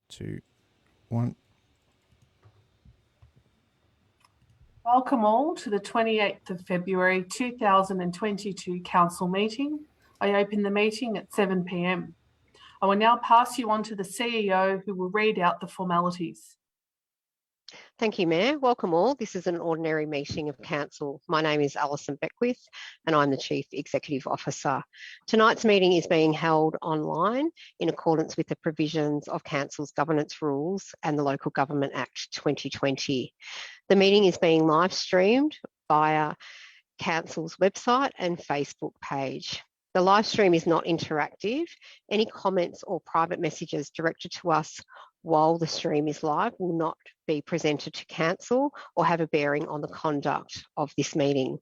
2, 1. Welcome all to the 28th of February 2022 Council meeting. I open the meeting at 7 p.m. I will now pass you on to the CEO who will read out the formalities. Thank you, Mayor. Welcome all. This is an ordinary meeting of Council. My name is Alison Beckwith and I'm the Chief Executive Officer. Tonight's meeting is being held online in accordance with the provisions of Council's governance rules and the Local Government Act 2020. The meeting is being live streamed via Council's website and Facebook page. The live stream is not interactive. Any comments or private messages directed to us while the stream is live will not be presented to Council or have a bearing on the conduct of this meeting.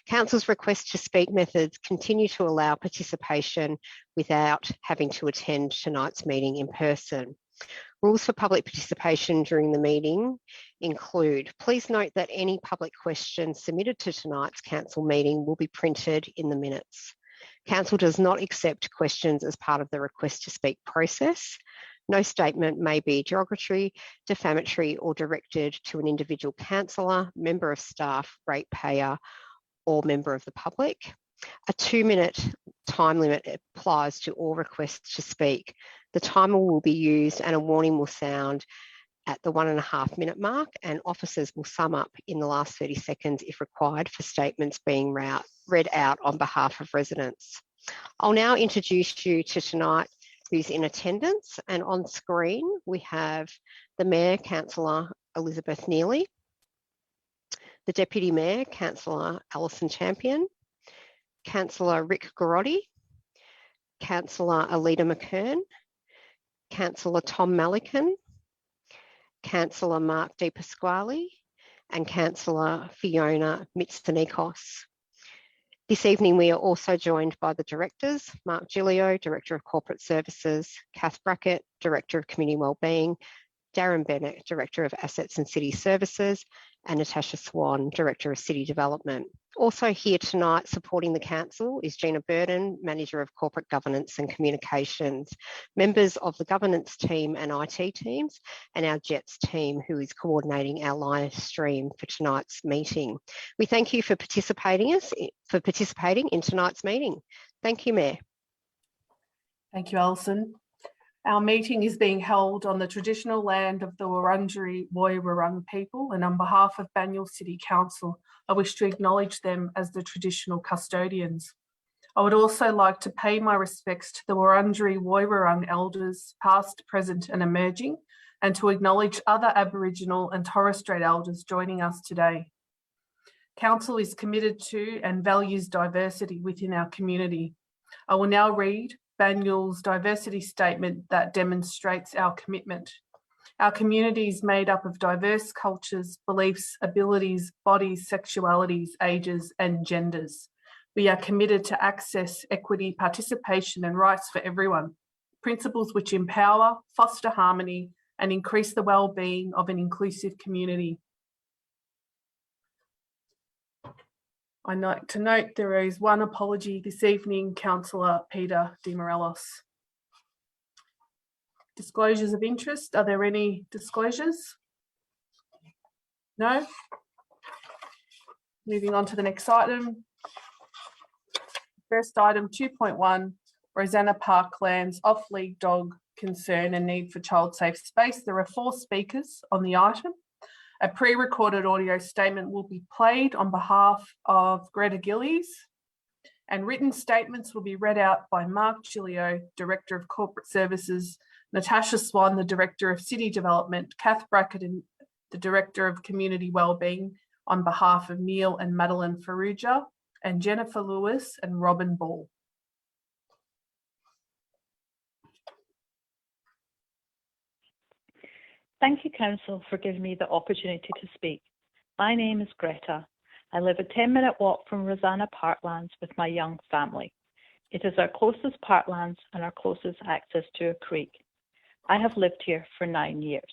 Council's request to speak methods continue to allow participation without having to attend tonight's meeting in person. Rules for public participation during the meeting include, please note that any public questions submitted to tonight's Council meeting will be printed in the minutes. Council does not accept questions as part of the request to speak process. No statement may be derogatory, defamatory or directed to an individual councillor, member of staff, ratepayer or member of the public. A 2-minute time limit applies to all requests to speak. The timer will be used and a warning will sound at the 1.5-minute mark, and officers will sum up in the last 30 seconds if required for statements being read out on behalf of residents. I'll now introduce you to tonight who's in attendance, and on screen we have the Mayor, Councillor Elizabeth Neely, the Deputy Mayor, Councillor Alison Champion, Councillor Rick Garotti, Councillor Alida McKern, Councillor Tom Malikan, Councillor Mark Di Pasquale and Councillor Fiona Mitsonikos. This evening we are also joined by the directors, Mark Gilio, Director of Corporate Services, Kath Brackett, Director of Community Wellbeing, Darren Bennett, Director of Assets and City Services, and Natasha Swan, Director of City Development. Also here tonight supporting the Council is Gina Burden, Manager of Corporate Governance and Communications, members of the governance team and IT teams, and our JETS team who is coordinating our live stream for tonight's meeting. We thank you for participating in tonight's meeting. Thank you, Mayor. Thank you, Alison. Our meeting is being held on the traditional land of the Wurundjeri Woi-wurrung people, and on behalf of Banyule City Council, I wish to acknowledge them as the traditional custodians. I would also like to pay my respects to the Wurundjeri Woi-wurrung elders, past, present and emerging, and to acknowledge other Aboriginal and Torres Strait elders joining us today. Council is committed to and values diversity within our community. I will now read Banyule's diversity statement that demonstrates our commitment. Our community is made up of diverse cultures, beliefs, abilities, bodies, sexualities, ages, and genders. We are committed to access, equity, participation, and rights for everyone, principles which empower, foster harmony, and increase the well-being of an inclusive community. I'd like to note there is one apology this evening, Councillor Peter De Morelos. Disclosures of interest, are there any disclosures? No? Moving on to the next item. First item 2.1, Rosanna Parkland's off-lead dog concern and need for child safe space. There are 4 speakers on the item. A pre-recorded audio statement will be played on behalf of Greta Gillies, and written statements will be read out by Mark Gilio, Director of Corporate Services, Natasha Swan, the Director of City Development, Kath Brackett, the Director of Community Wellbeing, on behalf of Neil and Madeline Farrugia, and Jennifer Lewis and Robin Ball. Thank you, Council, for giving me the opportunity to speak. My name is Greta. I live a 10-minute walk from Rosanna Parklands with my young family. It is our closest parklands and our closest access to a creek. I have lived here for 9 years.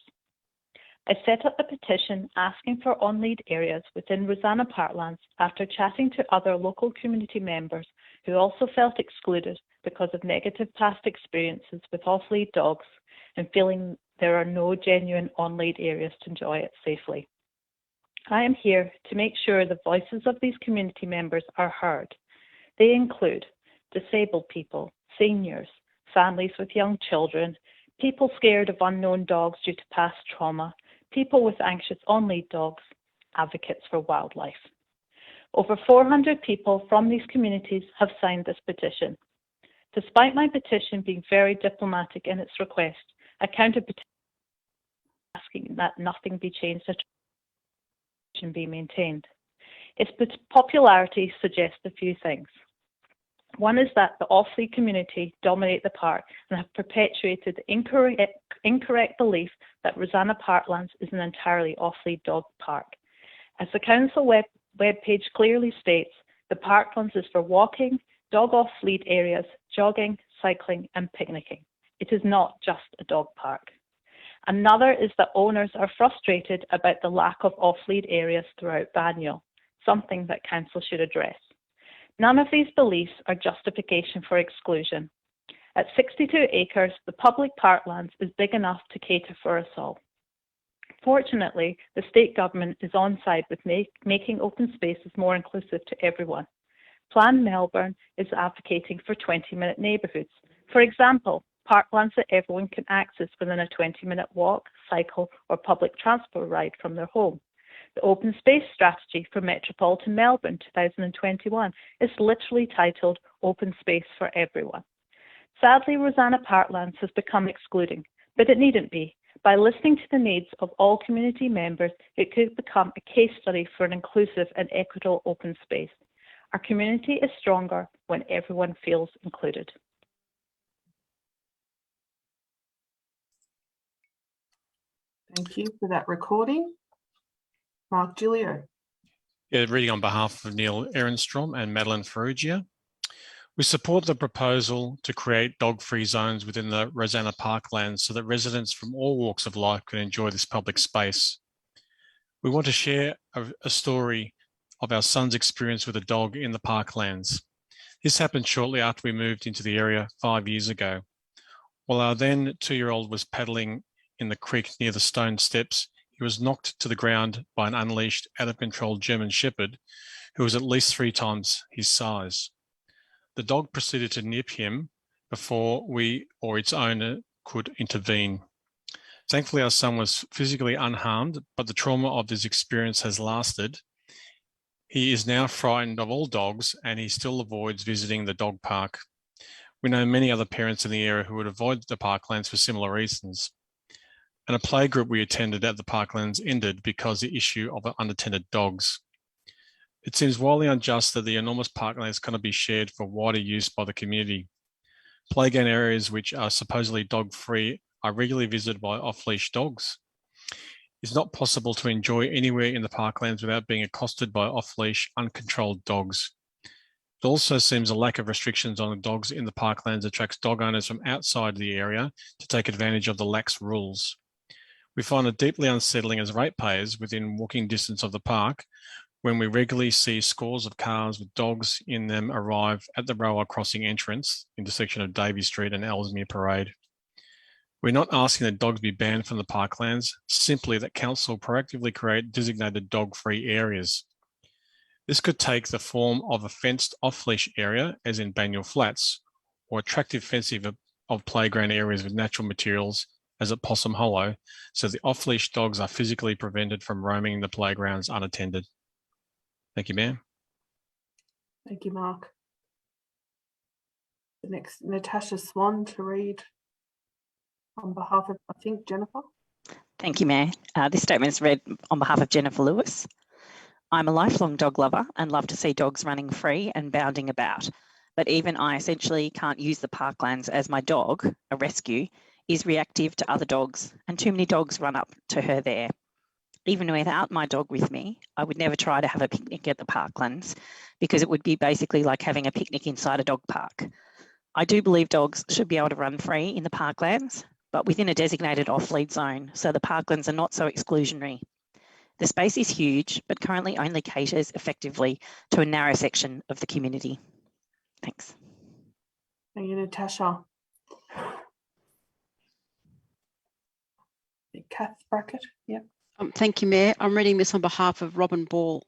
I set up the petition asking for on-lead areas within Rosanna Parklands after chatting to other local community members who also felt excluded because of negative past experiences with off-lead dogs and feeling there are no genuine on-lead areas to enjoy it safely. I am here to make sure the voices of these community members are heard. They include disabled people, seniors, families with young children, people scared of unknown dogs due to past trauma, people with anxious on-lead dogs, advocates for wildlife. Over 400 people from these communities have signed this petition. Despite my petition being very diplomatic in its request, I countered petition asking that nothing be changed and be maintained. Its popularity suggests a few things. One is that the off-lead community dominate the park and have perpetuated the incorrect belief that Rosanna Parklands is an entirely off-lead dog park. As the council webpage clearly states, the Parklands is for walking, dog off-lead areas, jogging, cycling and picnicking. It is not just a dog park. Another is that owners are frustrated about the lack of off-lead areas throughout Banyule, something that council should address. None of these beliefs are justification for exclusion. At 62 acres, the public parklands is big enough to cater for us all. Fortunately, the state government is on side with making open spaces more inclusive to everyone. Plan Melbourne is advocating for 20-minute neighbourhoods. For example, parklands that everyone can access within a 20-minute walk, cycle or public transport ride from their home. The Open Space Strategy for Metropolitan Melbourne 2021 is literally titled Open Space for Everyone. Sadly, Rosanna Parklands has become excluding, but it needn't be. By listening to the needs of all community members, it could become a case study for an inclusive and equitable open space. Our community is stronger when everyone feels included. Thank you for that recording. Mark Gilio. Yeah, reading on behalf of Neil Ehrenstrom and Madeline Ferrugia. We support the proposal to create dog-free zones within the Rosanna Parklands so that residents from all walks of life can enjoy this public space. We want to share a story of our son's experience with a dog in the Parklands. This happened shortly after we moved into the area 5 years ago. While our then 2-year-old was paddling in the creek near the stone steps, he was knocked to the ground by an unleashed, out-of-control German Shepherd who was at least 3 times his size. The dog proceeded to nip him before we or its owner could intervene. Thankfully, our son was physically unharmed, but the trauma of this experience has lasted. He is now frightened of all dogs and he still avoids visiting the dog park. We know many other parents in the area who would avoid the parklands for similar reasons. And a play group we attended at the parklands ended because the issue of unattended dogs. It seems wildly unjust that the enormous parklands cannot be shared for wider use by the community. Playground areas which are supposedly dog-free are regularly visited by off-leash dogs. It's not possible to enjoy anywhere in the parklands without being accosted by off-leash, uncontrolled dogs. It also seems a lack of restrictions on the dogs in the parklands attracts dog owners from outside the area to take advantage of the lax rules. We find it deeply unsettling as ratepayers within walking distance of the park when we regularly see scores of cars with dogs in them arrive at the Roa Crossing entrance, intersection of Davey Street and Ellesmere Parade. We're not asking that dogs be banned from the parklands, simply that council proactively create designated dog-free areas. This could take the form of a fenced off-leash area, as in Banyule Flats, or attractive fencing of playground areas with natural materials, as at Possum Hollow, so the off-leash dogs are physically prevented from roaming the playgrounds unattended. Thank you, Mayor. Thank you, Mark. The next, Natasha Swan to read on behalf of, I think, Jennifer. Thank you, Mayor. This statement is read on behalf of Jennifer Lewis. I'm a lifelong dog lover and love to see dogs running free and bounding about. But even I essentially can't use the parklands as my dog, a rescue, is reactive to other dogs and too many dogs run up to her there. Even without my dog with me, I would never try to have a picnic at the parklands because it would be basically like having a picnic inside a dog park. I do believe dogs should be able to run free in the parklands, but within a designated off-lead zone, so the parklands are not so exclusionary. The space is huge, but currently only caters effectively to a narrow section of the community. Thanks. Thank you, Natasha. Kath Brackett. Yeah. Thank you, Mayor. I'm reading this on behalf of Robin Ball.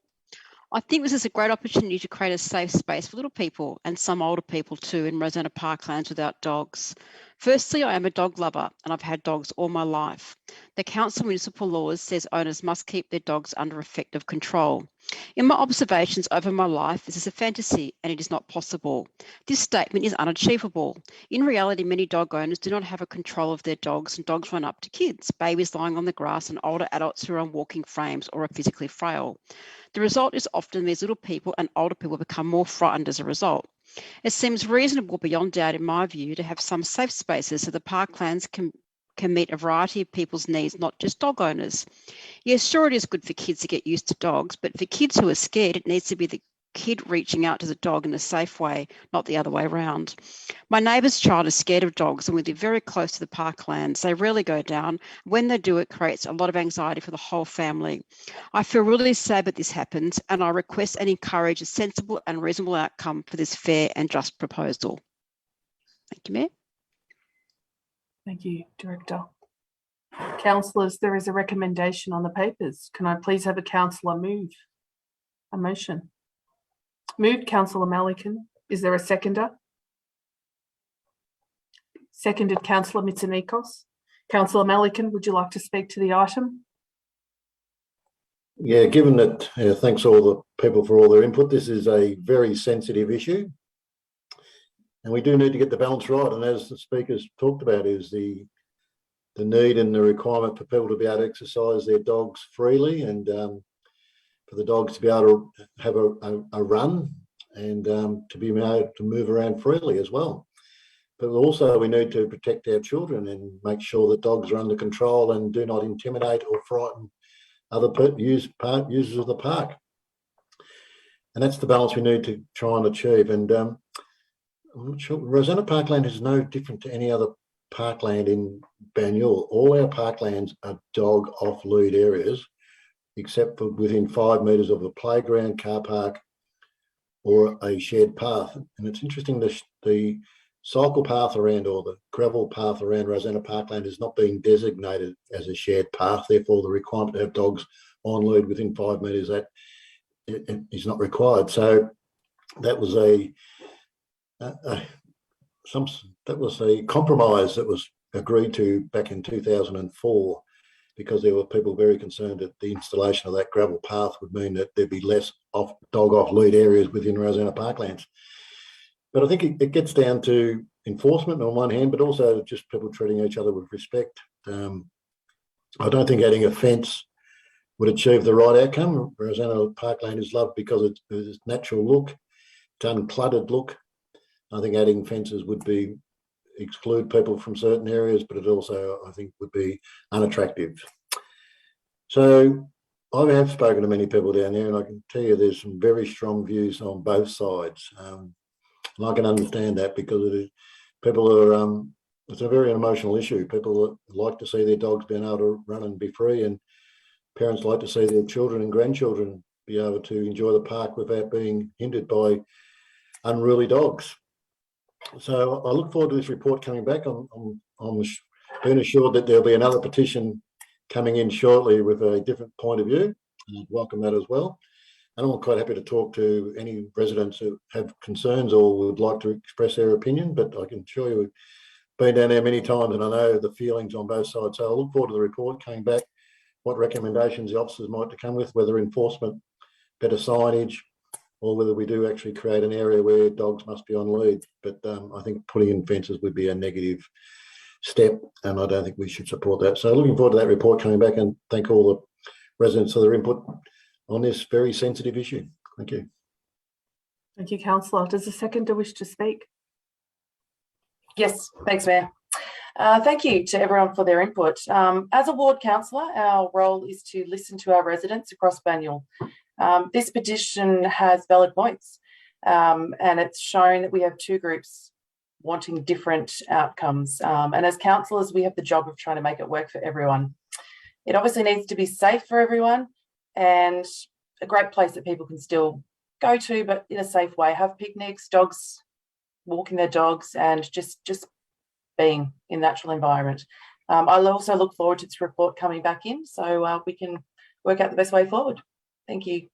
I think this is a great opportunity to create a safe space for little people and some older people too in Rosanna Parklands without dogs. Firstly, I am a dog lover and I've had dogs all my life. The Council Municipal Laws says owners must keep their dogs under effective control. In my observations over my life, this is a fantasy and it is not possible. This statement is unachievable. In reality, many dog owners do not have a control of their dogs and dogs run up to kids, babies lying on the grass and older adults who are on walking frames or are physically frail. The result is often these little people and older people become more frightened as a result. It seems reasonable beyond doubt, in my view, to have some safe spaces so the parklands can meet a variety of people's needs, not just dog owners. Yes, sure, it is good for kids to get used to dogs, but for kids who are scared, it needs to be the kid reaching out to the dog in a safe way, not the other way around. My neighbour's child is scared of dogs and we live very close to the parklands. They rarely go down. When they do, it creates a lot of anxiety for the whole family. I feel really sad that this happens and I request and encourage a sensible and reasonable outcome for this fair and just proposal. Thank you, Mayor. Thank you, Director. Councillors, there is a recommendation on the papers. Can I please have a councillor move a motion? Moved, Councillor Malikan. Is there a seconder? Seconded, Councillor Mitsonikos. Councillor Malikan, would you like to speak to the item? Yeah, given that, thanks all the people for all their input. This is a very sensitive issue and we do need to get the balance right. And as the speakers talked about, is the need and the requirement for people to be able to exercise their dogs freely and for the dogs to be able to have a run and to be able to move around freely as well. But also we need to protect our children and make sure that dogs are under control and do not intimidate or frighten other users of the park. And that's the balance we need to try and achieve. And I'm not sure, Rosanna Parkland is no different to any other parkland in Banyule. All our parklands are dog off-lead areas, except for within 5 metres of a playground, car park, or a shared path. And it's interesting, the cycle path around or the gravel path around Rosanna Parkland is not being designated as a shared path. Therefore, the requirement to have dogs on lead within 5 metres, that it is not required. So that was a compromise that was agreed to back in 2004. Because there were people very concerned that the installation of that gravel path would mean that there'd be less dog off-lead areas within Rosanna Parklands. But I think it gets down to enforcement on one hand, but also just people treating each other with respect. I don't think adding a fence would achieve the right outcome. Rosanna Parkland is loved because of its natural look, its uncluttered look. I think adding fences would exclude people from certain areas, but it also, I think, would be unattractive. So I have spoken to many people down there and I can tell you there's some very strong views on both sides. And I can understand that because people are, it's a very emotional issue. People like to see their dogs being able to run and be free, and parents like to see their children and grandchildren be able to enjoy the park without being hindered by unruly dogs. So I look forward to this report coming back. I'm being assured that there'll be another petition coming in shortly with a different point of view. I'd welcome that as well. And I'm quite happy to talk to any residents who have concerns or would like to express their opinion, but I can assure you we've been down there many times and I know the feelings on both sides. So I look forward to the report coming back, what recommendations the officers might come with, whether enforcement, better signage, or whether we do actually create an area where dogs must be on lead. But I think putting in fences would be a negative step and I don't think we should support that. So looking forward to that report coming back and thank all the residents for their input on this very sensitive issue. Thank you. Thank you, Councillor. Does the seconder wish to speak? Yes, thanks, Mayor. Thank you to everyone for their input. As a ward councillor, our role is to listen to our residents across Banyule. This petition has valid points and it's shown that we have two groups wanting different outcomes. And as councillors, we have the job of trying to make it work for everyone. It obviously needs to be safe for everyone and a great place that people can still go to, but in a safe way, have picnics, dogs walking their dogs and just being in natural environment. I'll also look forward to this report coming back in so we can work out the best way forward. Thank you.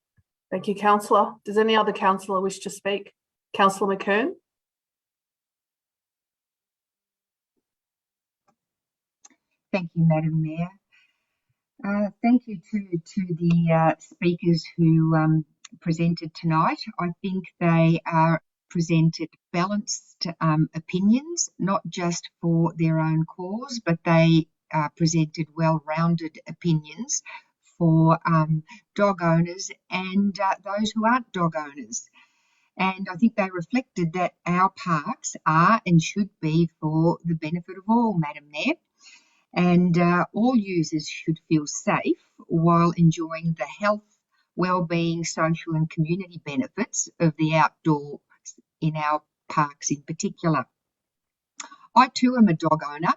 Thank you, councillor. Does any other councillor wish to speak? Councillor McKern. Thank you, Madam Mayor. Thank you to the speakers who presented tonight. I think they presented balanced opinions, not just for their own cause, but they presented well-rounded opinions for dog owners and those who aren't dog owners. And I think they reflected that our parks are and should be for the benefit of all, Madam Mayor. And all users should feel safe while enjoying the health, well-being, social and community benefits of the outdoors in our parks in particular. I too am a dog owner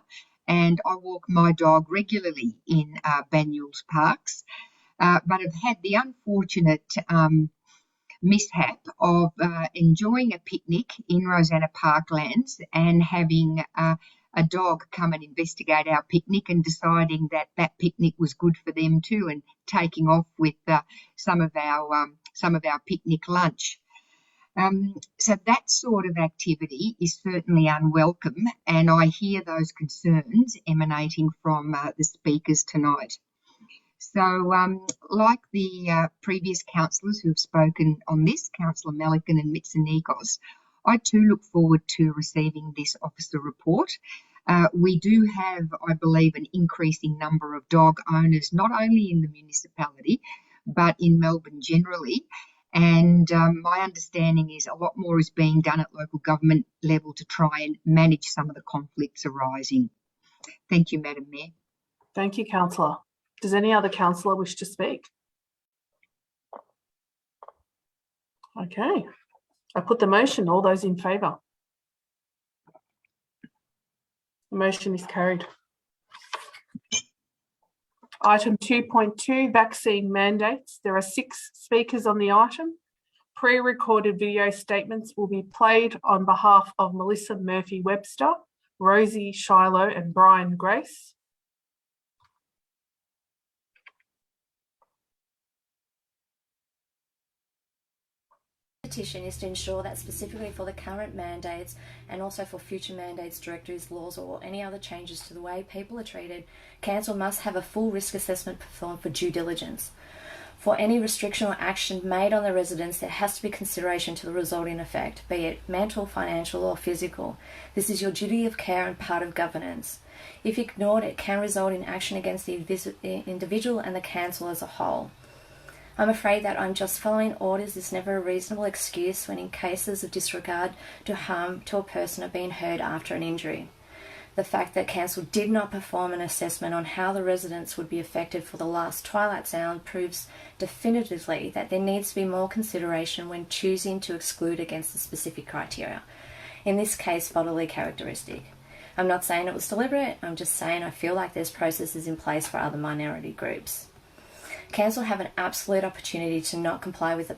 and I walk my dog regularly in Banyul's parks, but have had the unfortunate mishap of enjoying a picnic in Rosanna Parklands and having a dog come and investigate our picnic and deciding that that picnic was good for them too, and taking off with some of our picnic lunch. So that sort of activity is certainly unwelcome, and I hear those concerns emanating from the speakers tonight. So like the previous councillors who have spoken on this, Councillor Melican and Mitsonikos, I too look forward to receiving this officer report. We do have, I believe, an increasing number of dog owners, not only in the municipality, but in Melbourne generally. And my understanding is a lot more is being done at local government level to try and manage some of the conflicts arising. Thank you, Madam Mayor. Thank you, councillor. Does any other councillor wish to speak? Okay. I put the motion. All those in favour? The motion is carried. Item 2.2, vaccine mandates. There are 6 speakers on the item. Pre-recorded video statements will be played on behalf of Melissa Murphy-Webster, Rosie Shiloh and Brian Grace. Petition is to ensure that specifically for the current mandates and also for future mandates, directives, laws or any other changes to the way people are treated, council must have a full risk assessment performed for due diligence. For any restriction or action made on the residents, there has to be consideration to the resulting effect, be it mental, financial or physical. This is your duty of care and part of governance. If ignored, it can result in action against the individual and the council as a whole. I'm afraid that I'm just following orders is never a reasonable excuse when in cases of disregard to harm to a person are being heard after an injury. The fact that council did not perform an assessment on how the residents would be affected for the last twilight sound proves definitively that there needs to be more consideration when choosing to exclude against the specific criteria. In this case, bodily characteristic. I'm not saying it was deliberate, I'm just saying I feel like there's processes in place for other minority groups. Council have an absolute opportunity to not comply with the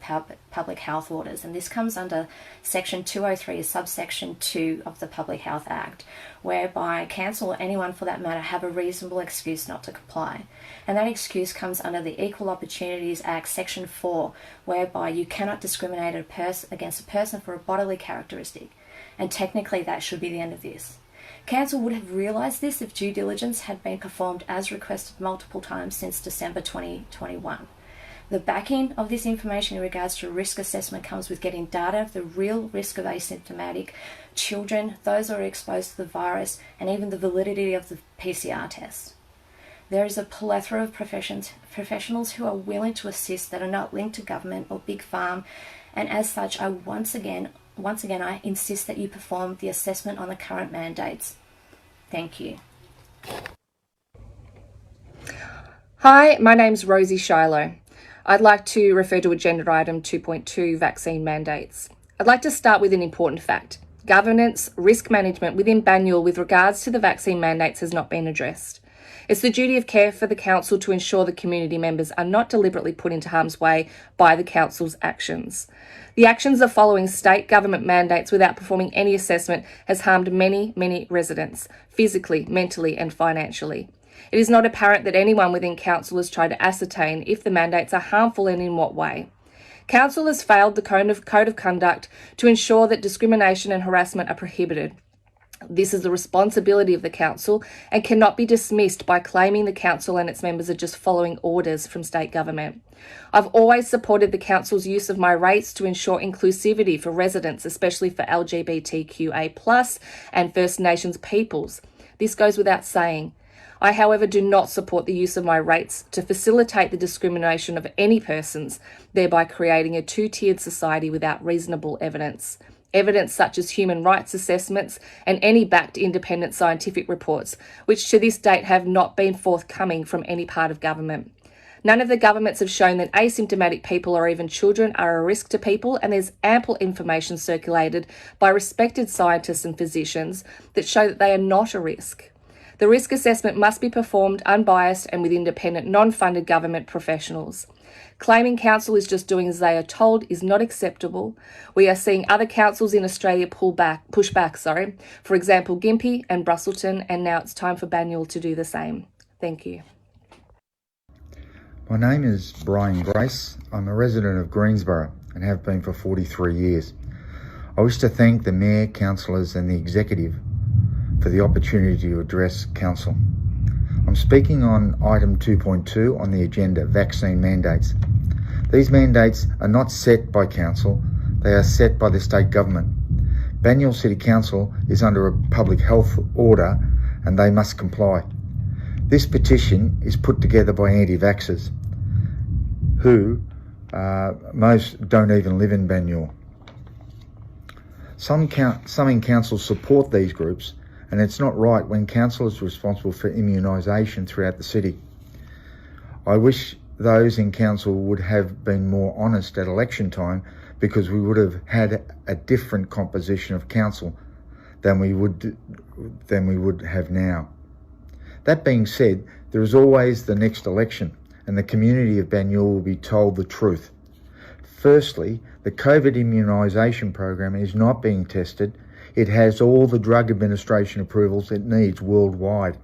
public health orders, and this comes under section 203 subsection 2 of the Public Health Act, whereby council or anyone for that matter have a reasonable excuse not to comply. And that excuse comes under the Equal Opportunities Act section 4, whereby you cannot discriminate against a person for a bodily characteristic, and technically that should be the end of this. Council would have realised this if due diligence had been performed as requested multiple times since December 2021. The backing of this information in regards to risk assessment comes with getting data of the real risk of asymptomatic children, those who are exposed to the virus, and even the validity of the PCR test. There is a plethora of professionals who are willing to assist that are not linked to government or big farm, and as such, I once again, I insist that you perform the assessment on the current mandates. Thank you. Hi, my name's Rosie Shiloh. I'd like to refer to agenda item 2.2, vaccine mandates. I'd like to start with an important fact. Governance, risk management within Banyul with regards to the vaccine mandates has not been addressed. It's the duty of care for the council to ensure the community members are not deliberately put into harm's way by the council's actions. The actions of following state government mandates without performing any assessment has harmed many, many residents, physically, mentally and financially. It is not apparent that anyone within council has tried to ascertain if the mandates are harmful and in what way. Council has failed the code of conduct to ensure that discrimination and harassment are prohibited. This is the responsibility of the council and cannot be dismissed by claiming the council and its members are just following orders from state government. I've always supported the council's use of my rates to ensure inclusivity for residents, especially for LGBTQA+ and First Nations peoples. This goes without saying. I, however, do not support the use of my rates to facilitate the discrimination of any persons, thereby creating a two-tiered society without reasonable evidence. Evidence such as human rights assessments and any backed independent scientific reports, which to this date have not been forthcoming from any part of government. None of the governments have shown that asymptomatic people or even children are a risk to people, and there's ample information circulated by respected scientists and physicians that show that they are not a risk. The risk assessment must be performed unbiased and with independent, non-funded government professionals. Claiming council is just doing as they are told is not acceptable. We are seeing other councils in Australia push back. For example, Gympie and Busselton, and now it's time for Banyule to do the same. Thank you. My name is Brian Grace. I'm a resident of Greensborough and have been for 43 years. I wish to thank the Mayor, councillors and the Executive for the opportunity to address Council. I'm speaking on item 2.2 on the agenda, vaccine mandates. These mandates are not set by Council, they are set by the state government. Banyule City Council is under a public health order and they must comply. This petition is put together by anti-vaxxers who most don't even live in Banyule. Some in Council support these groups, and it's not right when Council is responsible for immunisation throughout the city. I wish those in Council would have been more honest at election time, because we would have had a different composition of Council than we would have now. That being said, there is always the next election, and the community of Banyule will be told the truth. Firstly, the COVID immunisation program is not being tested. It has all the Drug Administration approvals it needs worldwide.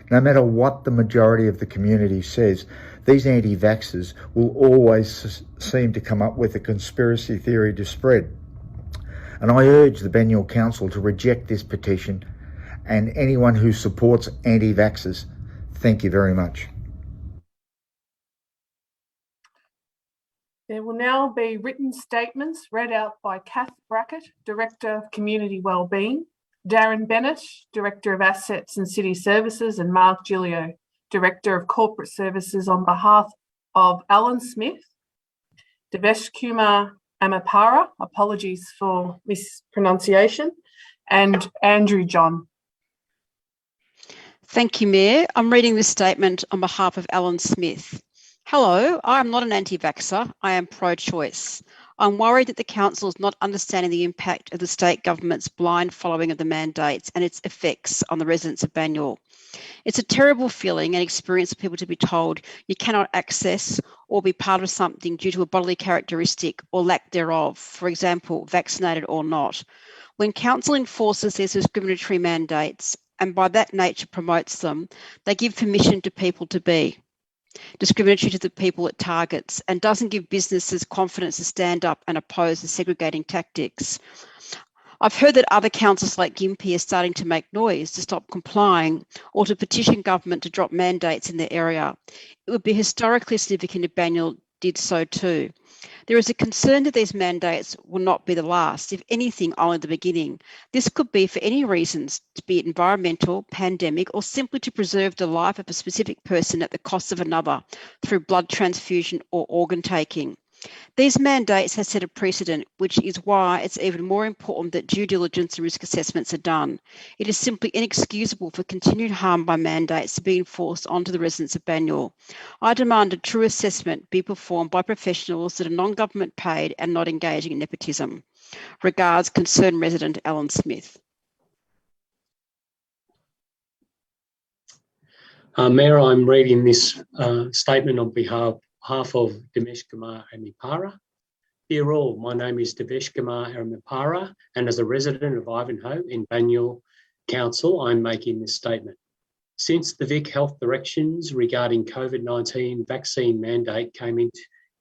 No matter what the majority of the community says, these anti-vaxxers will always seem to come up with a conspiracy theory to spread. And I urge the Banyule Council to reject this petition and anyone who supports anti-vaxxers. Thank you very much. There will now be written statements read out by Kath Brackett, Director of Community Wellbeing, Darren Bennett, Director of Assets and City Services, and Mark Gilio, Director of Corporate Services, on behalf of Alan Smith, Devesh Kumar Amapara, apologies for mispronunciation, and Andrew John. Thank you, Mayor. I'm reading this statement on behalf of Alan Smith. Hello, I am not an anti-vaxxer, I am pro-choice. I'm worried that the Council is not understanding the impact of the state government's blind following of the mandates and its effects on the residents of Banyule. It's a terrible feeling and experience for people to be told you cannot access or be part of something due to a bodily characteristic or lack thereof, for example, vaccinated or not. When Council enforces these discriminatory mandates, and by that nature promotes them, they give permission to people to be discriminatory to the people it targets, and doesn't give businesses confidence to stand up and oppose the segregating tactics. I've heard that other councils like Gympie are starting to make noise to stop complying or to petition government to drop mandates in their area. It would be historically significant if Banyule did so too. There is a concern that these mandates will not be the last, if anything, only the beginning. This could be for any reasons, be it environmental, pandemic, or simply to preserve the life of a specific person at the cost of another through blood transfusion or organ taking. These mandates have set a precedent, which is why it's even more important that due diligence and risk assessments are done. It is simply inexcusable for continued harm by mandates to be enforced onto the residents of Banyule. I demand a true assessment be performed by professionals that are non-government paid and not engaging in nepotism. Regards, concerned resident Alan Smith. Mayor, I'm reading this statement on behalf of Dinesh Kumar Amipara. Dear all, my name is Devesh Kumar Amipara, and as a resident of Ivanhoe in Banyule Council, I'm making this statement. Since the Vic Health directions regarding COVID-19 vaccine mandate came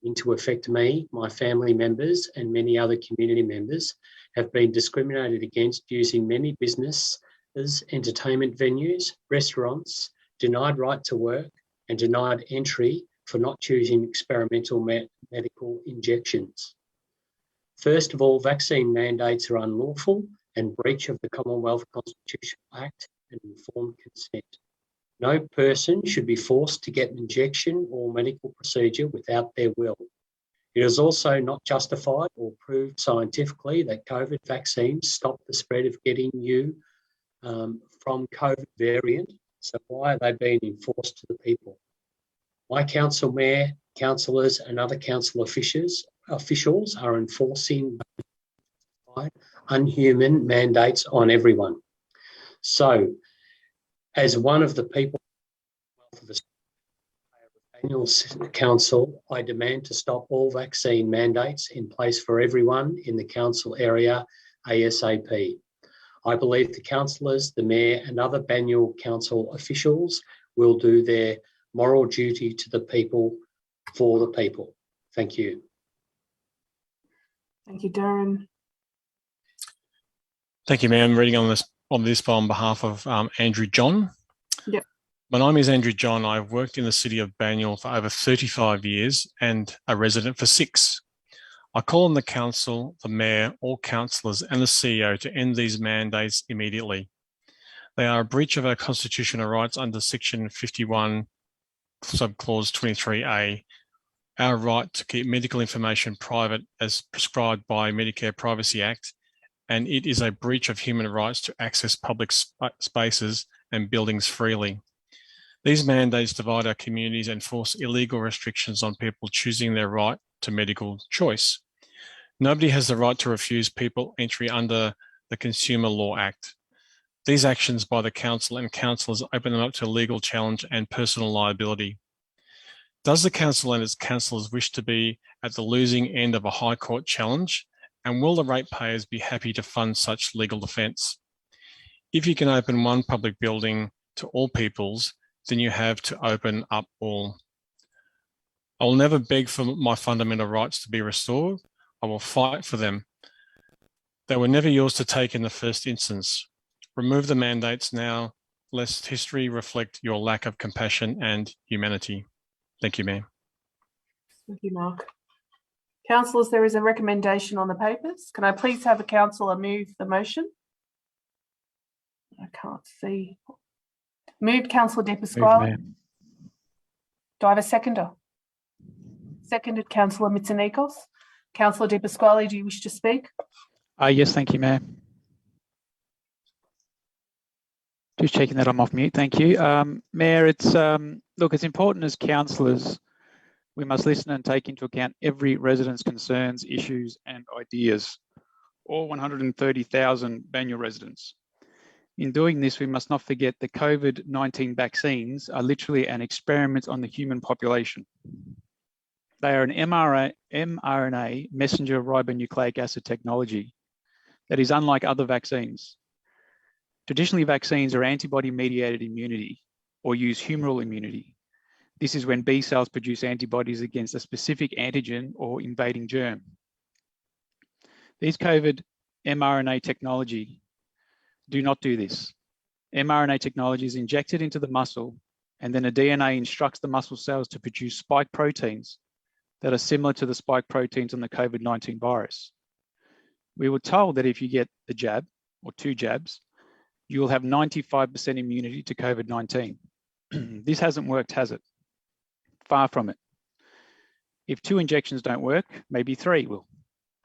into effect, me, my family members and many other community members have been discriminated against using many businesses, entertainment venues, restaurants, denied right to work and denied entry for not choosing experimental medical injections. First of all, vaccine mandates are unlawful and breach of the Commonwealth Constitutional Act and informed consent. No person should be forced to get an injection or medical procedure without their will. It is also not justified or proved scientifically that COVID vaccines stop the spread of getting you from COVID variant. So why are they being enforced to the people? My council mayor, councillors and other council officials are enforcing unhuman mandates on everyone. So, as one of the people of the annual council, I demand to stop all vaccine mandates in place for everyone in the council area ASAP. I believe the councillors, the mayor and other Banyule council officials will do their moral duty to the people for the people. Thank you. Thank you, Darren. Thank you, ma'am. Reading on this on behalf of Andrew John. Yep. My name is Andrew John. I've worked in the city of Banyule for over 35 years and a resident for 6. I call on the council, the mayor, all councillors and the CEO to end these mandates immediately. They are a breach of our constitutional rights under section 51, subclause 23A, our right to keep medical information private as prescribed by Medicare Privacy Act, and it is a breach of human rights to access public spaces and buildings freely. These mandates divide our communities and force illegal restrictions on people choosing their right to medical choice. Nobody has the right to refuse people entry under the Consumer Law Act. These actions by the council and councillors open them up to legal challenge and personal liability. Does the council and its councillors wish to be at the losing end of a High Court challenge? And will the ratepayers be happy to fund such legal defence? If you can open one public building to all peoples, then you have to open up all. I will never beg for my fundamental rights to be restored. I will fight for them. They were never yours to take in the first instance. Remove the mandates now, lest history reflect your lack of compassion and humanity. Thank you, ma'am. Thank you, Mark. Councillors, there is a recommendation on the papers. Can I please have a councillor move the motion? I can't see. Moved, Councillor De Pasquale. Do I have a seconder? Seconded, Councillor Mitsonikos. Councillor De Pasquale, do you wish to speak? Yes, thank you, Mayor. Just checking that I'm off mute. Thank you, Mayor. It's look, it's important as councillors we must listen and take into account every resident's concerns, issues, and ideas. All 130,000 Banyule residents. In doing this, we must not forget the COVID-19 vaccines are literally an experiment on the human population. They are an mRNA messenger ribonucleic acid technology that is unlike other vaccines. Traditionally, vaccines are antibody-mediated immunity or use humoral immunity. This is when B cells produce antibodies against a specific antigen or invading germ. These COVID mRNA technology do not do this. mRNA technology is injected into the muscle, and then a DNA instructs the muscle cells to produce spike proteins that are similar to the spike proteins on the COVID-19 virus. We were told that if you get the jab or 2 jabs, you will have 95% immunity to COVID-19. This hasn't worked, has it? Far from it. If 2 injections don't work, maybe 3 will.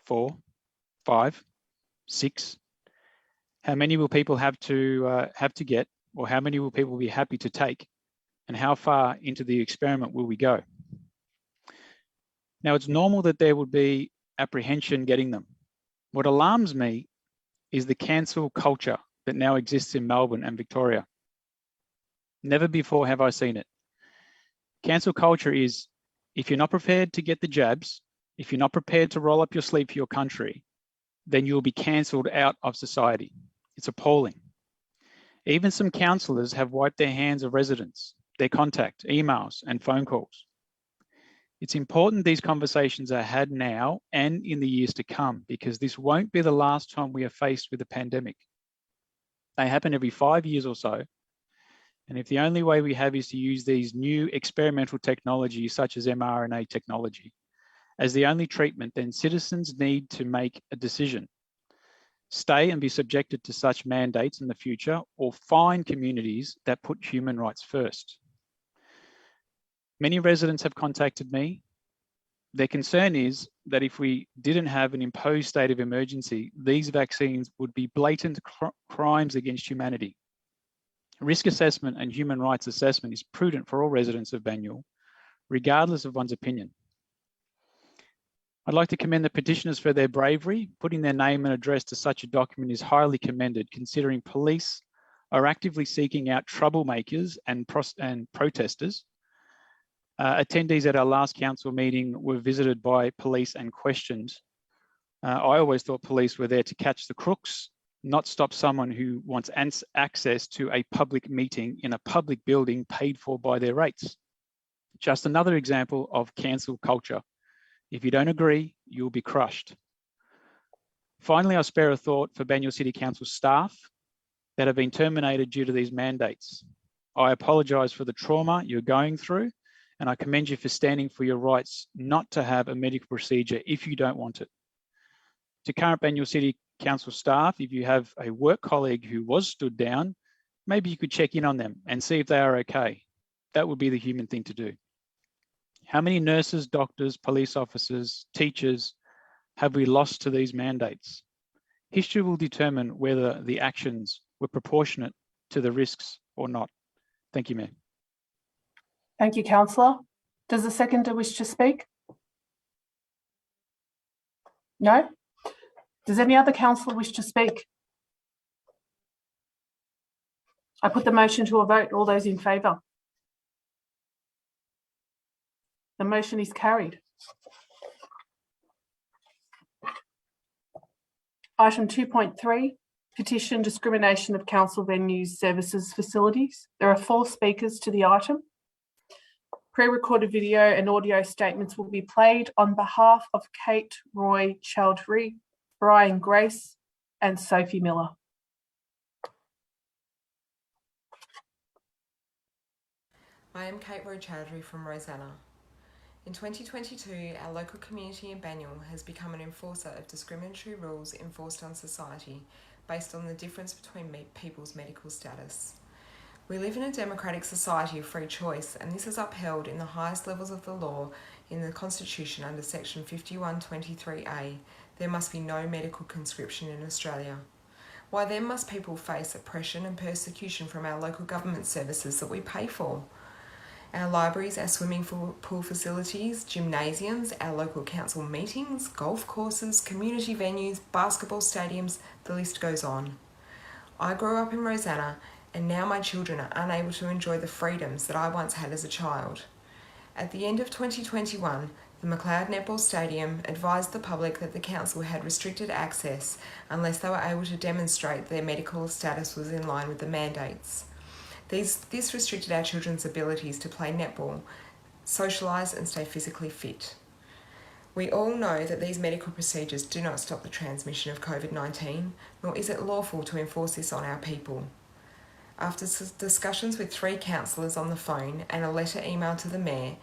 4, 5, 6. How many will people have to get, or how many will people be happy to take? And how far into the experiment will we go? Now, it's normal that there would be apprehension getting them. What alarms me is the cancel culture that now exists in Melbourne and Victoria. Never before have I seen it. Cancel culture is, if you're not prepared to get the jabs, if you're not prepared to roll up your sleeve for your country, then you'll be cancelled out of society. It's appalling. Even some councillors have wiped their hands of residents, their contact, emails and phone calls. It's important these conversations are had now and in the years to come, because this won't be the last time we are faced with a pandemic. They happen every 5 years or so. And if the only way we have is to use these new experimental technologies, such as mRNA technology, as the only treatment, then citizens need to make a decision. Stay and be subjected to such mandates in the future, or find communities that put human rights first. Many residents have contacted me. Their concern is that if we didn't have an imposed state of emergency, these vaccines would be blatant crimes against humanity. Risk assessment and human rights assessment is prudent for all residents of Banyule, regardless of one's opinion. I'd like to commend the petitioners for their bravery. Putting their name and address to such a document is highly commended, considering police are actively seeking out troublemakers and protesters. Attendees at our last council meeting were visited by police and questioned. I always thought police were there to catch the crooks, not stop someone who wants access to a public meeting in a public building paid for by their rates. Just another example of cancel culture. If you don't agree, you'll be crushed. Finally, I'll spare a thought for Banyule City Council staff that have been terminated due to these mandates. I apologise for the trauma you're going through, and I commend you for standing for your rights not to have a medical procedure if you don't want it. To current Banyule City Council staff, if you have a work colleague who was stood down, maybe you could check in on them and see if they are okay. That would be the human thing to do. How many nurses, doctors, police officers, teachers have we lost to these mandates? History will determine whether the actions were proportionate to the risks or not. Thank you, Mayor. Thank you, Councillor. Does the seconder wish to speak? No? Does any other councillor wish to speak? I put the motion to a vote. All those in favour? The motion is carried. Item 2.3, petition discrimination of council venues, services, facilities. There are 4 speakers to the item. Pre-recorded video and audio statements will be played on behalf of Kate Roy Chowdhury, Brian Grace and Sophie Miller. I am Kate Roy Chowdhury from Rosanna. In 2022, our local community in Banyule has become an enforcer of discriminatory rules enforced on society based on the difference between people's medical status. We live in a democratic society of free choice, and this is upheld in the highest levels of the law in the Constitution under section 5123A. There must be no medical conscription in Australia. Why then must people face oppression and persecution from our local government services that we pay for? Our libraries, our swimming pool facilities, gymnasiums, our local council meetings, golf courses, community venues, basketball stadiums, the list goes on. I grew up in Rosanna, and now my children are unable to enjoy the freedoms that I once had as a child. At the end of 2021, the McLeod Netball Stadium advised the public that the council had restricted access unless they were able to demonstrate their medical status was in line with the mandates. This restricted our children's abilities to play netball, socialise and stay physically fit. We all know that these medical procedures do not stop the transmission of COVID-19, nor is it lawful to enforce this on our people. After discussions with 3 councillors on the phone and a letter emailed to the Mayor,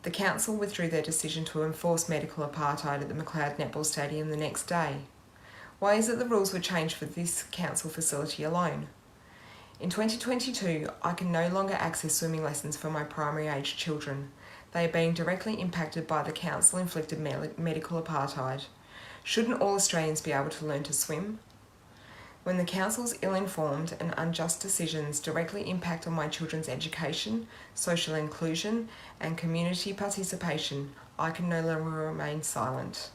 the council withdrew their decision to enforce medical apartheid at the McLeod Netball Stadium the next day. Why is it the rules were changed for this council facility alone? In 2022, I can no longer access swimming lessons for my primary age children. They are being directly impacted by the council-inflicted medical apartheid. Shouldn't all Australians be able to learn to swim? When the council's ill-informed and unjust decisions directly impact on my children's education, social inclusion and community participation, I can no longer remain silent.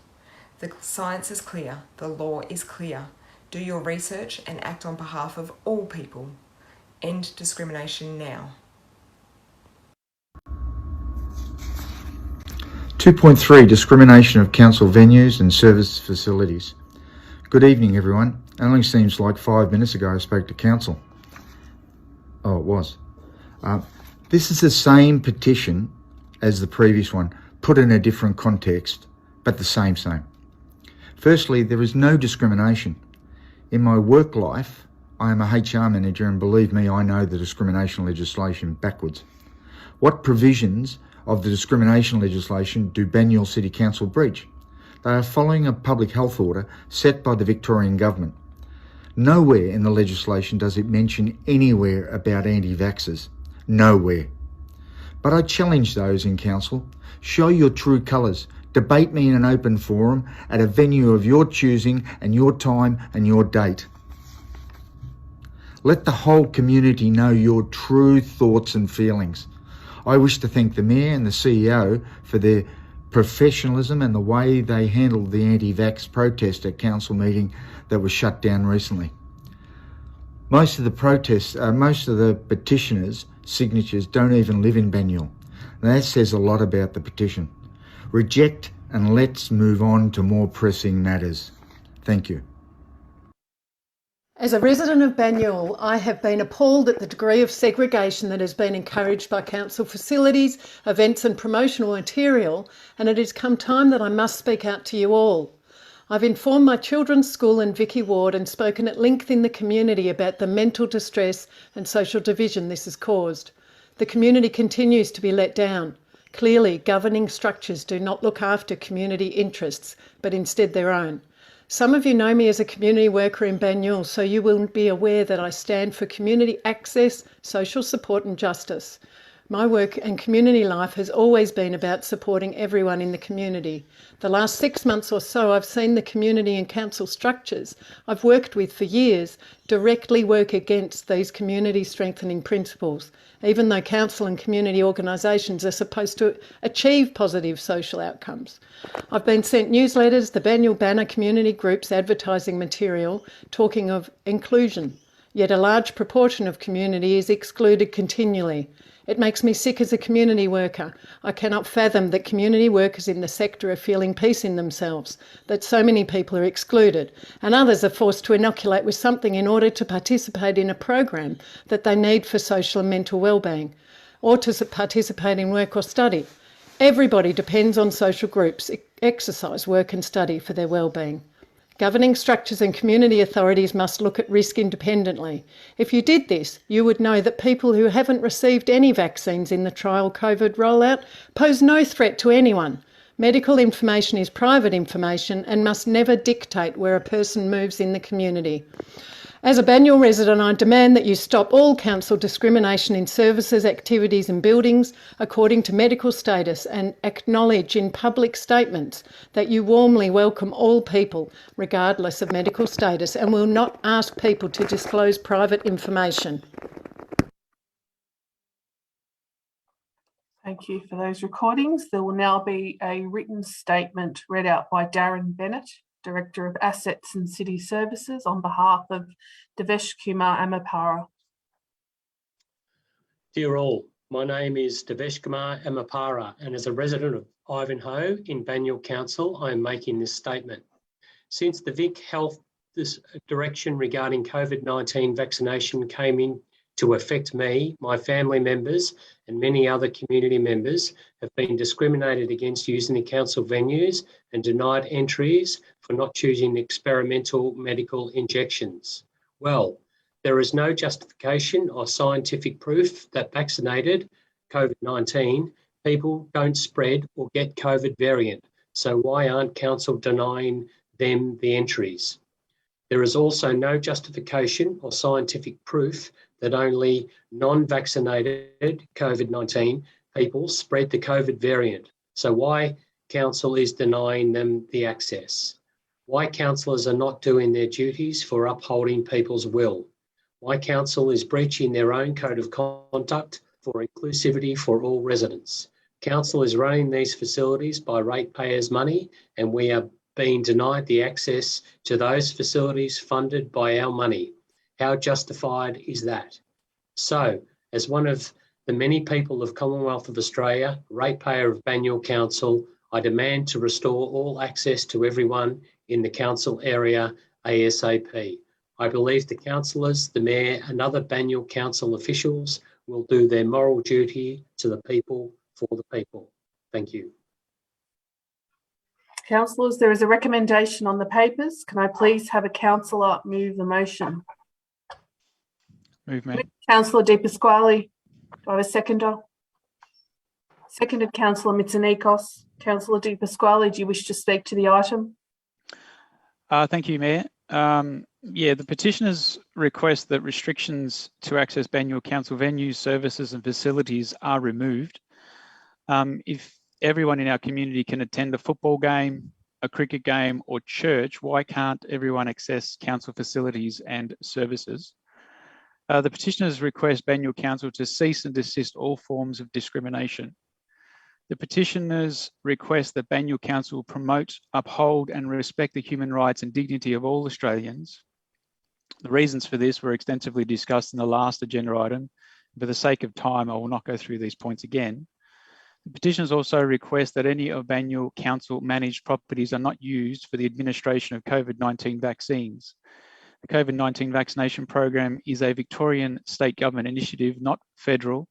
The science is clear, the law is clear. Do your research and act on behalf of all people. End discrimination now. 2.3 Discrimination of council venues and service facilities. Good evening, everyone. It only seems like 5 minutes ago I spoke to council. Oh, it was. This is the same petition as the previous one, put in a different context, but the same. Firstly, there is no discrimination. In my work life, I am a HR manager, and believe me, I know the discrimination legislation backwards. What provisions of the discrimination legislation do Banyule City Council breach? They are following a public health order set by the Victorian Government. Nowhere in the legislation does it mention anywhere about anti-vaxxers. Nowhere. But I challenge those in council. Show your true colours. Debate me in an open forum at a venue of your choosing and your time and your date. Let the whole community know your true thoughts and feelings. I wish to thank the Mayor and the CEO for their professionalism and the way they handled the anti-vax protest at council meeting that was shut down recently. Most of the petitioners' signatures don't even live in Banyule. That says a lot about the petition. Reject and let's move on to more pressing matters. Thank you. As a resident of Banyule, I have been appalled at the degree of segregation that has been encouraged by council facilities, events and promotional material, and it has come time that I must speak out to you all. I've informed my children's school in Vicky Ward and spoken at length in the community about the mental distress and social division this has caused. The community continues to be let down. Clearly, governing structures do not look after community interests, but instead their own. Some of you know me as a community worker in Banyule, so you will be aware that I stand for community access, social support and justice. My work and community life has always been about supporting everyone in the community. The last 6 months or so, I've seen the community and council structures I've worked with for years directly work against these community strengthening principles, even though council and community organisations are supposed to achieve positive social outcomes. I've been sent newsletters, the Banyule Banner community groups advertising material talking of inclusion, yet a large proportion of community is excluded continually. It makes me sick as a community worker. I cannot fathom that community workers in the sector are feeling peace in themselves, that so many people are excluded, and others are forced to inoculate with something in order to participate in a program that they need for social and mental wellbeing, or to participate in work or study. Everybody depends on social groups, exercise, work and study for their wellbeing. Governing structures and community authorities must look at risk independently. If you did this, you would know that people who haven't received any vaccines in the trial COVID rollout pose no threat to anyone. Medical information is private information and must never dictate where a person moves in the community. As a Banyule resident, I demand that you stop all council discrimination in services, activities and buildings according to medical status, and acknowledge in public statements that you warmly welcome all people regardless of medical status and will not ask people to disclose private information. Thank you for those recordings. There will now be a written statement read out by Darren Bennett, Director of Assets and City Services, on behalf of Devesh Kumar Amapara. Dear all, my name is Devesh Kumar Amapara, and as a resident of Ivanhoe in Banyule Council, I am making this statement. Since the Vic Health direction regarding COVID-19 vaccination came in to affect me, my family members and many other community members have been discriminated against using the council venues and denied entries for not choosing experimental medical injections. Well, there is no justification or scientific proof that vaccinated COVID-19 people don't spread or get COVID variant. So why aren't council denying them the entries? There is also no justification or scientific proof that only non-vaccinated COVID-19 people spread the COVID variant. So why council is denying them the access? Why councillors are not doing their duties for upholding people's will? Why council is breaching their own code of conduct for inclusivity for all residents? Council is running these facilities by ratepayers' money, and we are being denied the access to those facilities funded by our money. How justified is that? So, as one of the many people of Commonwealth of Australia, ratepayer of Banyule Council, I demand to restore all access to everyone in the council area ASAP. I believe the councillors, the mayor and other Banyule Council officials will do their moral duty to the people for the people. Thank you. Councillors, there is a recommendation on the papers. Can I please have a councillor move the motion? Move, Mayor. Councillor De Pasquale. Do I have a seconder? Seconded, Councillor Mitsonikos. Councillor De Pasquale, do you wish to speak to the item? Thank you, Mayor. Yeah, the petitioners request that restrictions to access Banyule Council venues, services and facilities are removed. If everyone in our community can attend a football game, a cricket game or church, why can't everyone access council facilities and services? The petitioners request Banyule Council to cease and desist all forms of discrimination. The petitioners request that Banyule Council promote, uphold and respect the human rights and dignity of all Australians. The reasons for this were extensively discussed in the last agenda item. For the sake of time, I will not go through these points again. The petitioners also request that any of Banyule Council managed properties are not used for the administration of COVID-19 vaccines. The COVID-19 vaccination program is a Victorian state government initiative, not federal.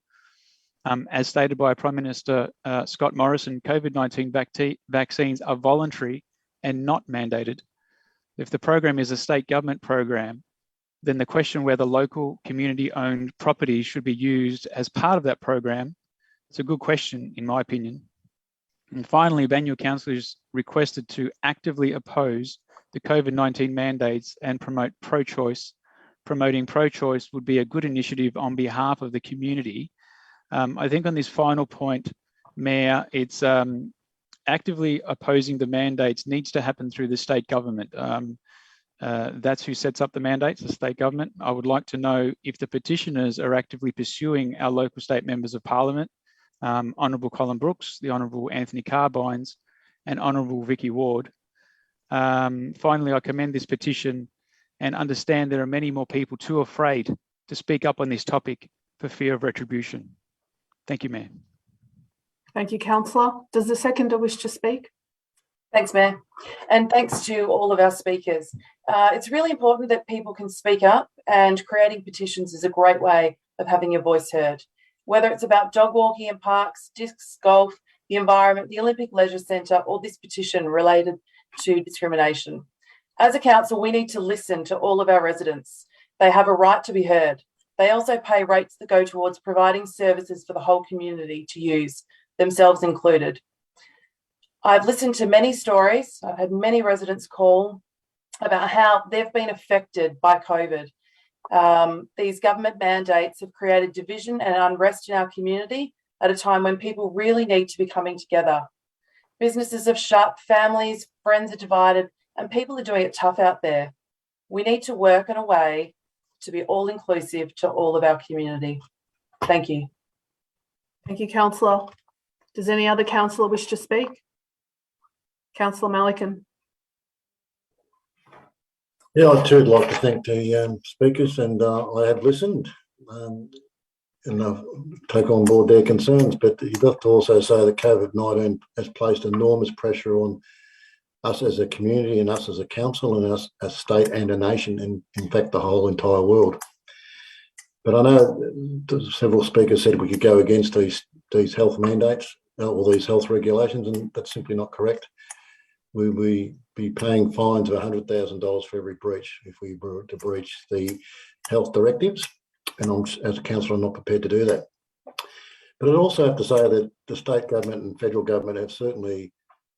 As stated by Prime Minister Scott Morrison, COVID-19 vaccines are voluntary and not mandated. If the program is a state government program, then the question whether local community-owned properties should be used as part of that program, it's a good question, in my opinion. And finally, Banyule Council is requested to actively oppose the COVID-19 mandates and promote pro-choice. Promoting pro-choice would be a good initiative on behalf of the community. I think on this final point, Mayor, it's actively opposing the mandates needs to happen through the state government. That's who sets up the mandates, the state government. I would like to know if the petitioners are actively pursuing our local state members of parliament, Honourable Colin Brooks, the Honourable Anthony Carbines, and Honourable Vicky Ward. Finally, I commend this petition and understand there are many more people too afraid to speak up on this topic for fear of retribution. Thank you, Mayor. Thank you, Councillor. Does the seconder wish to speak? Thanks, Mayor. And thanks to all of our speakers. It's really important that people can speak up, and creating petitions is a great way of having your voice heard. Whether it's about dog walking in parks, discs golf, the environment, the Olympic Leisure Centre, or this petition related to discrimination. As a council, we need to listen to all of our residents. They have a right to be heard. They also pay rates that go towards providing services for the whole community to use, themselves included. I've listened to many stories. I've had many residents call about how they've been affected by COVID. These government mandates have created division and unrest in our community at a time when people really need to be coming together. Businesses have shut, families, friends are divided, and people are doing it tough out there. We need to work in a way to be all-inclusive to all of our community. Thank you. Thank you, Councillor. Does any other councillor wish to speak? Councillor Malikan. Yeah, I'd too like to thank the speakers, and I have listened and take on board their concerns, but you've got to also say that COVID-19 has placed enormous pressure on us as a community and us as a council and us as a state and a nation, and in fact the whole entire world. But I know several speakers said we could go against these health mandates or these health regulations, and that's simply not correct. We will be paying fines of $100,000 for every breach if we were to breach the health directives, and as a councillor I'm not prepared to do that. But I'd also have to say that the state government and federal government have certainly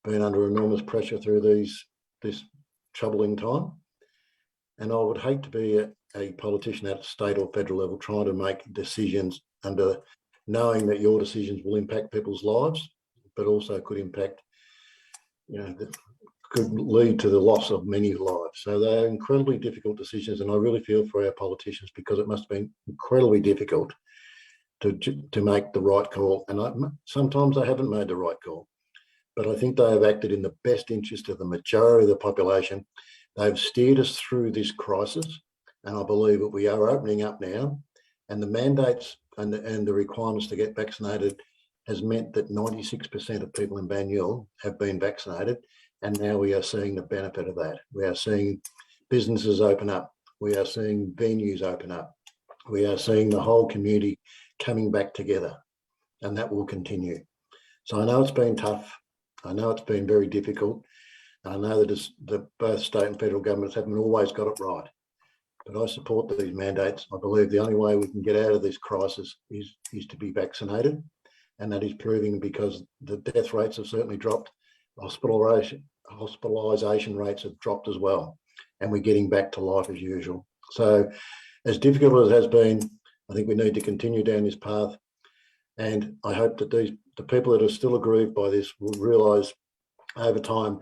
been under enormous pressure through this troubling time, and I would hate to be a politician at state or federal level trying to make decisions under knowing that your decisions will impact people's lives, but also could impact, could lead to the loss of many lives. So they're incredibly difficult decisions, and I really feel for our politicians because it must have been incredibly difficult to make the right call, and sometimes they haven't made the right call. But I think they have acted in the best interest of the majority of the population. They've steered us through this crisis, and I believe that we are opening up now, and the mandates and the requirements to get vaccinated has meant that 96% of people in Banyule have been vaccinated, and now we are seeing the benefit of that. We are seeing businesses open up. We are seeing venues open up. We are seeing the whole community coming back together, and that will continue. So I know it's been tough. I know it's been very difficult. I know that both state and federal governments haven't always got it right, but I support these mandates. I believe the only way we can get out of this crisis is to be vaccinated, and that is proving because the death rates have certainly dropped. Hospitalisation rates have dropped as well, and we're getting back to life as usual. So as difficult as it has been, I think we need to continue down this path, and I hope that the people that are still aggrieved by this will realise over time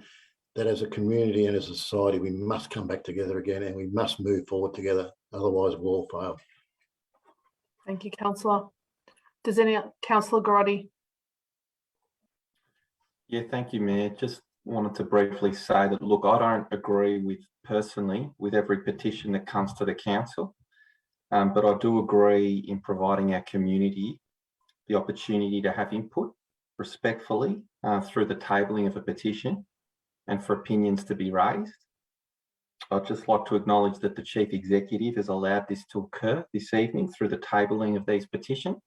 that as a community and as a society, we must come back together again, and we must move forward together. Otherwise, we'll all fail. Thank you, Councillor. Does Councillor Grotti? Yeah, thank you, Mayor. Just wanted to briefly say that, look, I don't agree personally with every petition that comes to the council, but I do agree in providing our community the opportunity to have input respectfully through the tabling of a petition and for opinions to be raised. I'd just like to acknowledge that the Chief Executive has allowed this to occur this evening through the tabling of these petitions.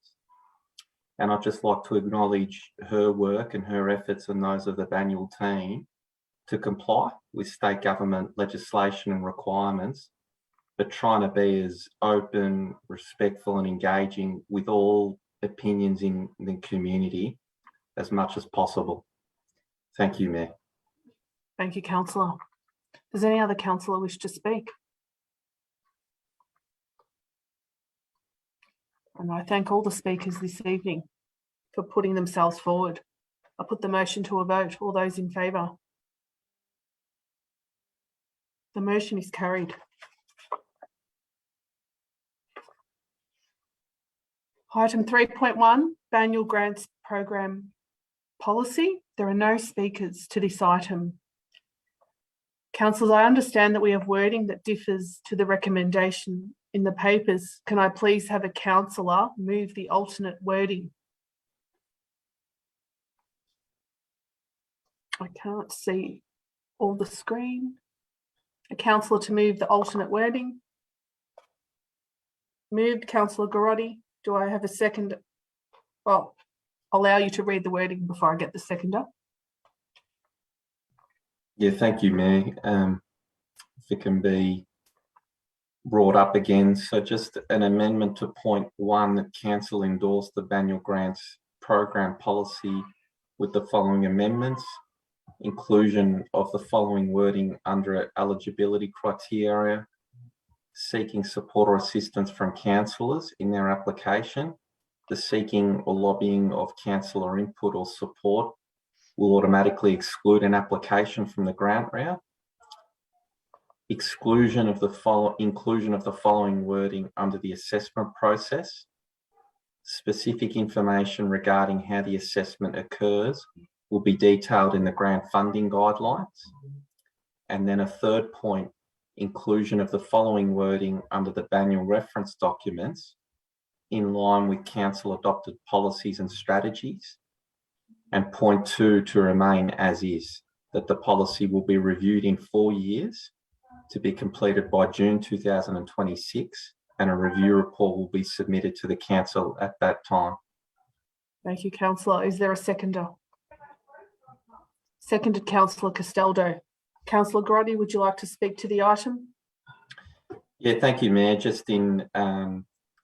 And I'd just like to acknowledge her work and her efforts and those of the Banyule team to comply with state government legislation and requirements, but trying to be as open, respectful and engaging with all opinions in the community as much as possible. Thank you, Mayor. Thank you, Councillor. Does any other councillor wish to speak? And I thank all the speakers this evening for putting themselves forward. I put the motion to a vote. All those in favour? The motion is carried. Item 3.1, Banyule Grants Program Policy. There are no speakers to this item. Councillors, I understand that we have wording that differs to the recommendation in the papers. Can I please have a councillor move the alternate wording? I can't see all the screen. A councillor to move the alternate wording. Moved, Councillor Grotti. Do I have a second? Well, I'll allow you to read the wording before I get the seconder. Yeah, thank you, Mayor. If it can be brought up again. So just an amendment to point 1 that council endorsed the Banyule Grants Program Policy with the following amendments. Inclusion of the following wording under eligibility criteria, seeking support or assistance from councillors in their application. The seeking or lobbying of councillor input or support will automatically exclude an application from the grant round. Inclusion of the following wording under the assessment process. Specific information regarding how the assessment occurs will be detailed in the grant funding guidelines. And then a third point, inclusion of the following wording under the Banyule reference documents in line with council adopted policies and strategies. And point 2 to remain as is, that the policy will be reviewed in 4 years to be completed by June 2026, and a review report will be submitted to the council at that time. Thank you, Councillor. Is there a seconder? Seconded, Councillor Castaldo. Councillor Grotti, would you like to speak to the item? Yeah, thank you, Mayor. Just in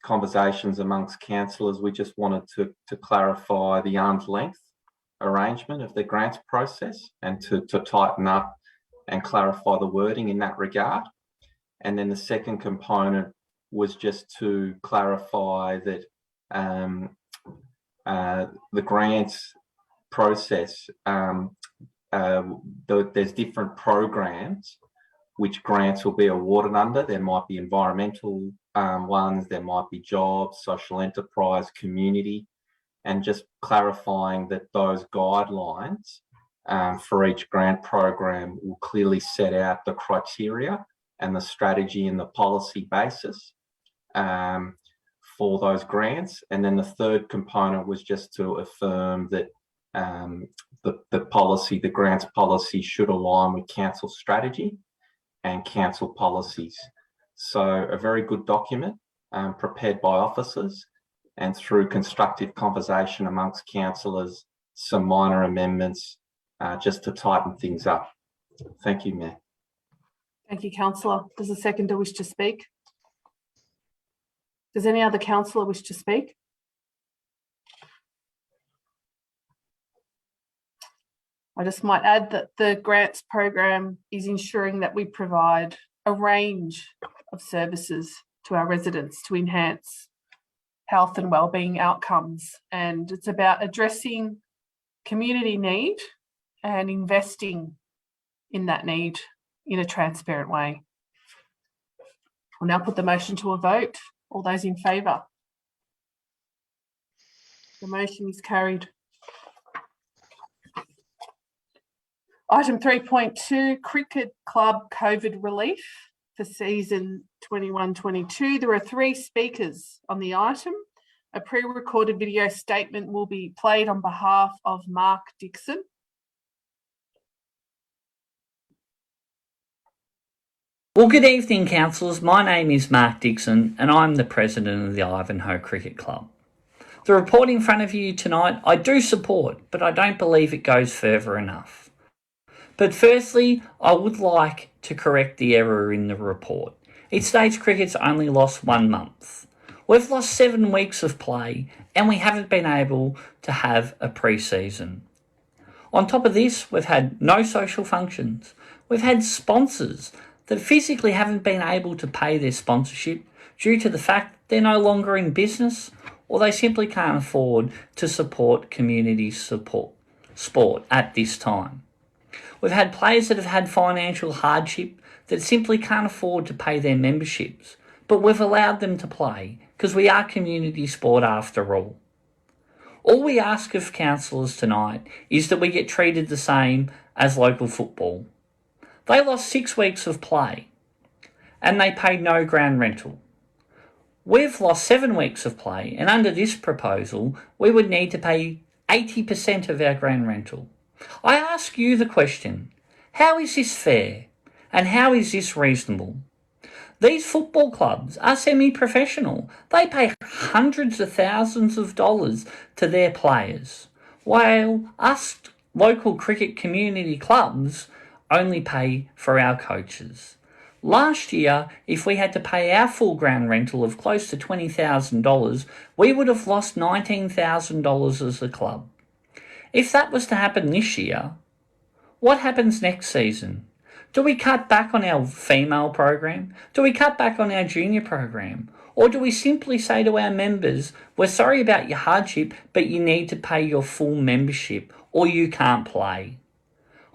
conversations amongst councillors, we just wanted to clarify the arm's length arrangement of the grants process and to tighten up and clarify the wording in that regard. And then the second component was just to clarify that the grants process, there's different programs which grants will be awarded under. There might be environmental ones, there might be jobs, social enterprise, community, and just clarifying that those guidelines for each grant program will clearly set out the criteria and the strategy and the policy basis for those grants. And then the third component was just to affirm that the grants policy should align with council strategy and council policies. So a very good document prepared by officers, and through constructive conversation amongst councillors, some minor amendments just to tighten things up. Thank you, Mayor. Thank you, councillor. Does the seconder wish to speak? Does any other councillor wish to speak? I just might add that the grants program is ensuring that we provide a range of services to our residents to enhance health and wellbeing outcomes. And it's about addressing community need and investing in that need in a transparent way. I'll now put the motion to a vote. All those in favour? The motion is carried. Item 3.2, Cricket Club COVID relief for season 21-22. There are 3 speakers on the item. A pre-recorded video statement will be played on behalf of Mark Dixon. Well, good evening, councillors. My name is Mark Dixon and I'm the president of the Ivanhoe Cricket Club. The report in front of you tonight I do support, but I don't believe it goes further enough. But firstly, I would like to correct the error in the report. It states cricket's only lost 1 month. We've lost 7 weeks of play and we haven't been able to have a pre-season. On top of this, we've had no social functions. We've had sponsors that physically haven't been able to pay their sponsorship due to the fact they're no longer in business or they simply can't afford to support community sport at this time. We've had players that have had financial hardship that simply can't afford to pay their memberships, but we've allowed them to play because we are community sport after all. All we ask of councillors tonight is that we get treated the same as local football. They lost 6 weeks of play and they paid no ground rental. We've lost 7 weeks of play and under this proposal, we would need to pay 80% of our ground rental. I ask you the question, how is this fair and how is this reasonable? These football clubs are semi-professional. They pay hundreds of thousands of dollars to their players, while us local cricket community clubs only pay for our coaches. Last year, if we had to pay our full ground rental of close to $20,000, we would have lost $19,000 as a club. If that was to happen this year, what happens next season? Do we cut back on our female program? Do we cut back on our junior program? Or do we simply say to our members, we're sorry about your hardship, but you need to pay your full membership or you can't play?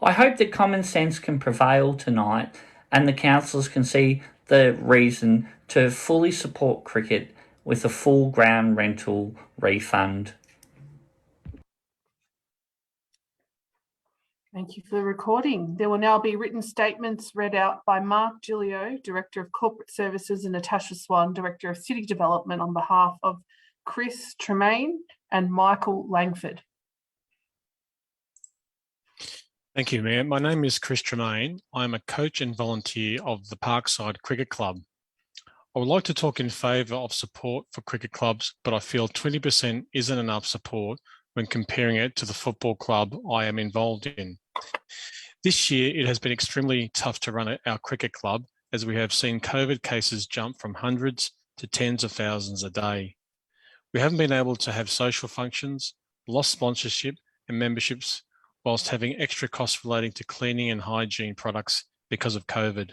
I hope that common sense can prevail tonight and the councillors can see the reason to fully support cricket with a full ground rental refund. Thank you for the recording. There will now be written statements read out by Mark Gilio, Director of Corporate Services, and Natasha Swan, Director of City Development, on behalf of Chris Tremaine and Michael Langford. Thank you, Mayor. My name is Chris Tremaine. I'm a coach and volunteer of the Parkside Cricket Club. I would like to talk in favour of support for cricket clubs, but I feel 20% isn't enough support when comparing it to the football club I am involved in. This year, it has been extremely tough to run our cricket club as we have seen COVID cases jump from hundreds to tens of thousands a day. We haven't been able to have social functions, lost sponsorship and memberships, whilst having extra costs relating to cleaning and hygiene products because of COVID.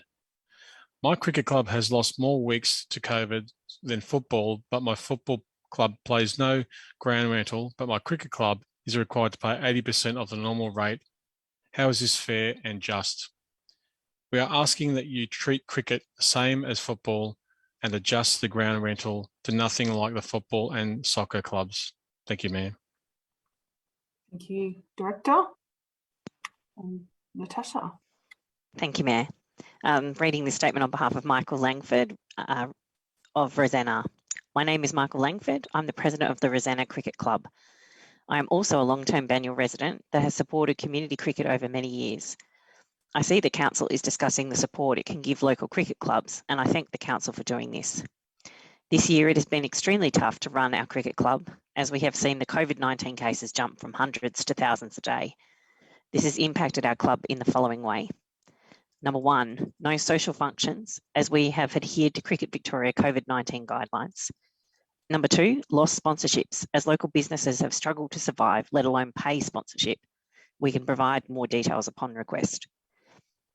My cricket club has lost more weeks to COVID than football, but my football club plays no ground rental, but my cricket club is required to pay 80% of the normal rate. How is this fair and just? We are asking that you treat cricket the same as football and adjust the ground rental to nothing like the football and soccer clubs. Thank you, Mayor. Thank you, Director. Natasha. Thank you, Mayor. Reading this statement on behalf of Michael Langford of Rosanna. My name is Michael Langford. I'm the president of the Rosanna Cricket Club. I am also a long-term Banyule resident that has supported community cricket over many years. I see the council is discussing the support it can give local cricket clubs, and I thank the council for doing this. This year, it has been extremely tough to run our cricket club, as we have seen the COVID-19 cases jump from hundreds to thousands a day. This has impacted our club in the following way. Number one, no social functions, as we have adhered to Cricket Victoria COVID-19 guidelines. Number two, lost sponsorships, as local businesses have struggled to survive, let alone pay sponsorship. We can provide more details upon request.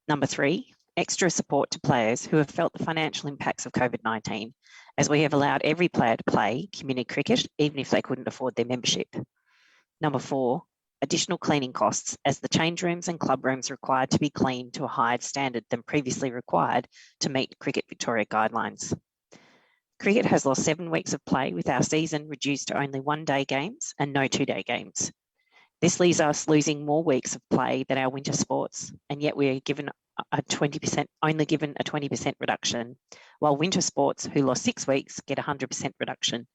Number three, extra support to players who have felt the financial impacts of COVID-19, as we have allowed every player to play community cricket, even if they couldn't afford their membership. Number four, additional cleaning costs, as the change rooms and club rooms required to be cleaned to a higher standard than previously required to meet Cricket Victoria guidelines. Cricket has lost 7 weeks of play, with our season reduced to only 1-day games and no 2-day games. This leaves us losing more weeks of play than our winter sports, and yet we are given only given a 20% reduction, while winter sports, who lost 6 weeks, get a 100% reduction.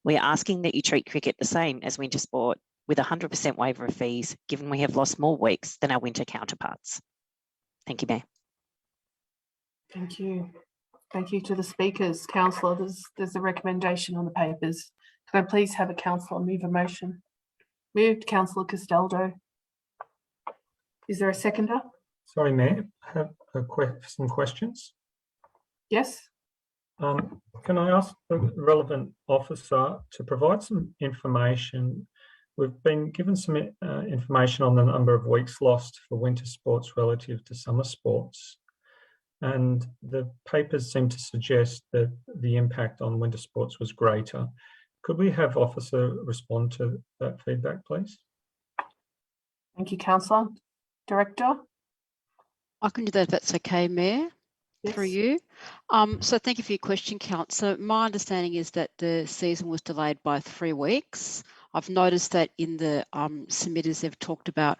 We are asking that you treat cricket the same as winter sport, with a 100% waiver of fees, given we have lost more weeks than our winter counterparts. Thank you, Mayor. Thank you. Thank you to the speakers. Councillor, there's a recommendation on the papers. Could I please have a councillor move a motion? Moved, Councillor Castaldo. Is there a seconder? Sorry, Mayor, I have some questions. Yes. Can I ask the relevant officer to provide some information? We've been given some information on the number of weeks lost for winter sports relative to summer sports. And the papers seem to suggest that the impact on winter sports was greater. Could we have officer respond to that feedback, please? Thank you, Councillor. Director? I can do that if that's okay, Mayor, Yes. through you. So thank you for your question, Councillor. My understanding is that the season was delayed by 3 weeks. I've noticed that in the submitters, they've talked about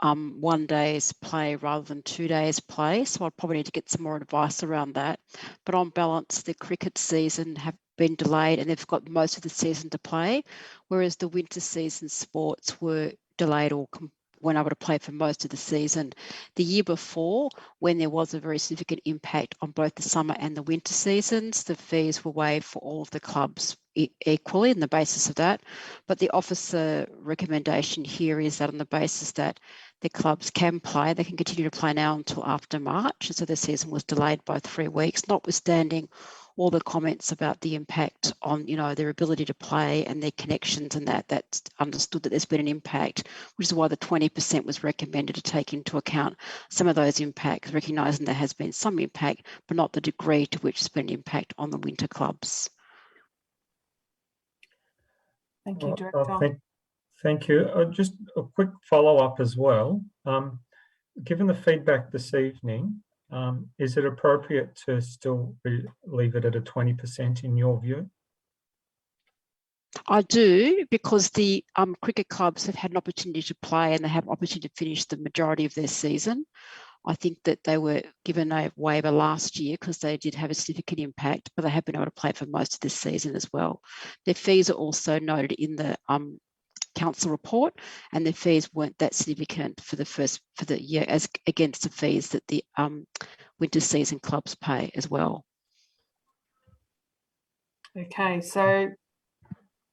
1 day's play rather than 2 days play. So I'll probably need to get some more advice around that. But on balance, the cricket season have been delayed and they've got most of the season to play, whereas the winter season sports were delayed or weren't able to play for most of the season. The year before, when there was a very significant impact on both the summer and the winter seasons, the fees were waived for all of the clubs equally on the basis of that. But the officer recommendation here is that on the basis that the clubs can play, they can continue to play now until after March. And so the season was delayed by 3 weeks, notwithstanding all the comments about the impact on, their ability to play and their connections, and that's understood that there's been an impact, which is why the 20% was recommended to take into account some of those impacts, recognising there has been some impact, but not the degree to which there's been an impact on the winter clubs. Thank you, Director. Thank you. Just a quick follow-up as well. Given the feedback this evening, is it appropriate to still leave it at a 20% in your view? I do, because the cricket clubs have had an opportunity to play and they have an opportunity to finish the majority of their season. I think that they were given a waiver last year because they did have a significant impact, but they have been able to play for most of this season as well. Their fees are also noted in the council report, and the fees weren't that significant for the year as against the fees that the winter season clubs pay as well. Okay, so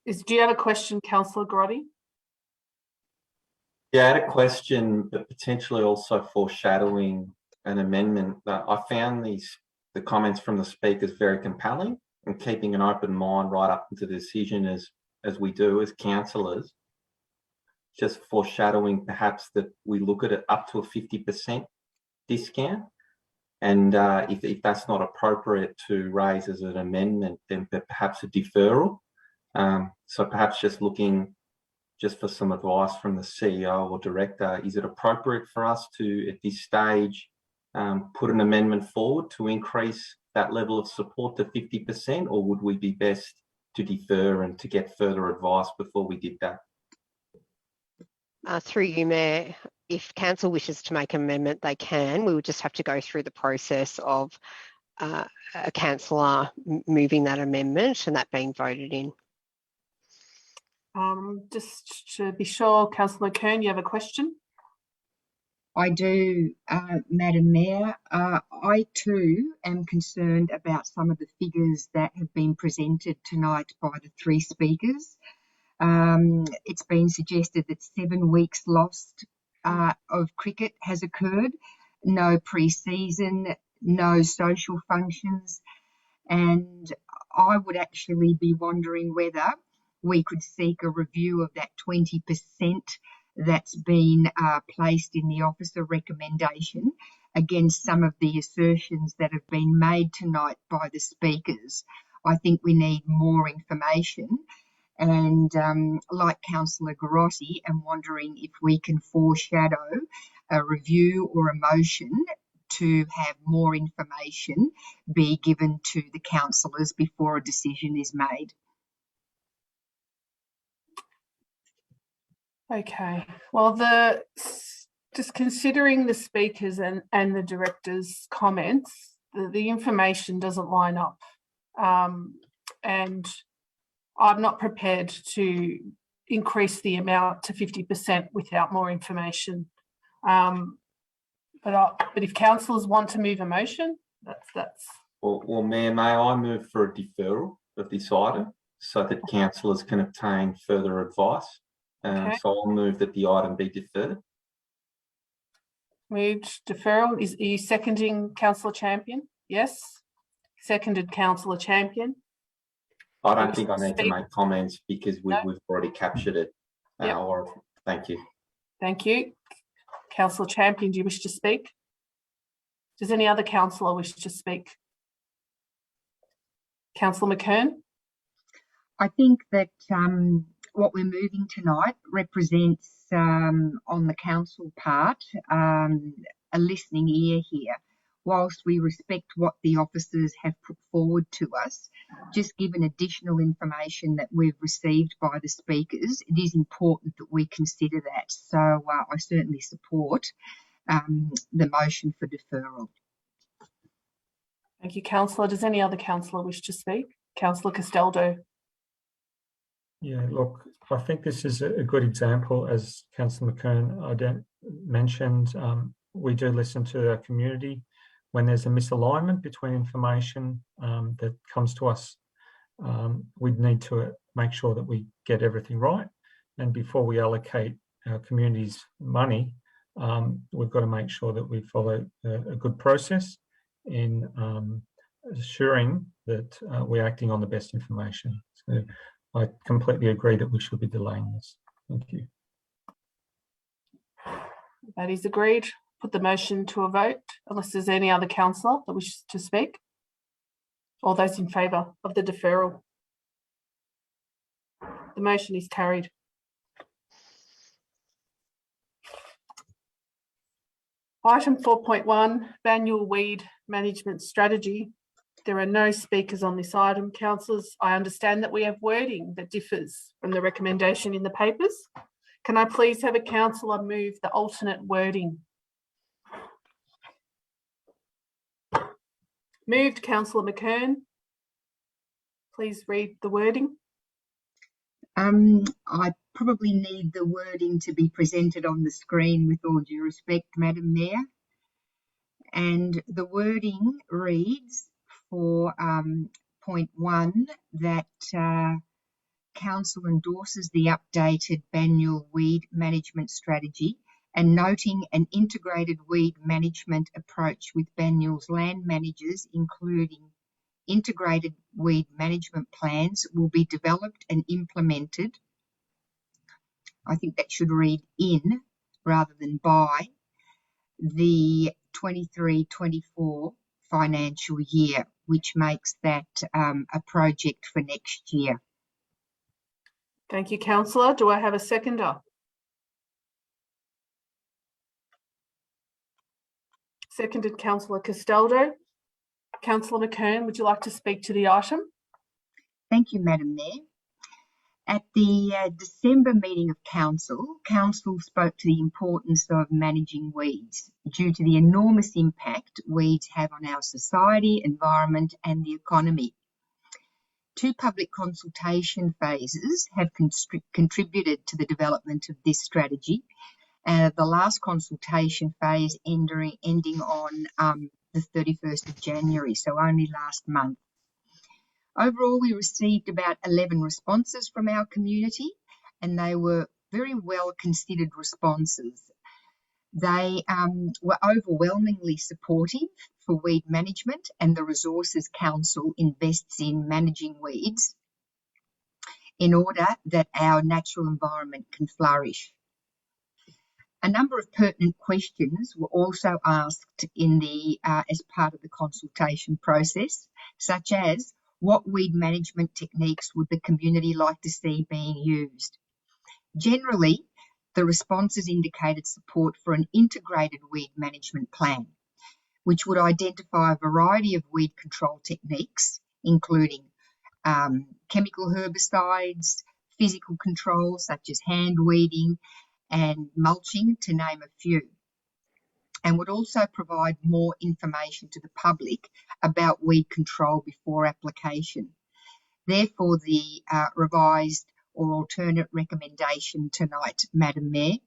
do you have a question, Councillor Grotti? Yeah, I had a question, but potentially also foreshadowing an amendment. I found the comments from the speakers very compelling, and keeping an open mind right up into the decision as we do as councillors. Just foreshadowing perhaps that we look at it up to a 50% discount, and if that's not appropriate to raise as an amendment, then perhaps a deferral. So perhaps just looking for some advice from the CEO or director, is it appropriate for us to, at this stage, put an amendment forward to increase that level of support to 50%, or would we be best to defer and to get further advice before we did that? Through you, Mayor, if council wishes to make an amendment, they can. We would just have to go through the process of a councillor moving that amendment and that being voted in. Just to be sure, Councillor McKern, you have a question? I do, Madam Mayor. I too am concerned about some of the figures that have been presented tonight by the three speakers. It's been suggested that 7 weeks lost of cricket has occurred, no pre-season, no social functions, and I would actually be wondering whether we could seek a review of that 20% that's been placed in the officer recommendation against some of the assertions that have been made tonight by the speakers. I think we need more information, and like Councillor Garotti, I'm wondering if we can foreshadow a review or a motion to have more information be given to the councillors before a decision is made. Okay, well, just considering the speakers and the director's comments, the information doesn't line up, and I'm not prepared to increase the amount to 50% without more information. But if councillors want to move a motion, that's. Well, Mayor, may I move for a deferral of this item so that councillors can obtain further advice? Okay. So I'll move that the item be deferred. Moved deferral. Are you seconding, Councillor Champion? Yes. Seconded, Councillor Champion. I don't think I need to make comments because we've already captured it. Yep. Thank you. Thank you. Councillor Champion, do you wish to speak? Does any other councillor wish to speak? Councillor McKern? I think that what we're moving tonight represents, on the council part, a listening ear here. Whilst we respect what the officers have put forward to us, just given additional information that we've received by the speakers, it is important that we consider that. So I certainly support the motion for deferral. Thank you, councillor. Does any other councillor wish to speak? Councillor Castaldo. Yeah, look, I think this is a good example, as Councillor McKern mentioned. We do listen to our community. When there's a misalignment between information that comes to us, we need to make sure that we get everything right. And before we allocate our community's money, we've got to make sure that we follow a good process in assuring that we're acting on the best information. So I completely agree that we should be delaying this. Thank you. That is agreed. Put the motion to a vote, unless there's any other councillor that wishes to speak. All those in favour of the deferral? The motion is carried. Item 4.1, Banyule Weed Management Strategy. There are no speakers on this item, councillors. I understand that we have wording that differs from the recommendation in the papers. Can I please have a councillor move the alternate wording? Moved, Councillor McKern. Please read the wording. I probably need the wording to be presented on the screen, with all due respect, Madam Mayor. And the wording reads for point 1 that Council endorses the updated Banyule Weed Management Strategy, and noting an integrated weed management approach with Banyule's land managers, including integrated weed management plans, will be developed and implemented. I think that should read in rather than by the 23-24 financial year, which makes that a project for next year. Thank you, councillor. Do I have a seconder? Seconded, Councillor Castaldo. Councillor McKern, would you like to speak to the item? Thank you, Madam Mayor. At the December meeting of Council, Council spoke to the importance of managing weeds due to the enormous impact weeds have on our society, environment and the economy. 2 public consultation phases have contributed to the development of this strategy. The last consultation phase ending on the 31st of January, so only last month. Overall, we received about 11 responses from our community, and they were very well considered responses. They were overwhelmingly supportive for weed management and the resources Council invests in managing weeds in order that our natural environment can flourish. A number of pertinent questions were also asked in the as part of the consultation process, such as what weed management techniques would the community like to see being used? Generally, the responses indicated support for an integrated weed management plan, which would identify a variety of weed control techniques, including chemical herbicides, physical control such as hand weeding and mulching, to name a few, and would also provide more information to the public about weed control before application. Therefore, the revised or alternate recommendation tonight, Madam Mayor,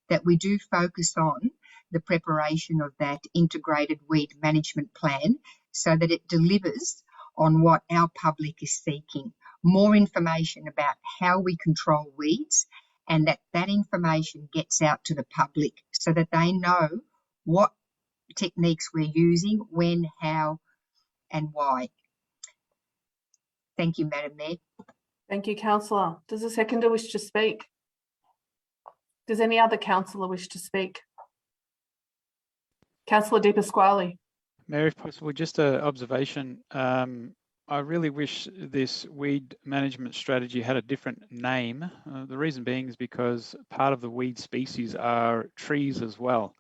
that we do focus on the preparation of that integrated weed management plan so that it delivers on what our public is seeking, more information about how we control weeds, and that information gets out to the public so that they know what techniques we're using, when, how and why. Thank you, Madam Mayor. Thank you, Councillor. Does the seconder wish to speak? Does any other councillor wish to speak? Councillor De Pasquale. Mayor, if possible, just an observation. I really wish this weed management strategy had a different name. The reason being is because part of the weed species are trees as well.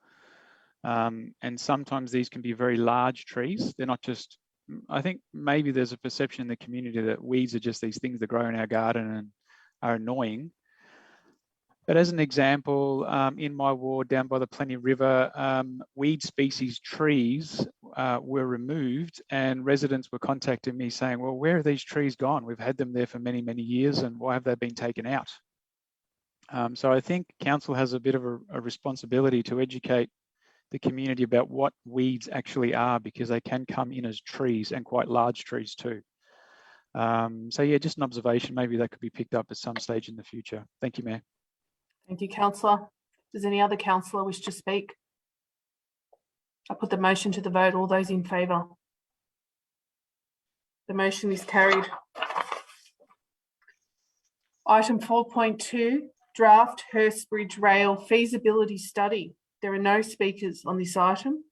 And sometimes these can be very large trees. They're not just, I think maybe there's a perception in the community that weeds are just these things that grow in our garden and are annoying. But as an example, in my ward down by the Plenty River, weed species trees were removed, and residents were contacting me saying, well, where are these trees gone? We've had them there for many, many years, and why have they been taken out? So I think council has a bit of a responsibility to educate the community about what weeds actually are, because they can come in as trees, and quite large trees too. So yeah, just an observation. Maybe that could be picked up at some stage in the future. Thank you, Mayor. Thank you, councillor. Does any other councillor wish to speak? I put the motion to the vote. All those in favour? The motion is carried. Item 4.2, draft Hurstbridge Rail feasibility study. There are no speakers on this item.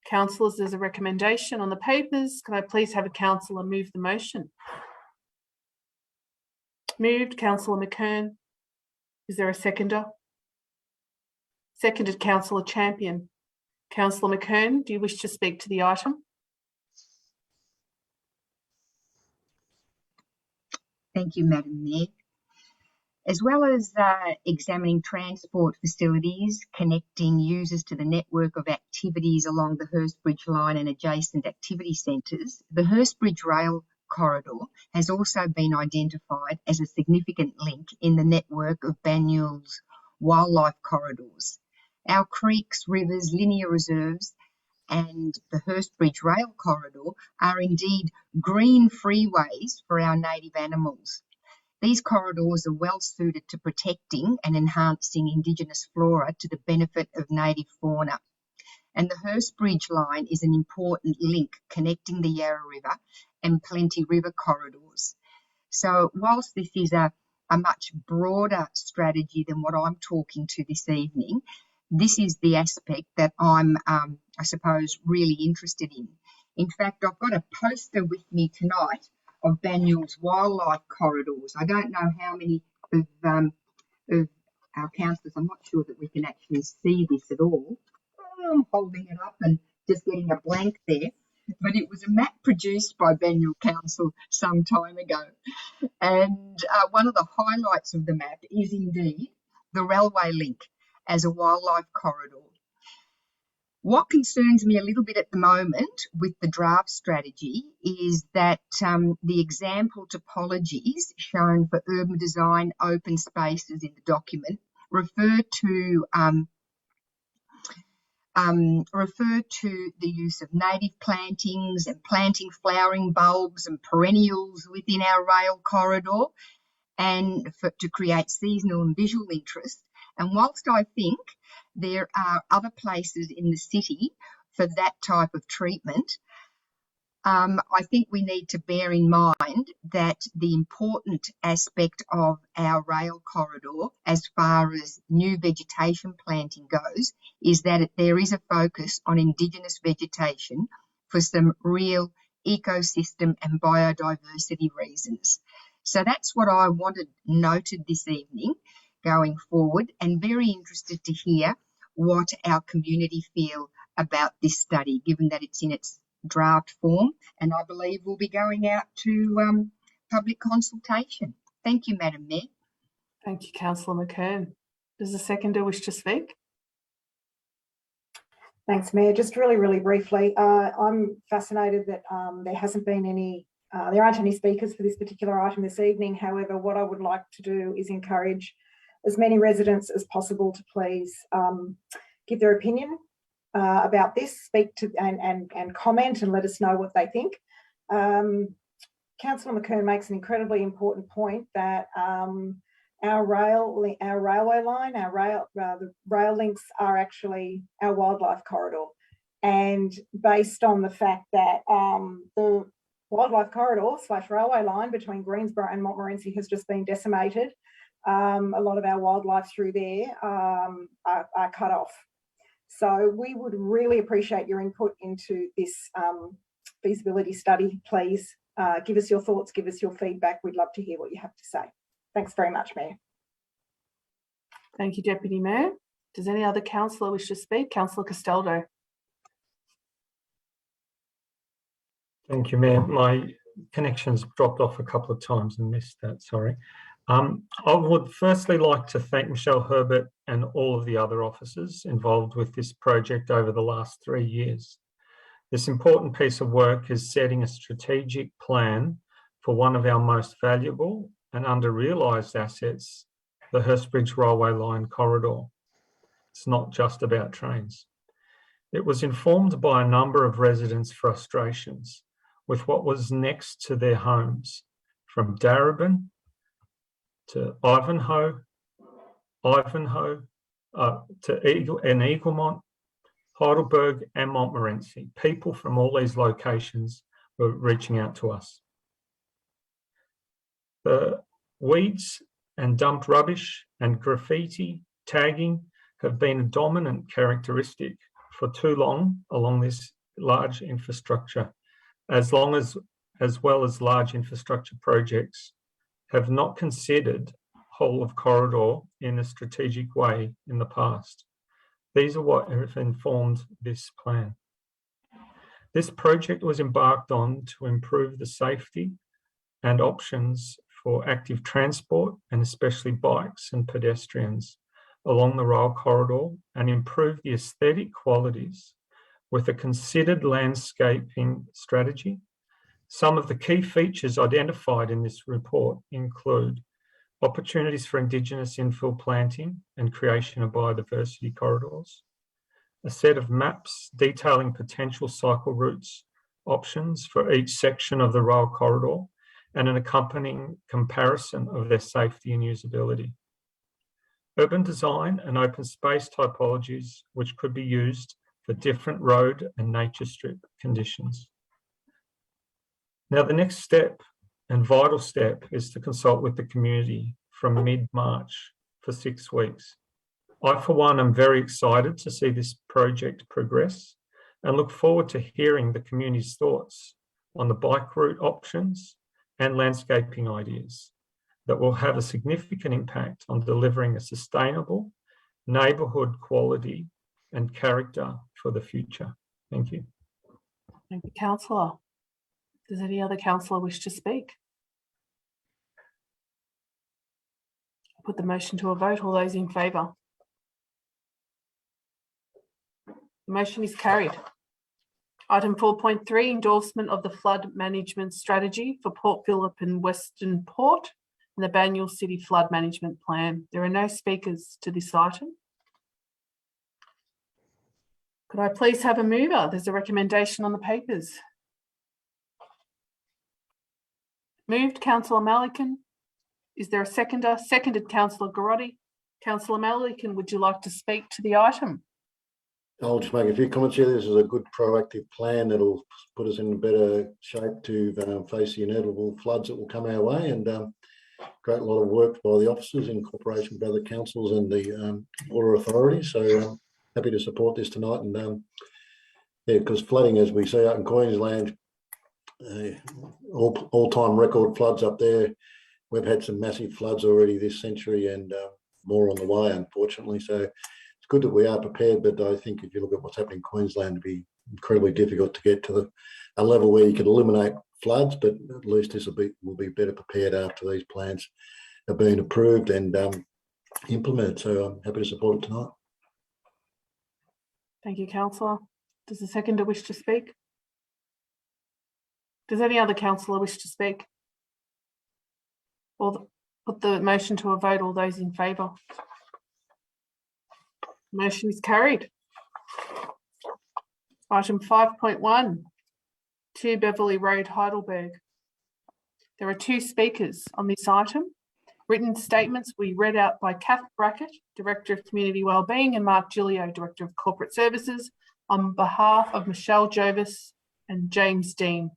Councillors, there's a recommendation on the papers. Can I please have a councillor move the motion? Moved, Councillor McKern. Is there a seconder? Seconded, Councillor Champion. Councillor McKern, do you wish to speak to the item? Thank you, Madam Mayor. As well as examining transport facilities, connecting users to the network of activities along the Hurstbridge line and adjacent activity centres, the Hurstbridge Rail Corridor has also been identified as a significant link in the network of Banyul's wildlife corridors. Our creeks, rivers, linear reserves and the Hurstbridge Rail Corridor are indeed green freeways for our native animals. These corridors are well suited to protecting and enhancing Indigenous flora to the benefit of native fauna. And the Hurstbridge line is an important link connecting the Yarra River and Plenty River corridors. So whilst this is a much broader strategy than what I'm talking to this evening, this is the aspect that I'm, I suppose, really interested in. In fact, I've got a poster with me tonight of Banyul's wildlife corridors. I don't know how many of our councillors, I'm not sure that we can actually see this at all. I'm holding it up and just getting a blank there. but it was a map produced by Banyule Council some time ago. And one of the highlights of the map is indeed the railway link as a wildlife corridor. What concerns me a little bit at the moment with the draft strategy is that the example topologies shown for urban design open spaces in the document refer to the use of native plantings and planting flowering bulbs and perennials within our rail corridor and to create seasonal and visual interest. And whilst I think there are other places in the city for that type of treatment, I think we need to bear in mind that the important aspect of our rail corridor as far as new vegetation planting goes is that there is a focus on Indigenous vegetation for some real ecosystem and biodiversity reasons. So that's what I wanted noted this evening going forward, and very interested to hear what our community feel about this study, given that it's in its draft form, and I believe we'll be going out to public consultation. Thank you, Madam Mayor. Thank you, Councillor McKern. Does the seconder wish to speak? Thanks, Mayor. Just really briefly, I'm fascinated that there aren't any speakers for this particular item this evening. However, what I would like to do is encourage as many residents as possible to please give their opinion about this, speak to and comment and let us know what they think. Councillor McKern makes an incredibly important point that our railway line, the rail links are actually our wildlife corridor. And based on the fact that the wildlife corridor / railway line between Greensborough and Montmorency has just been decimated, a lot of our wildlife through there are cut off. So we would really appreciate your input into this feasibility study. Please give us your thoughts, give us your feedback. We'd love to hear what you have to say. Thanks very much, Mayor. Thank you, Deputy Mayor. Does any other councillor wish to speak? Councillor Castaldo. Thank you, Mayor. My connection's dropped off a couple of times and missed that, sorry. I would firstly like to thank Michelle Herbert and all of the other officers involved with this project over the last 3 years. This important piece of work is setting a strategic plan for one of our most valuable and under-realised assets, the Hurstbridge Railway Line corridor. It's not just about trains. It was informed by a number of residents' frustrations with what was next to their homes, from Darebin to Ivanhoe to Eaglemont, Heidelberg and Montmorency. People from all these locations were reaching out to us. The weeds and dumped rubbish and graffiti tagging have been a dominant characteristic for too long along this large infrastructure, as well as large infrastructure projects have not considered whole of corridor in a strategic way in the past. These are what have informed this plan. This project was embarked on to improve the safety and options for active transport, and especially bikes and pedestrians along the rail corridor, and improve the aesthetic qualities with a considered landscaping strategy. Some of the key features identified in this report include opportunities for Indigenous infill planting and creation of biodiversity corridors, a set of maps detailing potential cycle routes options for each section of the rail corridor, and an accompanying comparison of their safety and usability. Urban design and open space typologies which could be used for different road and nature strip conditions. Now, the next step and vital step is to consult with the community from mid-March for 6 weeks. I, for one, am very excited to see this project progress and look forward to hearing the community's thoughts on the bike route options and landscaping ideas that will have a significant impact on delivering a sustainable neighbourhood quality and character for the future. Thank you. Thank you, councillor. Does any other councillor wish to speak? I'll put the motion to a vote. All those in favour? The motion is carried. Item 4.3, endorsement of the flood management strategy for Port Phillip and Western Port and the Banyule City Flood Management Plan. There are no speakers to this item. Could I please have a mover? There's a recommendation on the papers. Moved, councillor Malikan. Is there a seconder? Seconded, councillor Garotti. Councillor Malikan, would you like to speak to the item? I'll just make a few comments here. This is a good proactive plan that'll put us in a better shape to face the inevitable floods that will come our way, and great lot of work by the officers in cooperation with other councils and the water authorities. So happy to support this tonight. And yeah, because flooding, as we see out in Queensland, all-time record floods up there. We've had some massive floods already this century, and more on the way, unfortunately. So it's good that we are prepared, but I think if you look at what's happening in Queensland, it'd be incredibly difficult to get to a level where you can eliminate floods, but at least this will be better prepared after these plans have been approved and implemented. So I'm happy to support it tonight. Thank you, councillor. Does the seconder wish to speak? Does any other councillor wish to speak? Or put the motion to a vote. All those in favour? Motion is carried. Item 5.1, 2 Beverley Road, Heidelberg. There are 2 speakers on this item. Written statements will be read out by Kath Brackett, Director of Community Wellbeing, and Mark Gilio, Director of Corporate Services, on behalf of Michelle Jovis and James Dean.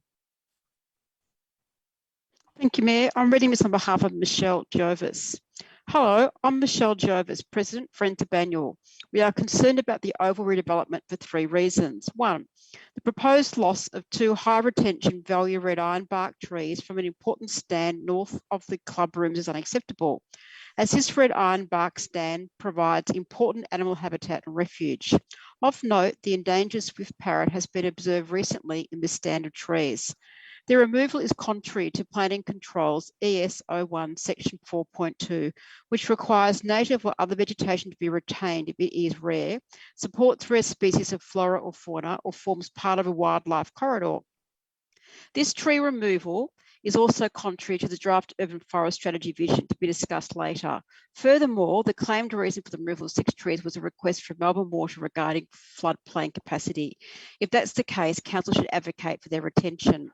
Thank you, Mayor. I'm reading this on behalf of Michelle Jovis. Hello, I'm Michelle Jovis, President for Enter Banyule. We are concerned about the oval redevelopment for 3 reasons. 1, the proposed loss of 2 high retention value red ironbark trees from an important stand north of the club rooms is unacceptable, as this red ironbark stand provides important animal habitat and refuge. Of note, the endangered swift parrot has been observed recently in this stand of trees. Their removal is contrary to Planning Controls ES01 Section 4.2, which requires native or other vegetation to be retained if it is rare, supports rare species of flora or fauna, or forms part of a wildlife corridor. This tree removal is also contrary to the draft urban forest strategy vision to be discussed later. Furthermore, the claimed reason for the removal of 6 trees was a request from Melbourne Water regarding floodplain capacity. If that's the case, council should advocate for their retention.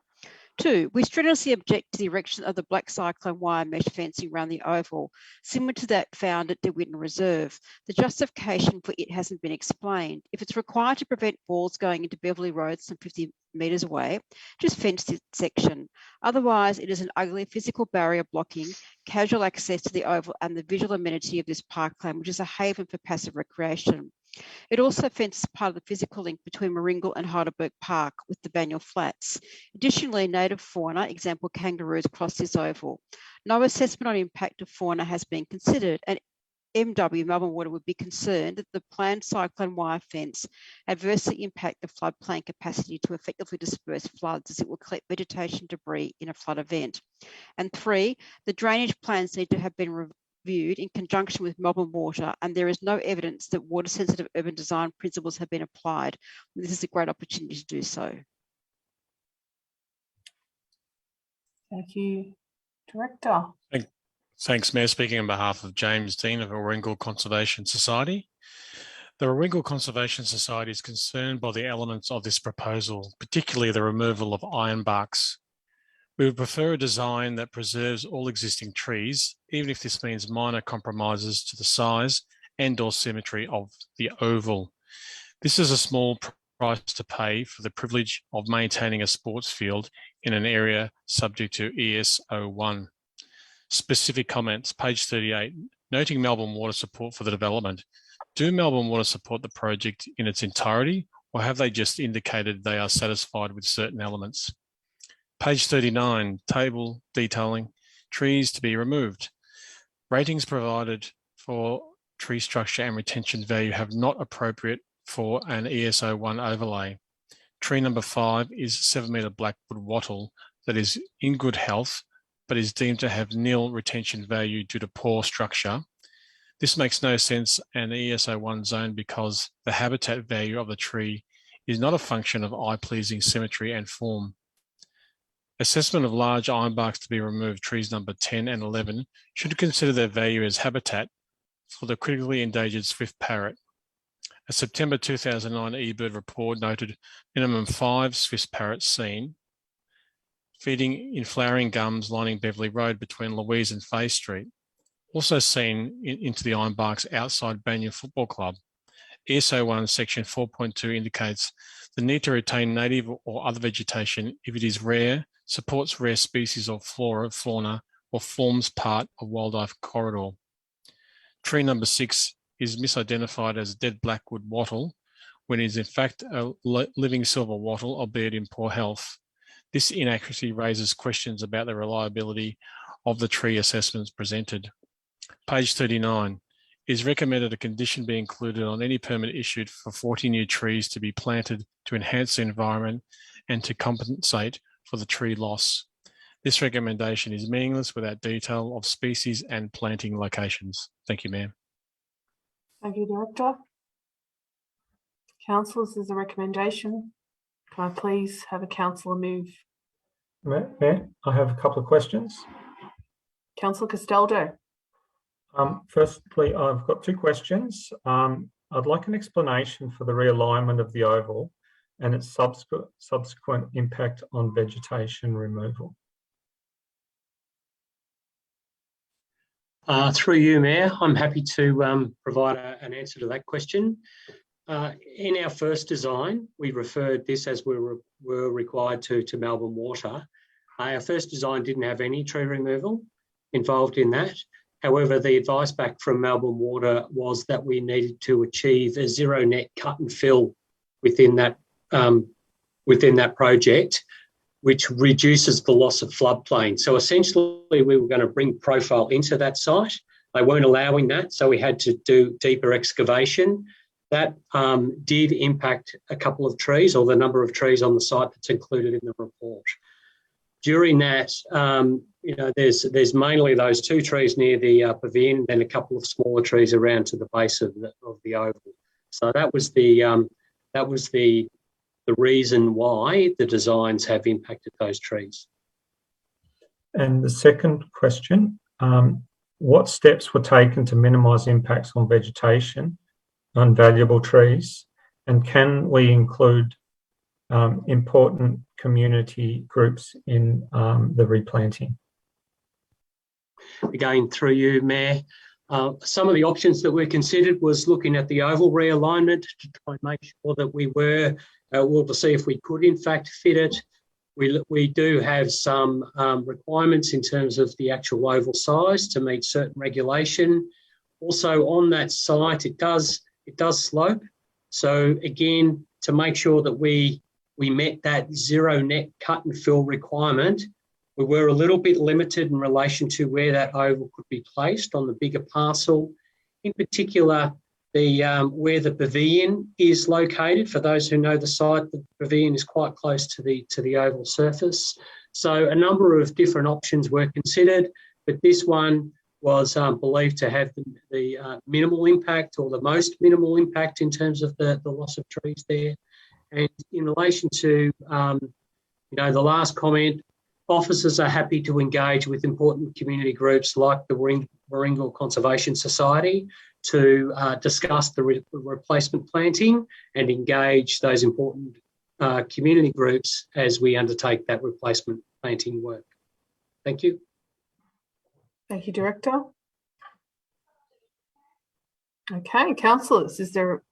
2, we strenuously object to the erection of the black cyclone wire mesh fencing around the oval, similar to that found at De Winton Reserve. The justification for it hasn't been explained. If it's required to prevent balls going into Beverley Road some 50 metres away, just fence this section. Otherwise, it is an ugly physical barrier blocking casual access to the oval and the visual amenity of this parkland, which is a haven for passive recreation. It also fences part of the physical link between Maringal and Heidelberg Park with the Banyule Flats. Additionally, native fauna, example kangaroos, cross this oval. No assessment on impact of fauna has been considered, and MW, Melbourne Water, would be concerned that the planned cyclone wire fence adversely impact the floodplain capacity to effectively disperse floods, as it will collect vegetation debris in a flood event. And 3, the drainage plans need to have been reviewed in conjunction with Melbourne Water, and there is no evidence that water-sensitive urban design principles have been applied. This is a great opportunity to do so. Thank you, Director. Thanks, Mayor. Speaking on behalf of James Dean of Warringal Conservation Society. The Warringal Conservation Society is concerned by the elements of this proposal, particularly the removal of ironbarks. We would prefer a design that preserves all existing trees, even if this means minor compromises to the size and/or symmetry of the oval. This is a small price to pay for the privilege of maintaining a sports field in an area subject to ES01. Specific comments, page 38, noting Melbourne Water support for the development. Do Melbourne Water support the project in its entirety, or have they just indicated they are satisfied with certain elements? Page 39, table detailing trees to be removed. Ratings provided for tree structure and retention value have not appropriate for an ES01 overlay. Tree number 5 is 7-metre blackwood wattle that is in good health, but is deemed to have nil retention value due to poor structure. This makes no sense in the ESO1 zone because the habitat value of the tree is not a function of eye-pleasing symmetry and form. Assessment of large ironbarks to be removed, trees number 10 and 11, should consider their value as habitat for the critically endangered swift parrot. A September 2009 eBird report noted minimum 5 Swiss parrots seen feeding in flowering gums lining Beverley Road between Louise and Fay Street. Also seen into the ironbarks outside Banyan Football Club. ESO1 section 4.2 indicates the need to retain native or other vegetation if it is rare, supports rare species of flora, fauna, or forms part of wildlife corridor. Tree number 6 is misidentified as dead blackwood wattle when it is in fact a living silver wattle, albeit in poor health. This inaccuracy raises questions about the reliability of the tree assessments presented. Page 39. It is recommended a condition be included on any permit issued for 40 new trees to be planted to enhance the environment and to compensate for the tree loss. This recommendation is meaningless without detail of species and planting locations. Thank you, Mayor. Thank you, Director. Councillors, there's a recommendation. Can I please have a councillor move? Mayor, I have a couple of questions. Councillor Castaldo. Firstly, I've got 2 questions. I'd like an explanation for the realignment of the oval and its subsequent impact on vegetation removal. Through you, Mayor, I'm happy to provide an answer to that question. In our first design, we referred this as we were required to Melbourne Water. Our first design didn't have any tree removal involved in that. However, the advice back from Melbourne Water was that we needed to achieve a zero net cut and fill within that project, which reduces the loss of floodplain. So essentially, we were going to bring profile into that site. They weren't allowing that, so we had to do deeper excavation. That did impact a couple of trees, or the number of trees on the site that's included in the report. During that, there's mainly those 2 trees near the pavilion, and a couple of smaller trees around to the base of the oval. So that was the reason why the designs have impacted those trees. And the second question, what steps were taken to minimise impacts on vegetation on valuable trees, and can we include important community groups in the replanting? Again, through you, Mayor, some of the options that were considered was looking at the oval realignment to try and make sure that we were able to see if we could in fact fit it. We do have some requirements in terms of the actual oval size to meet certain regulation. Also on that site, it does slope. So again, to make sure that we met that zero net cut and fill requirement, we were a little bit limited in relation to where that oval could be placed on the bigger parcel. In particular, where the pavilion is located. For those who know the site, the pavilion is quite close to the oval surface. So a number of different options were considered, but this one was believed to have the minimal impact, or the most minimal impact in terms of the loss of trees there. And in relation to the last comment, officers are happy to engage with important community groups like the Warringal Conservation Society to discuss the replacement planting and engage those important community groups as we undertake that replacement planting work. Thank you. Thank you, Director. Okay, councillors,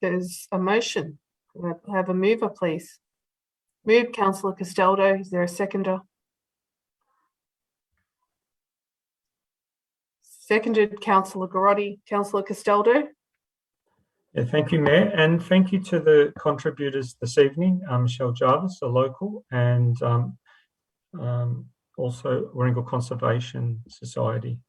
there's a motion? We'll have a mover, please. Move, Councillor Castaldo. Is there a seconder? Seconded, Councillor Garotti. Councillor Castaldo. Yeah, thank you, Mayor, and thank you to the contributors this evening, Michelle Jarvis, a local, and also Warringal Conservation Society.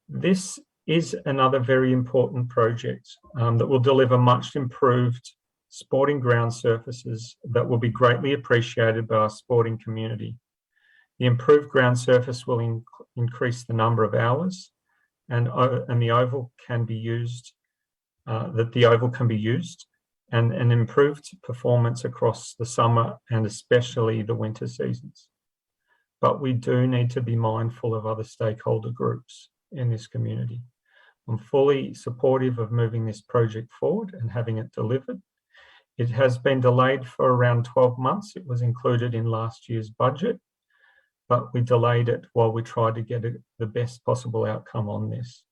This is another very important project that will deliver much improved sporting ground surfaces that will be greatly appreciated by our sporting community. The improved ground surface will increase the number of hours and the oval can be used, and an improved performance across the summer and especially the winter seasons. But we do need to be mindful of other stakeholder groups in this community. I'm fully supportive of moving this project forward and having it delivered. It has been delayed for around 12 months. It was included in last year's budget, but we delayed it while we tried to get the best possible outcome on this.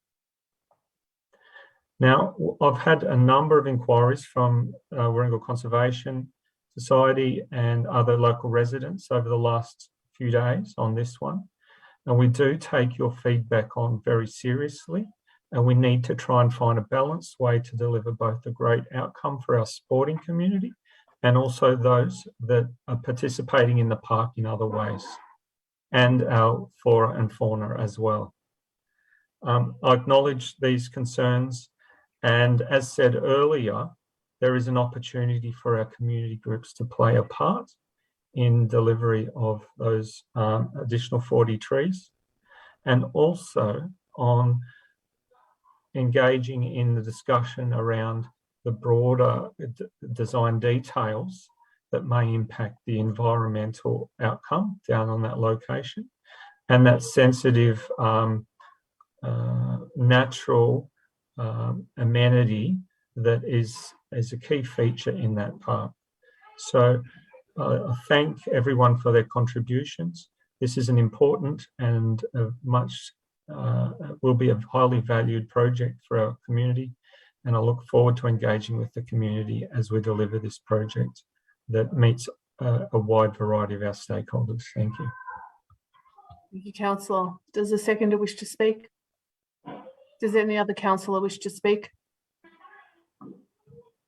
Now, I've had a number of inquiries from Warringal Conservation Society and other local residents over the last few days on this one. And we do take your feedback on very seriously, and we need to try and find a balanced way to deliver both a great outcome for our sporting community and also those that are participating in the park in other ways, and our flora and fauna as well. I acknowledge these concerns, and as said earlier, there is an opportunity for our community groups to play a part in delivery of those additional 40 trees, and also on engaging in the discussion around the broader design details that may impact the environmental outcome down on that location, and that sensitive natural amenity that is a key feature in that park. So I thank everyone for their contributions. This is an important and will be a highly valued project for our community, and I look forward to engaging with the community as we deliver this project that meets a wide variety of our stakeholders. Thank you. Thank you, Councillor. Does the seconder wish to speak? Does any other councillor wish to speak?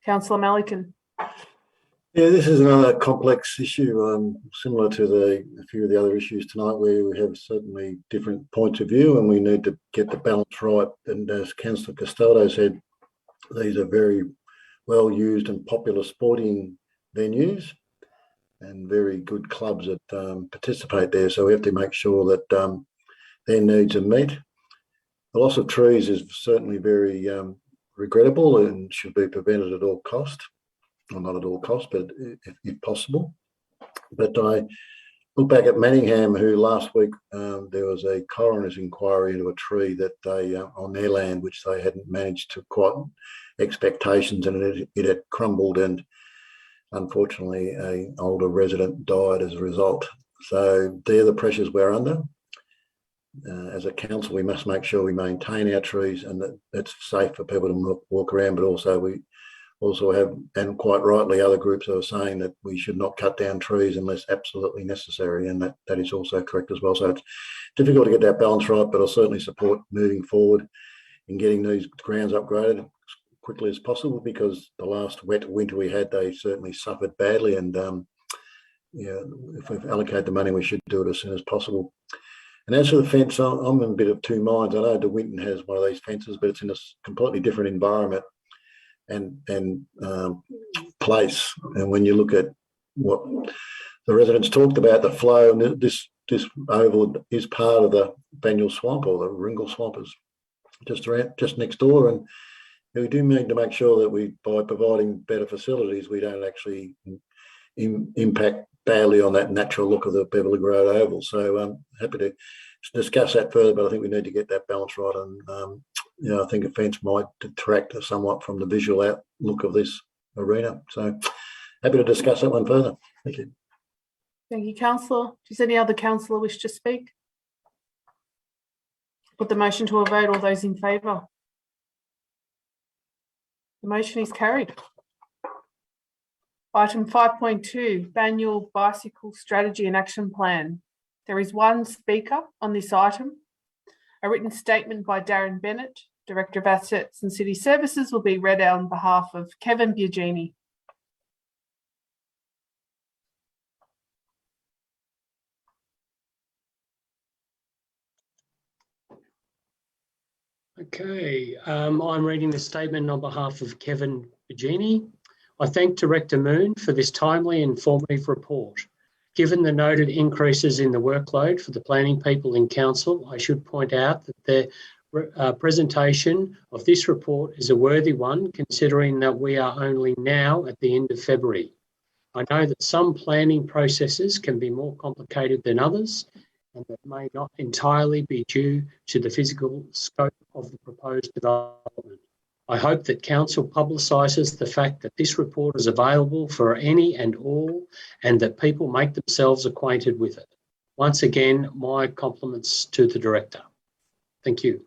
Councillor Malikan. Yeah, this is another complex issue, similar to a few of the other issues tonight, where we have certainly different points of view and we need to get the balance right. And as Councillor Castaldo said, these are very well used and popular sporting venues and very good clubs that participate there. So we have to make sure that their needs are met. The loss of trees is certainly very regrettable and should be prevented at all cost. Well, not at all cost, but if possible. But I look back at Manningham, who last week there was a coroner's inquiry into a tree that they on their land, which they hadn't managed to quite expectations, and it had crumbled, and unfortunately an older resident died as a result. So they're the pressures we're under. As a council, we must make sure we maintain our trees and that it's safe for people to walk around, but also we also have, and quite rightly, other groups are saying that we should not cut down trees unless absolutely necessary, and that is also correct as well. So it's difficult to get that balance right, but I'll certainly support moving forward in getting these grounds upgraded as quickly as possible, because the last wet winter we had, they certainly suffered badly, and if we've allocated the money, we should do it as soon as possible. And as for the fence, I'm in a bit of two minds. I know De Winton has one of these fences, but it's in a completely different environment and place. And when you look at what the residents talked about, the flow, and this oval is part of the Banyule Swamp, or the Warringal Swamp is just next door. And we do need to make sure that by providing better facilities, we don't actually impact badly on that natural look of the Beverley Road Oval. So I'm happy to discuss that further, but I think we need to get that balance right. And I think a fence might detract somewhat from the visual outlook of this arena. So happy to discuss that one further. Thank you. Thank you, Councillor. Does any other councillor wish to speak? Put the motion to a vote. All those in favour? The motion is carried. Item 5.2, Banyule Bicycle Strategy and Action Plan. There is one speaker on this item. A written statement by Darren Bennett, Director of Assets and City Services, will be read on behalf of Kevin Biagini. Okay, I'm reading the statement on behalf of Kevin Biagini. I thank Director Moon for this timely and informative report. Given the noted increases in the workload for the planning people in Council, I should point out that the presentation of this report is a worthy one, considering that we are only now at the end of February. I know that some planning processes can be more complicated than others, and that may not entirely be due to the physical scope of the proposed development. I hope that Council publicises the fact that this report is available for any and all, and that people make themselves acquainted with it. Once again, my compliments to the Director. Thank you.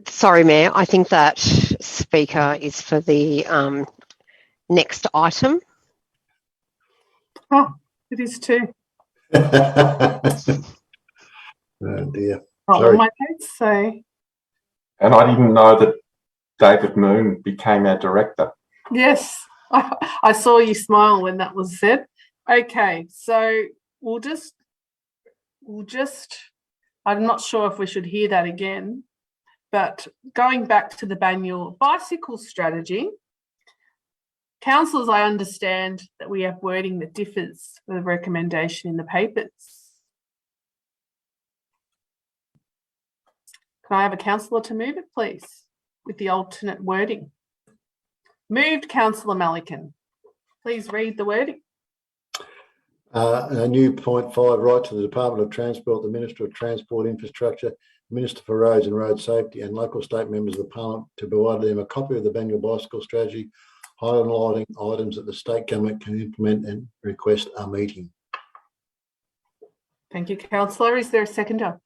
Sorry, Mayor, I think that speaker is for the next item. Oh, it is too. Oh dear. Oh, Sorry. my notes say. And I didn't know that David Moon became our director. Yes, I saw you smile when that was said. Okay, so we'll just, I'm not sure if we should hear that again, but going back to the Banyule bicycle strategy, councillors, I understand that we have wording that differs with the recommendation in the papers. Can I have a councillor to move it, please, with the alternate wording? Moved, Councillor Malikan. Please read the wording. A new point 5, right to the Department of Transport, the Minister of Transport Infrastructure, Minister for Roads and Road Safety, and local state members of the Parliament to provide them a copy of the Banyule bicycle strategy, highlighting items that the state government can implement and request a meeting. Thank you, councillor. Is there a seconder?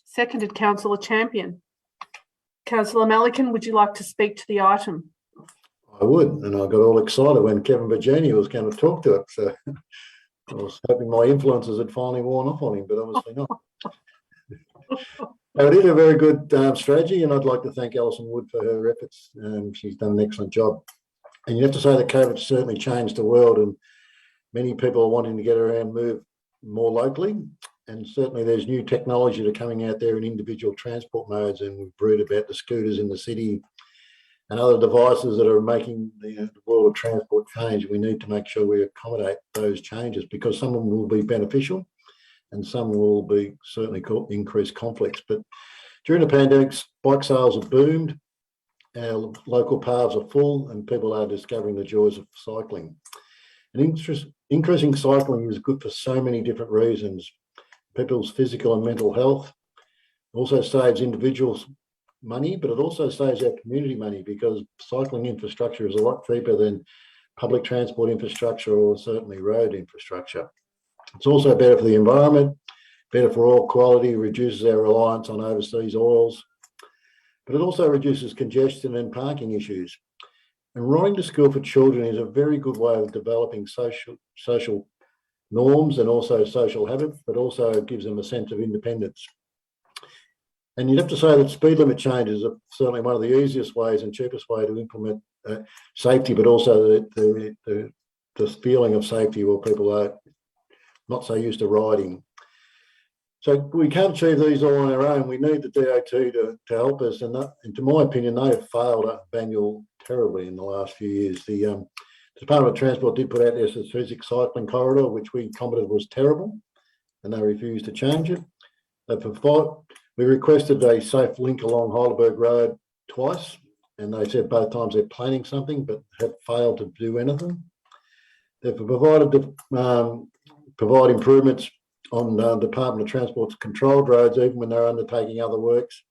Seconded, Councillor Champion. Councillor Malikan, would you like to speak to the item? I would, and I got all excited when Kevin Virginia was going to talk to it. So I was hoping my influences had finally worn off on him, but obviously not. It is a very good strategy, and I'd like to thank Alison Wood for her efforts. She's done an excellent job. And you have to say that COVID certainly changed the world, and many people are wanting to get around, move more locally. And certainly there's new technology that are coming out there in individual transport modes, and we've read about the scooters in the city and other devices that are making the world of transport change. We need to make sure we accommodate those changes, because some of them will be beneficial and some will be certainly increase conflicts. But during the pandemic, bike sales have boomed, our local paths are full, and people are discovering the joys of cycling. And increasing cycling is good for so many different reasons. People's physical and mental health. Also saves individuals money, but it also saves our community money, because cycling infrastructure is a lot cheaper than public transport infrastructure or certainly road infrastructure. It's also better for the environment, better for oil quality, reduces our reliance on overseas oils, but it also reduces congestion and parking issues. And riding to school for children is a very good way of developing social norms and also social habits, but also gives them a sense of independence. And you'd have to say that speed limit changes are certainly one of the easiest ways and cheapest way to implement safety, but also the feeling of safety where people are not so used to riding. So we can't achieve these all on our own. We need the DOT to help us, and to my opinion, they have failed at Banyule terribly in the last few years. The Department of Transport did put out their strategic cycling corridor, which we commented was terrible, and they refused to change it. We requested a safe link along Heidelberg Road twice, and they said both times they're planning something, but have failed to do anything. They've provide improvements on Department of Transport's controlled roads, even when they're undertaking other works.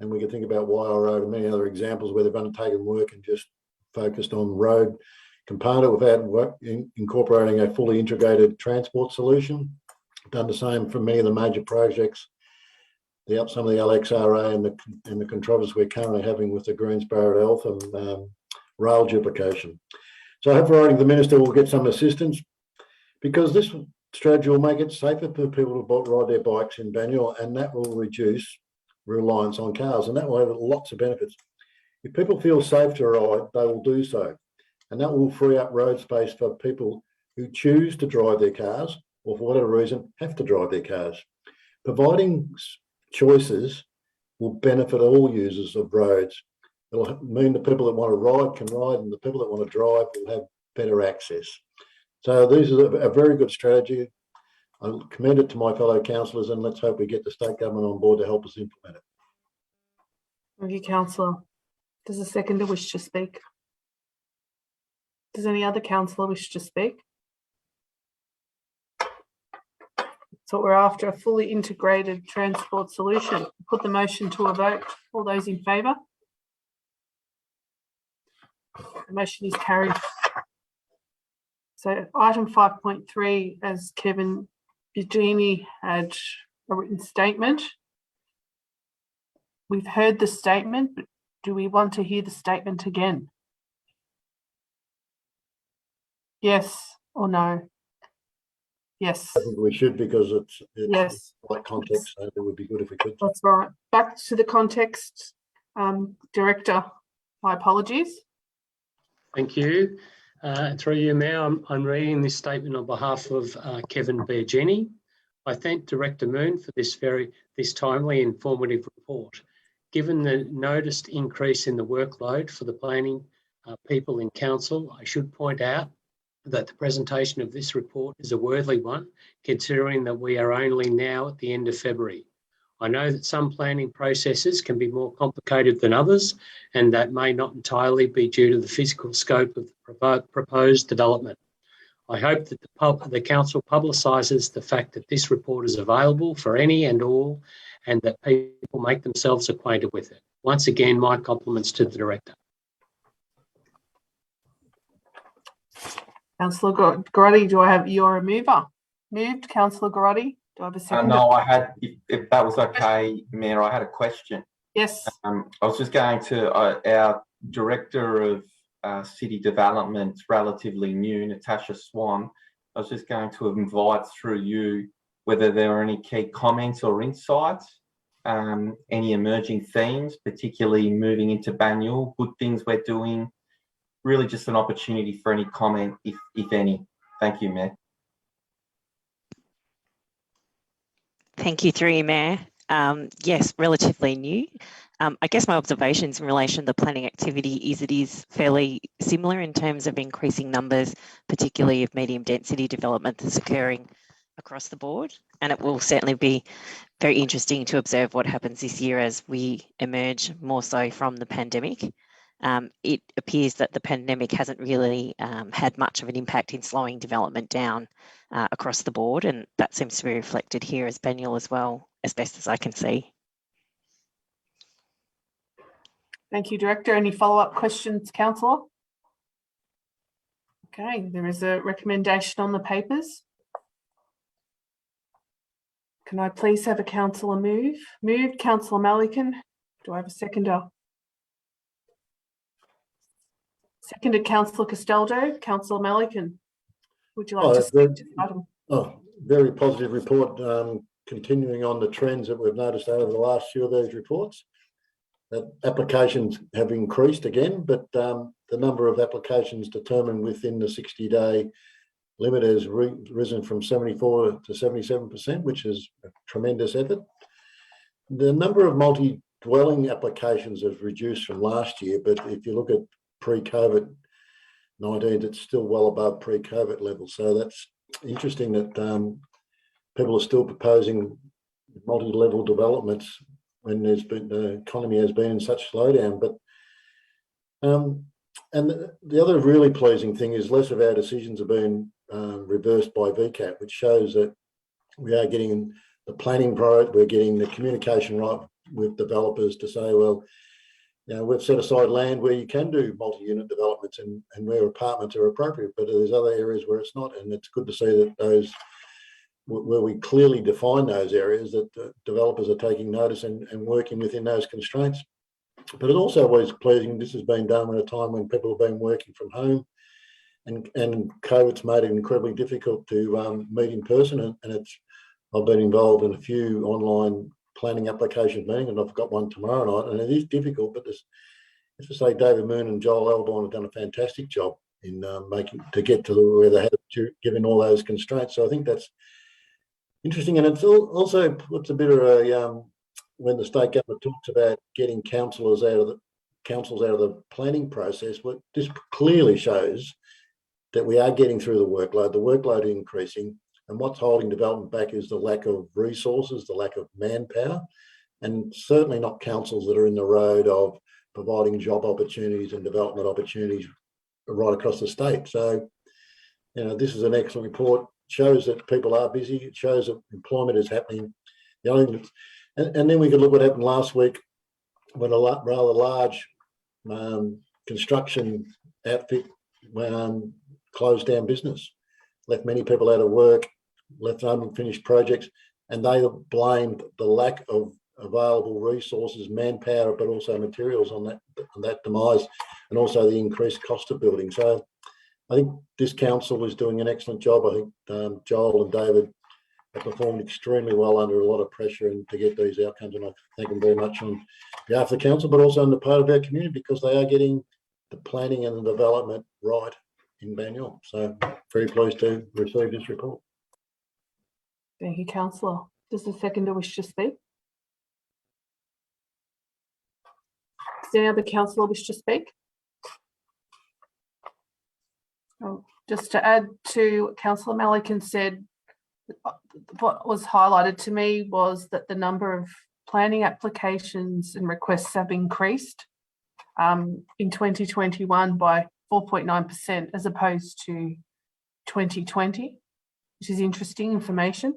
And we can think about Wire Road and many other examples where they've undertaken work and just focused on road component without incorporating a fully integrated transport solution. Done the same for many of the major projects, some of the LXRA and the controversies we're currently having with the Greensborough to Eltham rail duplication. So hopefully the Minister will get some assistance, because this strategy will make it safer for people to ride their bikes in Banyule, and that will reduce reliance on cars, and that will have lots of benefits. If people feel safe to ride, they will do so, and that will free up road space for people who choose to drive their cars or for whatever reason have to drive their cars. Providing choices will benefit all users of roads. It'll mean the people that want to ride can ride, and the people that want to drive will have better access. So these are a very good strategy. I commend it to my fellow councillors, and let's hope we get the state government on board to help us implement it. Thank you, councillor. Does the seconder wish to speak? Does any other councillor wish to speak? So we're after a fully integrated transport solution. Put the motion to a vote. All those in favour? The motion is carried. So item 5.3, as Kevin Eugenie had a written statement. We've heard the statement, but do we want to hear the statement again? Yes or no? Yes. I think we should, because it's Yes. right context, so it would be good if we could. That's right. Back to the context. Director, my apologies. Thank you. Through you, Mayor, I'm reading this statement on behalf of Kevin Bergini. I thank Director Moon for this timely, informative report. Given the noticed increase in the workload for the planning people in council, I should point out that the presentation of this report is a worthy one, considering that we are only now at the end of February. I know that some planning processes can be more complicated than others, and that may not entirely be due to the physical scope of the proposed development. I hope that the council publicises the fact that this report is available for any and all, and that people make themselves acquainted with it. Once again, my compliments to the Director. Councillor Garotti, do I have your mover? Moved, Councillor Garotti. Do I have a second? No, I had, if that was okay, Mayor, I had a question. Yes. I was just going to our Director of City Development, relatively new, Natasha Swan. I was just going to invite through you whether there are any key comments or insights, any emerging themes, particularly moving into Banyule, good things we're doing. Really just an opportunity for any comment, if any. Thank you, Mayor. Thank you, through you, Mayor. Yes, relatively new. I guess my observations in relation to the planning activity is it is fairly similar in terms of increasing numbers, particularly of medium density development that's occurring across the board. And it will certainly be very interesting to observe what happens this year as we emerge more so from the pandemic. It appears that the pandemic hasn't really had much of an impact in slowing development down across the board, and that seems to be reflected here as Banyule as well, as best as I can see. Thank you, Director. Any follow-up questions, Councillor? Okay, there is a recommendation on the papers. Can I please have a councillor move? Moved, Councillor Malikan. Do I have a seconder? Seconded, Councillor Castaldo. Councillor Malikan, would you like to speak to the item? Very positive report, continuing on the trends that we've noticed over the last few of these reports. That applications have increased again, but the number of applications determined within the 60-day limit has risen from 74 to 77%, which is a tremendous effort. The number of multi-dwelling applications has reduced from last year, but if you look at pre-COVID-19, it's still well above pre-COVID levels. So that's interesting that people are still proposing multi-level developments when there's been the economy has been in such slowdown. But and the other really pleasing thing is less of our decisions have been reversed by VCAT, which shows that we are getting the planning right, we're getting the communication right with developers to say, well, you know, we've set aside land where you can do multi-unit developments and where apartments are appropriate, but there's other areas where it's not, and it's good to see that those where we clearly define those areas that developers are taking notice and working within those constraints. But it also was pleasing this has been done at a time when people have been working from home, and COVID's made it incredibly difficult to meet in person. And I've been involved in a few online planning application meetings, and I've got one tomorrow night, and it is difficult. But let's just say David Moon and Joel Elborn have done a fantastic job in making to get to where they have to, given all those constraints. So I think that's interesting, and it's also puts a bit of when the state government talks about getting councils out of the planning process, well, this clearly shows that we are getting through the workload increasing, and what's holding development back is the lack of resources, the lack of manpower, and certainly not councils that are in the road of providing job opportunities and development opportunities right across the state. So, you know, this is an excellent report. It shows that people are busy. It shows that employment is happening. The only thing, and then we could look what happened last week when a rather large construction outfit closed down business, left many people out of work, left unfinished projects, and they blamed the lack of available resources, manpower, but also materials on that demise, and also the increased cost of building. So I think this council is doing an excellent job. I think Joel and David have performed extremely well under a lot of pressure and to get these outcomes, and I thank them very much on behalf of the council, but also on the part of our community, because they are getting the planning and the development right in Banyule. So very pleased to receive this report. Thank you, Councillor. Does the seconder wish to speak? Does any other councillor wish to speak? Just to add to what Councillor Malikan said, what was highlighted to me was that the number of planning applications and requests have increased in 2021 by 4.9% as opposed to 2020, which is interesting information.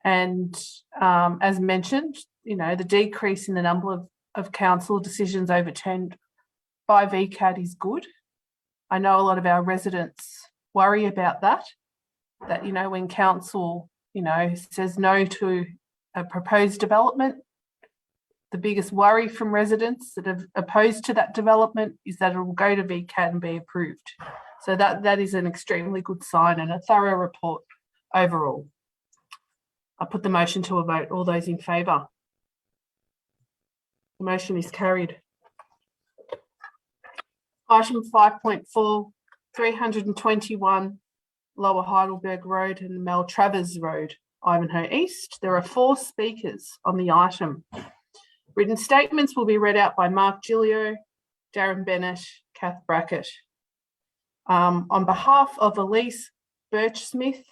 And as mentioned, you know, the decrease in the number of council decisions overturned by VCAT is good. I know a lot of our residents worry about that, you know, when council, you know, says no to a proposed development, the biggest worry from residents that are opposed to that development is that it will go to VCAT and be approved. So that is an extremely good sign and a thorough report overall. I put the motion to a vote. All those in favour? The motion is carried. Item 5.4, 321 Lower Heidelberg Road and Maltravers Road, Ivanhoe East. There are 4 speakers on the item. Written statements will be read out by Mark Gilio, Darren Bennett, Kath Brackett. On behalf of Elise Birchsmith,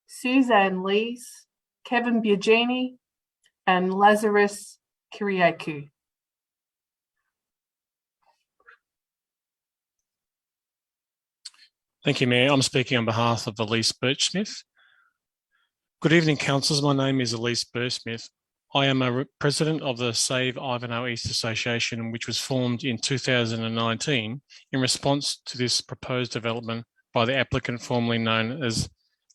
Suzanne Lees, Kevin Biagini, and Lazarus Kyriakou. Thank you, Mayor. I'm speaking on behalf of Elise Birchsmith. Good evening, councillors. My name is Elise Birchsmith. I am a president of the Save Ivanhoe East Association, which was formed in 2019 in response to this proposed development by the applicant formerly known as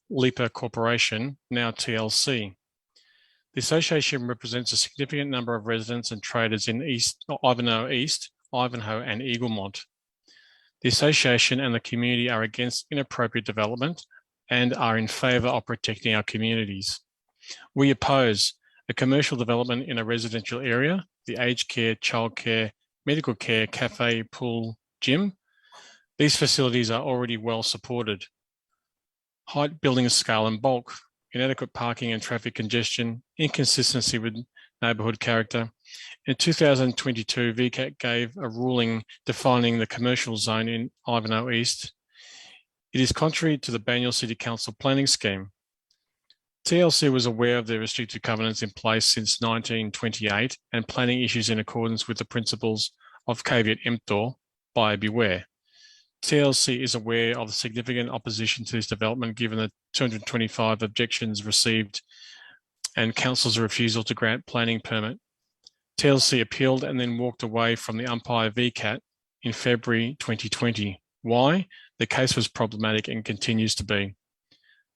Lipa Corporation, now TLC. The association represents a significant number of residents and traders in Ivanhoe East, Ivanhoe and Eaglemont. The association and the community are against inappropriate development and are in favour of protecting our communities. We oppose a commercial development in a residential area, the aged care, childcare, medical care, cafe, pool, gym. These facilities are already well supported. Height, building scale and bulk, inadequate parking and traffic congestion, inconsistency with neighbourhood character. In 2022, VCAT gave a ruling defining the commercial zone in Ivanhoe East. It is contrary to the Banyule City Council planning scheme. TLC was aware of the restrictive covenants in place since 1928 and planning issues in accordance with the principles of caveat emptor, buyer beware. TLC is aware of the significant opposition to this development given the 225 objections received and council's refusal to grant planning permit. TLC appealed and then walked away from the umpire VCAT in February 2020. Why? The case was problematic and continues to be.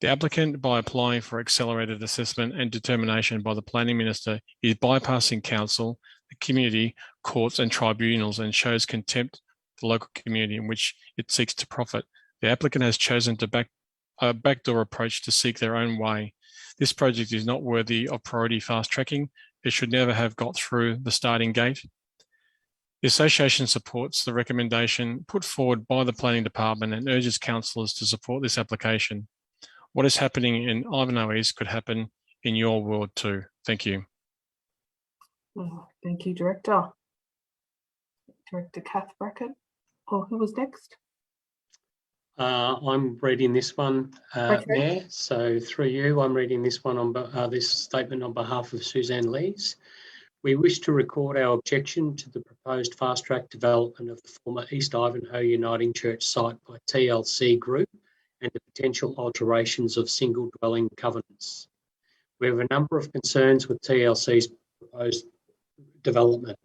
The applicant, by applying for accelerated assessment and determination by the planning minister, is bypassing council, the community, courts and tribunals and shows contempt for the local community in which it seeks to profit. The applicant has chosen a backdoor approach to seek their own way. This project is not worthy of priority fast tracking. It should never have got through the starting gate. The association supports the recommendation put forward by the planning department and urges councillors to support this application. What is happening in Ivanhoe East could happen in your world too. Thank you. Thank you, Director. Director Kath Brackett. Or who was next? I'm reading this one, Okay. Mayor. So through you, I'm reading this one on this statement on behalf of Suzanne Lees. We wish to record our objection to the proposed fast-track development of the former East Ivanhoe Uniting Church site by TLC Group and the potential alterations of single dwelling covenants. We have a number of concerns with TLC's proposed development.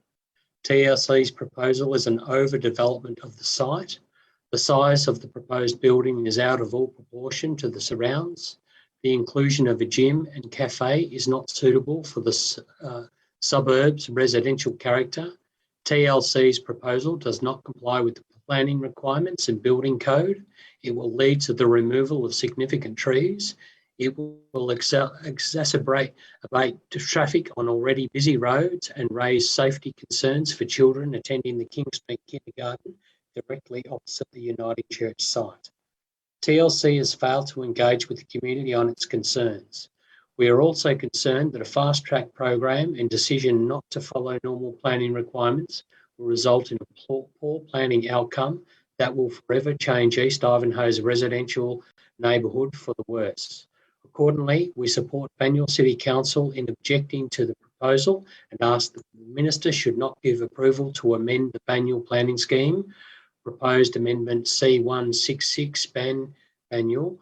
TLC's proposal is an overdevelopment of the site. The size of the proposed building is out of all proportion to the surrounds. The inclusion of a gym and cafe is not suitable for the suburb's residential character. TLC's proposal does not comply with the planning requirements and building code. It will lead to the removal of significant trees. It will exacerbate traffic on already busy roads and raise safety concerns for children attending the Kingsmead Kindergarten directly opposite the Uniting Church site. TLC has failed to engage with the community on its concerns. We are also concerned that a fast-track program and decision not to follow normal planning requirements will result in a poor planning outcome that will forever change East Ivanhoe's residential neighbourhood for the worse. Accordingly, we support Banyule City Council in objecting to the proposal and ask that the Minister should not give approval to amend the Banyule planning scheme, proposed amendment C166 Banyule,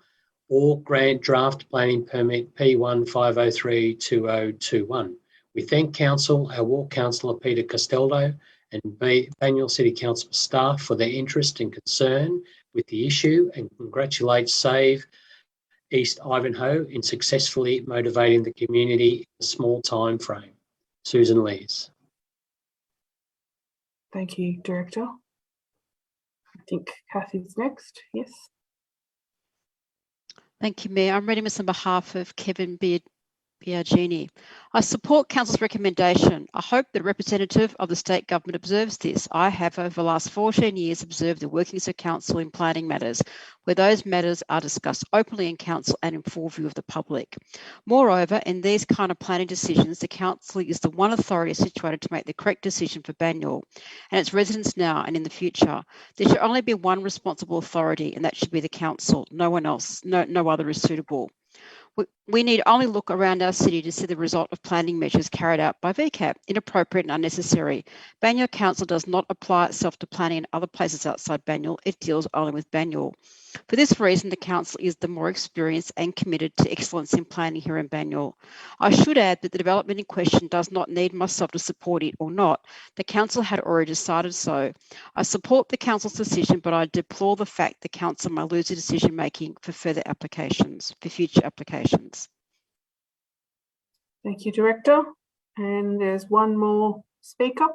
or grant draft planning permit P15032021. We thank Council, our Ward Councillor Peter Castaldo and Banyule City Council staff for their interest and concern with the issue and congratulate Save East Ivanhoe in successfully motivating the community in a small time frame. Susan Lees. Thank you, Director. I think Kathy's next. Yes. Thank you, Mayor. I'm reading this on behalf of Kevin Biagini. I support Council's recommendation. I hope the representative of the state government observes this. I have over the last 14 years observed the workings of Council in planning matters, where those matters are discussed openly in Council and in full view of the public. Moreover, in these kind of planning decisions, the Council is the one authority situated to make the correct decision for Banyule and its residents now and in the future. There should only be one responsible authority, and that should be the Council. No one else, no other is suitable. We need only look around our city to see the result of planning measures carried out by VCAT, inappropriate and unnecessary. Banyule Council does not apply itself to planning in other places outside Banyule. It deals only with Banyule. For this reason, the Council is the more experienced and committed to excellence in planning here in Banyule. I should add that the development in question does not need myself to support it or not. The Council had already decided so. I support the Council's decision, but I deplore the fact the Council may lose the decision making for future applications. Thank you, Director. And there's one more speaker.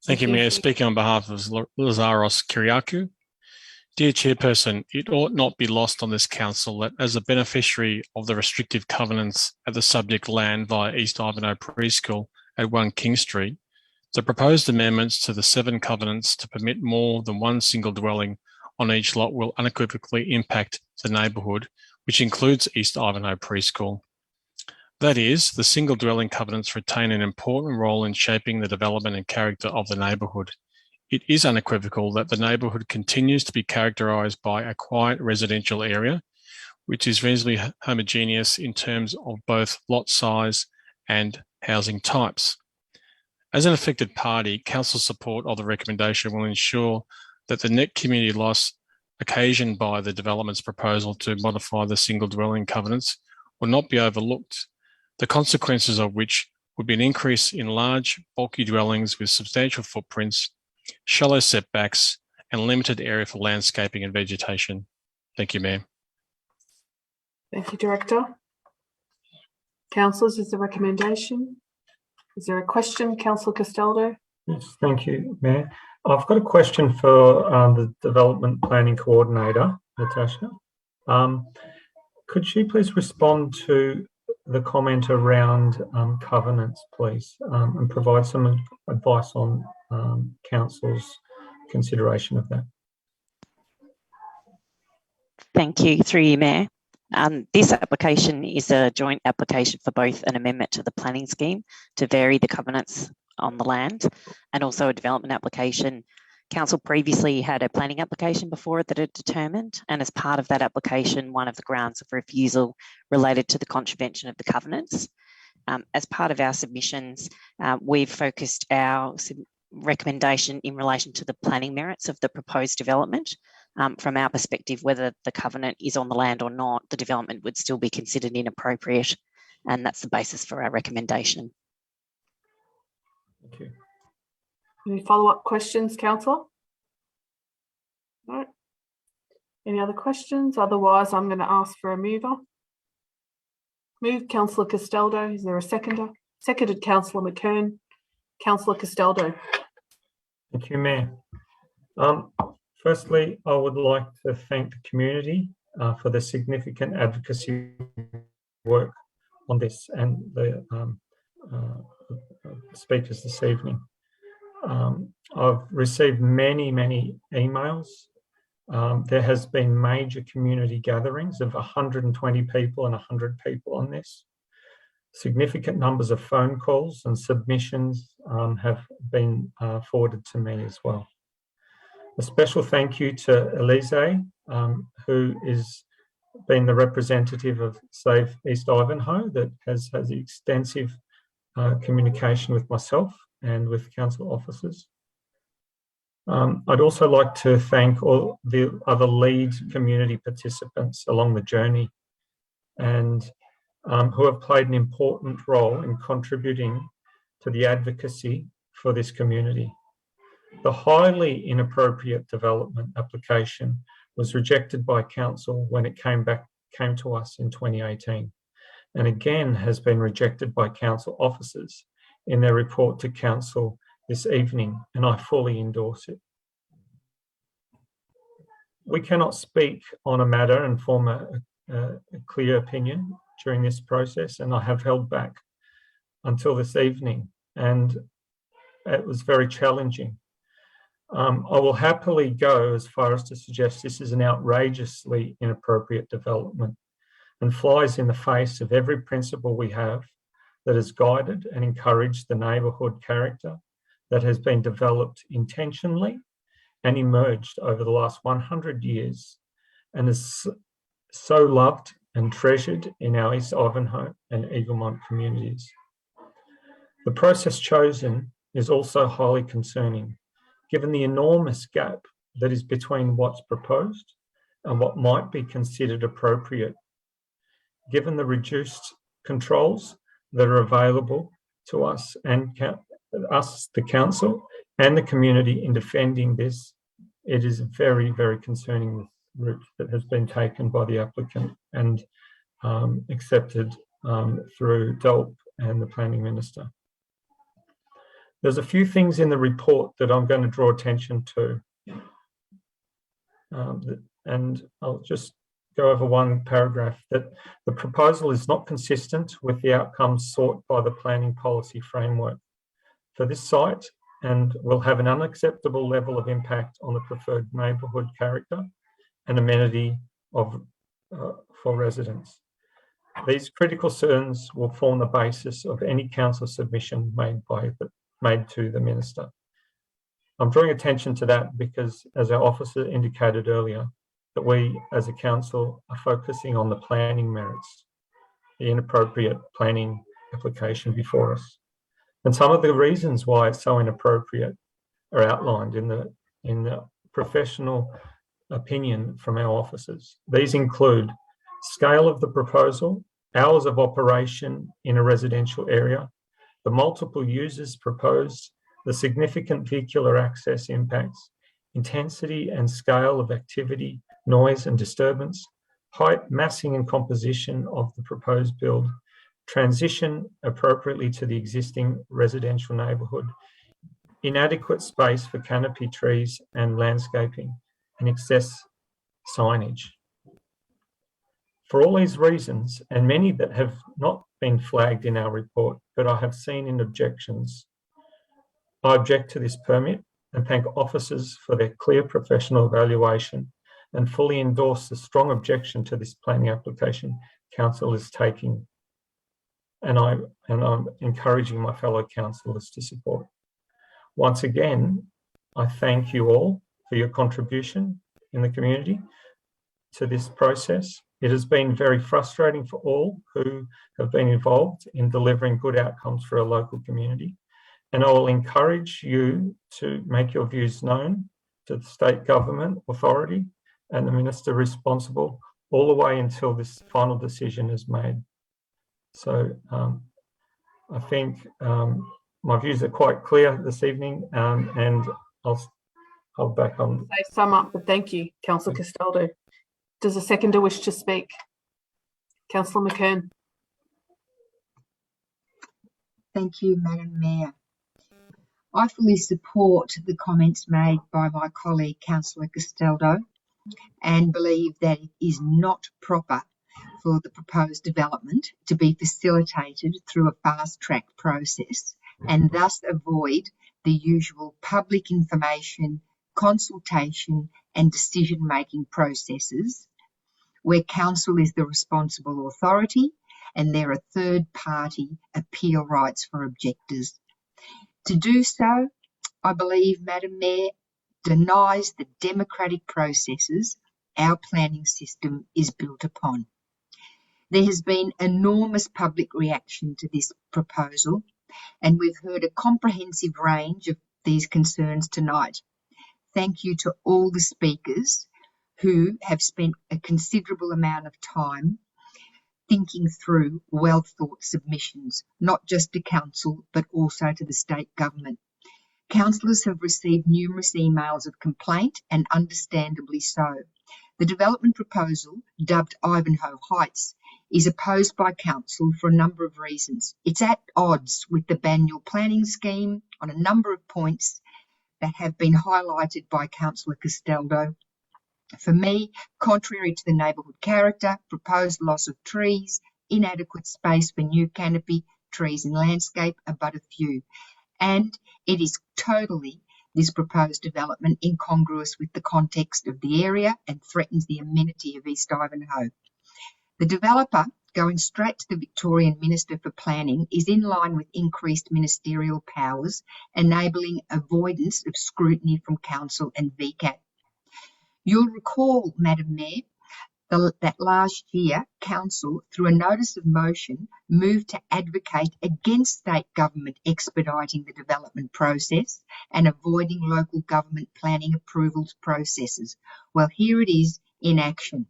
Thank you, Mayor. Speaking on behalf of Lazaros Kyriakou. Dear Chairperson, it ought not be lost on this Council that as a beneficiary of the restrictive covenants at the subject land via East Ivanhoe Preschool at 1 King Street, the proposed amendments to the 7 covenants to permit more than one single dwelling on each lot will unequivocally impact the neighbourhood, which includes East Ivanhoe Preschool. That is, the single dwelling covenants retain an important role in shaping the development and character of the neighbourhood. It is unequivocal that the neighbourhood continues to be characterised by a quiet residential area, which is reasonably homogeneous in terms of both lot size and housing types. As an affected party, Council support of the recommendation will ensure that the net community loss occasioned by the development's proposal to modify the single dwelling covenants will not be overlooked, the consequences of which would be an increase in large, bulky dwellings with substantial footprints, shallow setbacks, and limited area for landscaping and vegetation. Thank you, Mayor. Thank you, Director. Councillors, is the recommendation? Is there a question, Councillor Castaldo? Yes, thank you, Mayor. I've got a question for the Development Planning Coordinator, Natasha. Could she please respond to the comment around covenants, please, and provide some advice on Council's consideration of that? Thank you, through you, Mayor. This application is a joint application for both an amendment to the planning scheme to vary the covenants on the land and also a development application. Council previously had a planning application before it that it determined, and as part of that application, one of the grounds of refusal related to the contravention of the covenants. As part of our submissions, we've focused our recommendation in relation to the planning merits of the proposed development. From our perspective, whether the covenant is on the land or not, the development would still be considered inappropriate, and that's the basis for our recommendation. Thank you. Any follow-up questions, councillor? No. Any other questions? Otherwise, I'm going to ask for a mover. Moved, councillor Castaldo. Is there a seconder? Seconded, councillor McKern. Councillor Castaldo. Thank you, Mayor. Firstly, I would like to thank the community for the significant advocacy work on this and the speakers this evening. I've received many emails. There has been major community gatherings of 120 people and 100 people on this. Significant numbers of phone calls and submissions have been forwarded to me as well. A special thank you to Elise, who is been the representative of Save East Ivanhoe that has extensive communication with myself and with council officers. I'd also like to thank all the other lead community participants along the journey and who have played an important role in contributing to the advocacy for this community. The highly inappropriate development application was rejected by council when it came to us in 2018, and again has been rejected by council officers in their report to council this evening, and I fully endorse it. We cannot speak on a matter and form a clear opinion during this process, and I have held back until this evening, and it was very challenging. I will happily go as far as to suggest this is an outrageously inappropriate development and flies in the face of every principle we have that has guided and encouraged the neighbourhood character that has been developed intentionally and emerged over the last 100 years and is so loved and treasured in our East Ivanhoe and Eaglemont communities. The process chosen is also highly concerning, given the enormous gap that is between what's proposed and what might be considered appropriate, given the reduced controls that are available to us and the council and the community in defending this. It is a very concerning route that has been taken by the applicant and accepted through DELP and the Planning Minister. There's a few things in the report that I'm going to draw attention to. And I'll just go over one paragraph, that the proposal is not consistent with the outcomes sought by the planning policy framework for this site and will have an unacceptable level of impact on the preferred neighbourhood character and amenity for residents. These critical concerns will form the basis of any council submission made to the Minister. I'm drawing attention to that because, as our officer indicated earlier, that we as a council are focusing on the planning merits, the inappropriate planning application before us. And some of the reasons why it's so inappropriate are outlined in the professional opinion from our officers. These include scale of the proposal, hours of operation in a residential area, the multiple users proposed, the significant vehicular access impacts, intensity and scale of activity, noise and disturbance, height, massing and composition of the proposed build, transition appropriately to the existing residential neighbourhood, inadequate space for canopy trees and landscaping, and excess signage. For all these reasons, and many that have not been flagged in our report, but I have seen in objections, I object to this permit and thank officers for their clear professional evaluation and fully endorse the strong objection to this planning application council is taking. And I'm encouraging my fellow councillors to support. Once again, I thank you all for your contribution in the community to this process. It has been very frustrating for all who have been involved in delivering good outcomes for our local community. And I will encourage you to make your views known to the state government authority and the minister responsible all the way until this final decision is made. So I think my views are quite clear this evening, and I'll back on. Say sum up, but thank you, Councillor Castaldo. Does a seconder wish to speak? Councillor McKern. Thank you, Madam Mayor. I fully support the comments made by my colleague, Councillor Castaldo, and believe that it is not proper for the proposed development to be facilitated through a fast-track process and thus avoid the usual public information, consultation and decision-making processes where council is the responsible authority and there are third-party appeal rights for objectors. To do so, I believe, Madam Mayor, denies the democratic processes our planning system is built upon. There has been enormous public reaction to this proposal, and we've heard a comprehensive range of these concerns tonight. Thank you to all the speakers who have spent a considerable amount of time thinking through well-thought submissions, not just to council, but also to the state government. Councillors have received numerous emails of complaint, and understandably so. The development proposal, dubbed Ivanhoe Heights, is opposed by council for a number of reasons. It's at odds with the Banyule planning scheme on a number of points that have been highlighted by Councillor Castaldo. For me, contrary to the neighbourhood character, proposed loss of trees, inadequate space for new canopy, trees and landscape are but a few. And it is totally, this proposed development, incongruous with the context of the area and threatens the amenity of East Ivanhoe. The developer, going straight to the Victorian Minister for Planning, is in line with increased ministerial powers, enabling avoidance of scrutiny from Council and VCAT. You'll recall, Madam Mayor, that last year, Council, through a notice of motion, moved to advocate against state government expediting the development process and avoiding local government planning approvals processes. Well, here it is in action.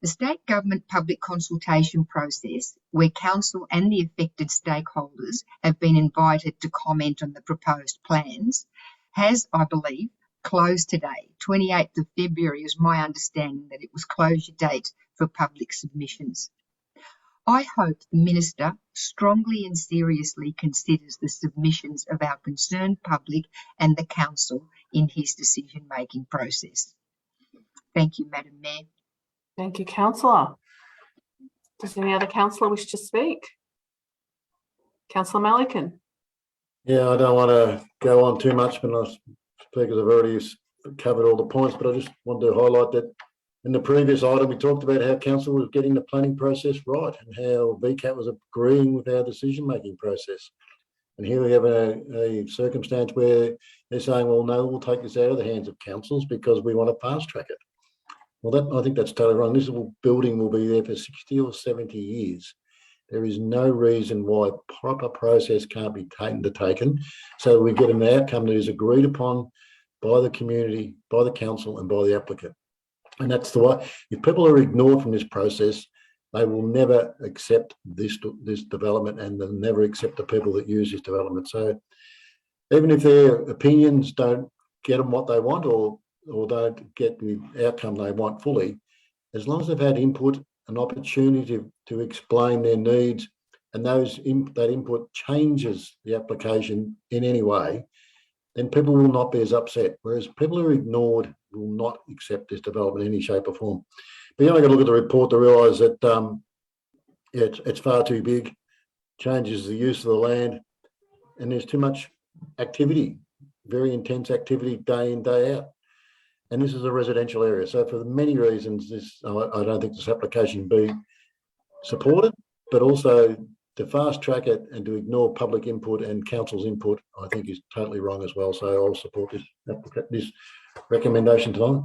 The state government public consultation process, where Council and the affected stakeholders have been invited to comment on the proposed plans, has, I believe, closed today. 28th of February is my understanding that it was closure date for public submissions. I hope the Minister strongly and seriously considers the submissions of our concerned public and the Council in his decision-making process. Thank you, Madam Mayor. Thank you, Councillor. Does any other councillor wish to speak? Councillor Malikan. Yeah, I don't want to go on too much, but our speakers have already covered all the points, but I just want to highlight that in the previous item, we talked about how council was getting the planning process right and how VCAT was agreeing with our decision-making process. And here we have a circumstance where they're saying, well, no, we'll take this out of the hands of councils because we want to fast track it. Well, I think that's totally wrong. This building will be there for 60 or 70 years. There is no reason why proper process can't be taken so we get an outcome that is agreed upon by the community, by the council and by the applicant. And that's the way. If people are ignored from this process, they will never accept this development, and they'll never accept the people that use this development. So even if their opinions don't get them what they want or don't get the outcome they want fully, as long as they've had input, an opportunity to explain their needs, and that input changes the application in any way, then people will not be as upset. Whereas people who are ignored will not accept this development in any shape or form. But you only got to look at the report to realise that it's far too big, changes the use of the land, and there's too much activity, very intense activity day in, day out. and this is a residential area. So for many reasons, I don't think this application be supported, but also to fast track it and to ignore public input and council's input, I think is totally wrong as well. So I'll support this recommendation tonight.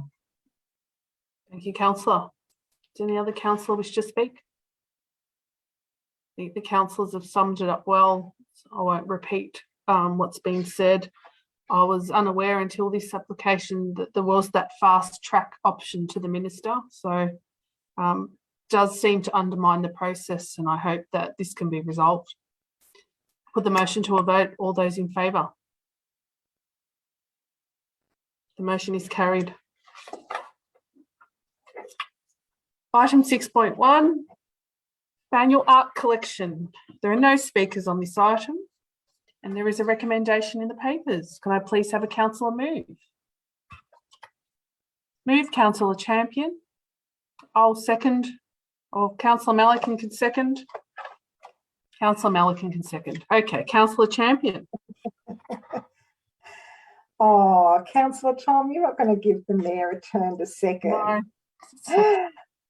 Thank you, councillor. Does any other councillor wish to speak? I think the councillors have summed it up well. So I won't repeat what's been said. I was unaware until this application that there was that fast track option to the minister. So does seem to undermine the process, and I hope that this can be resolved. Put the motion to a vote. All those in favour? The motion is carried. Item 6.1, Banyule Art Collection. There are no speakers on this item, and there is a recommendation in the papers. Can I please have a councillor move? Move, Councillor Champion. I'll second. Or Councillor Mallison can second. Councillor Mallison can second. Okay, Councillor Champion. Oh, Councillor Tom, you're not going to give the Mayor a turn to second. No.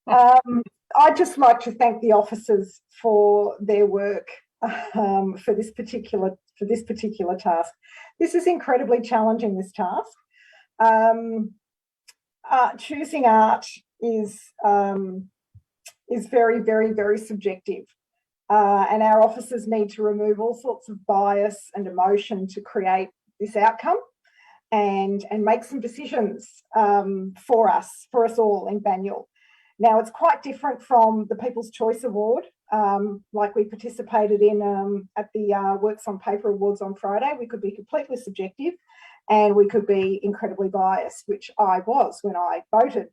I'd just like to thank the officers for their work for this particular task. This is incredibly challenging, this task. Choosing art is very, very, very subjective. And our officers need to remove all sorts of bias and emotion to create this outcome and make some decisions for us all in Banyule. Now, it's quite different from the People's Choice Award, like we participated in at the Works on Paper Awards on Friday. We could be completely subjective and we could be incredibly biased, which I was when I voted.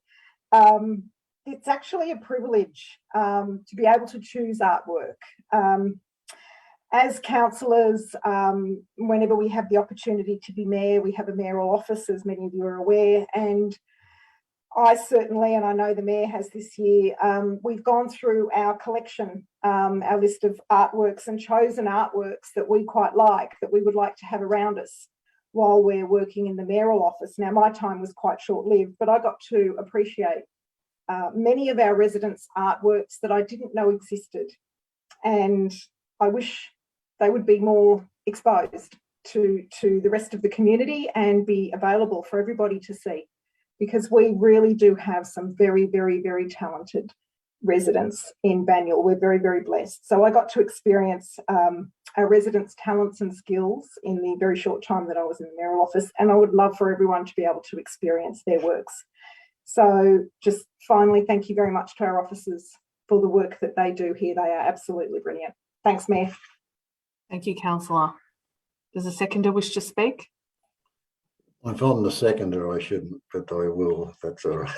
It's actually a privilege to be able to choose artwork. As councillors, whenever we have the opportunity to be mayor, we have a mayoral office, as many of you are aware, and I certainly, and I know the Mayor has this year, we've gone through our collection, our list of artworks, and chosen artworks that we quite like, that we would like to have around us while we're working in the mayoral office. Now, my time was quite short-lived, but I got to appreciate many of our residents' artworks that I didn't know existed. And I wish they would be more exposed to the rest of the community and be available for everybody to see, because we really do have some very, very, very talented residents in Banyule. We're very, very blessed. So I got to experience our residents' talents and skills in the very short time that I was in the mayoral office, and I would love for everyone to be able to experience their works. So just finally, thank you very much to our officers for the work that they do here. They are absolutely brilliant. Thanks, Mayor. Thank you, councillor. Does a seconder wish to speak? If I'm the seconder, I shouldn't, but I will, if that's all right.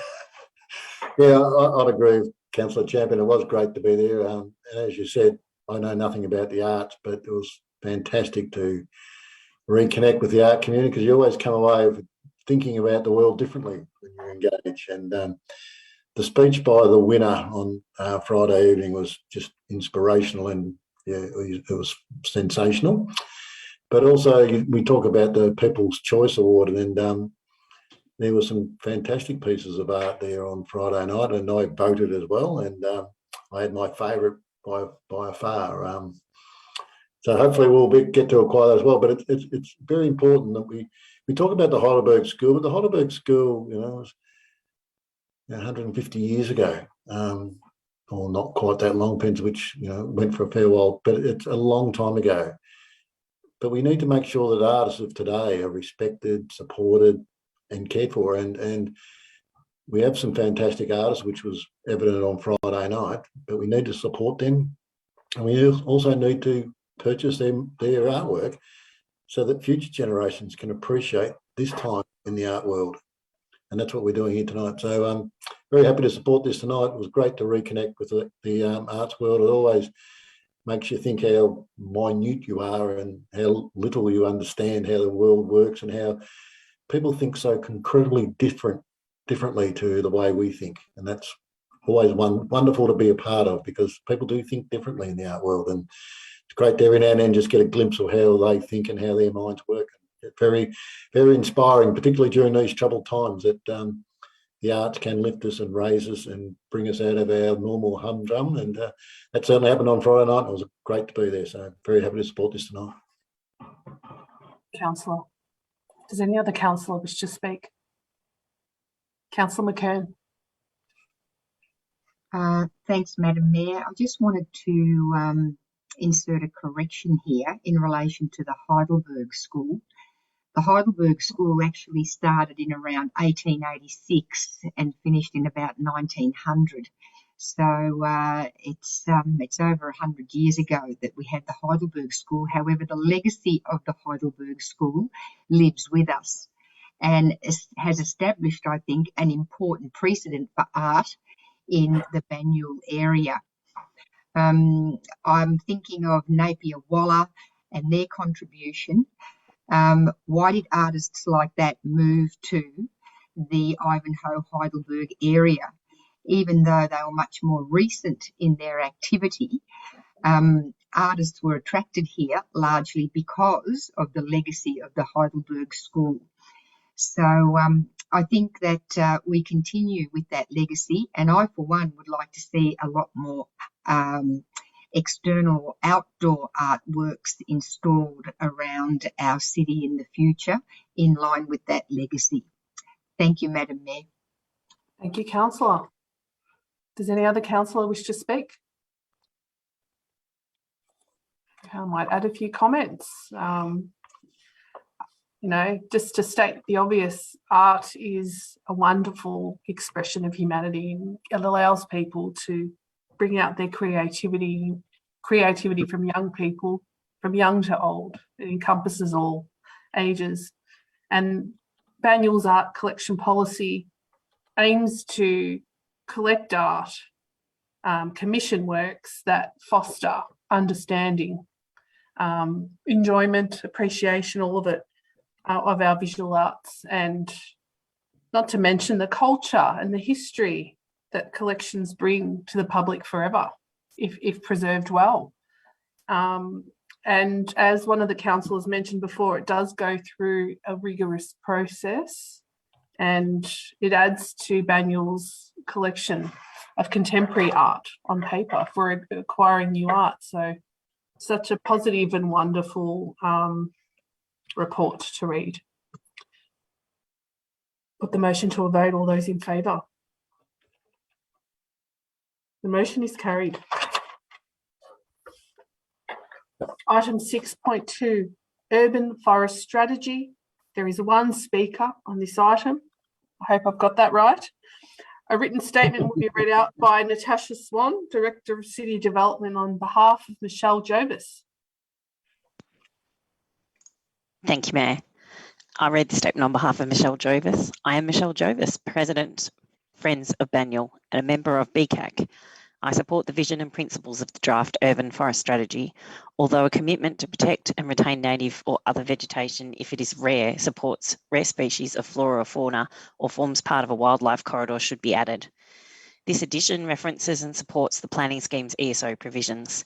Yeah, I'd agree with Councillor Champion. It was great to be there. And as you said, I know nothing about the arts, but it was fantastic to reconnect with the art community, because you always come away with thinking about the world differently when you're engaged. And the speech by the winner on Friday evening was just inspirational, and yeah, it was sensational. But also, we talk about the People's Choice Award, and there were some fantastic pieces of art there on Friday night, and I voted as well, and I had my favourite by far. So hopefully we'll get to acquire that as well. But it's very important that we talk about the Heidelberg School, but the Heidelberg School, was 150 years ago, or not quite that long, depends which, went for a fair while, but it's a long time ago. But we need to make sure that artists of today are respected, supported, and cared for. And we have some fantastic artists, which was evident on Friday night, but we need to support them. And we also need to purchase their artwork so that future generations can appreciate this time in the art world. And that's what we're doing here tonight. So I'm very happy to support this tonight. It was great to reconnect with the arts world. It always makes you think how minute you are and how little you understand how the world works, and how people think so incredibly differently to the way we think. And that's always wonderful to be a part of, because people do think differently in the art world. And it's great to every now and then just get a glimpse of how they think and how their minds work. very, very inspiring, particularly during these troubled times, that the arts can lift us and raise us and bring us out of our normal humdrum. And that certainly happened on Friday night. It was great to be there. So very happy to support this tonight. Councillor. Does any other councillor wish to speak? Councillor McKern. Thanks, Madam Mayor. I just wanted to insert a correction here in relation to the Heidelberg School. The Heidelberg School actually started in around 1886 and finished in about 1900. So it's over 100 years ago that we had the Heidelberg School. However, the legacy of the Heidelberg School lives with us and has established, I think, an important precedent for art in the Banyule area. I'm thinking of Napier Waller and their contribution. Why did artists like that move to the Ivanhoe Heidelberg area? Even though they were much more recent in their activity, artists were attracted here largely because of the legacy of the Heidelberg School. So I think that we continue with that legacy, and I, for one, would like to see a lot more external outdoor artworks installed around our city in the future in line with that legacy. Thank you, Madam Mayor. Thank you, councillor. Does any other councillor wish to speak? I might add a few comments. You know, just to state the obvious, art is a wonderful expression of humanity, and it allows people to bring out their creativity from young people, from young to old. It encompasses all ages. And Banyule's art collection policy aims to collect art, commission works that foster understanding, enjoyment, appreciation, all of it, of our visual arts, and not to mention the culture and the history that collections bring to the public forever, if preserved well. And as one of the councillors mentioned before, it does go through a rigorous process, and it adds to Banyule's collection of contemporary art on paper for acquiring new art. So such a positive and wonderful report to read. Put the motion to a vote. All those in favour? The motion is carried. Item 6.2, Urban Forest Strategy. There is one speaker on this item. I hope I've got that right. A written statement will be read out by Natasha Swan, Director of City Development, on behalf of Michelle Jovis. Thank you, Mayor. I read the statement on behalf of Michelle Jovis. I am Michelle Jovis, President, Friends of Banyule, and a member of BCAC. I support the vision and principles of the draft Urban Forest Strategy, although a commitment to protect and retain native or other vegetation if it is rare, supports rare species of flora or fauna, or forms part of a wildlife corridor should be added. This addition references and supports the planning scheme's ESO provisions.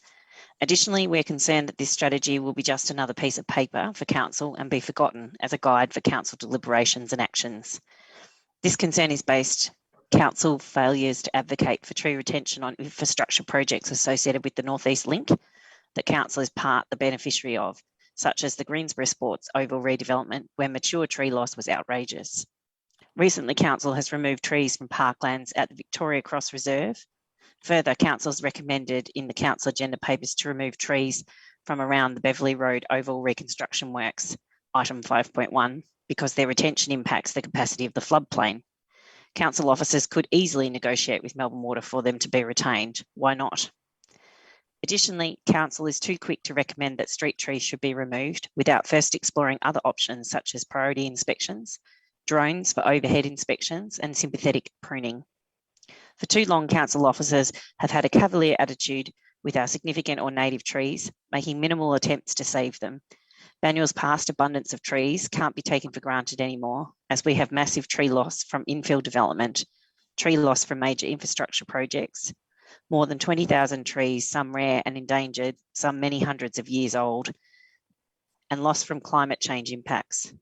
Additionally, we're concerned that this strategy will be just another piece of paper for Council and be forgotten as a guide for Council deliberations and actions. This concern is based Council failures to advocate for tree retention on infrastructure projects associated with the North East Link that Council is part the beneficiary of, such as the Greensboro Sports Oval redevelopment, where mature tree loss was outrageous. Recently, Council has removed trees from parklands at the Victoria Cross Reserve. Further, Council has recommended in the Council agenda papers to remove trees from around the Beverley Road Oval reconstruction works, item 5.1, because their retention impacts the capacity of the floodplain. Council officers could easily negotiate with Melbourne Water for them to be retained. Why not? Additionally, Council is too quick to recommend that street trees should be removed without first exploring other options such as priority inspections, drones for overhead inspections, and sympathetic pruning. For too long, Council officers have had a cavalier attitude with our significant or native trees, making minimal attempts to save them. Banyule's past abundance of trees can't be taken for granted anymore, as we have massive tree loss from infill development, tree loss from major infrastructure projects, more than 20,000 trees, some rare and endangered, some many hundreds of years old, and loss from climate change impacts.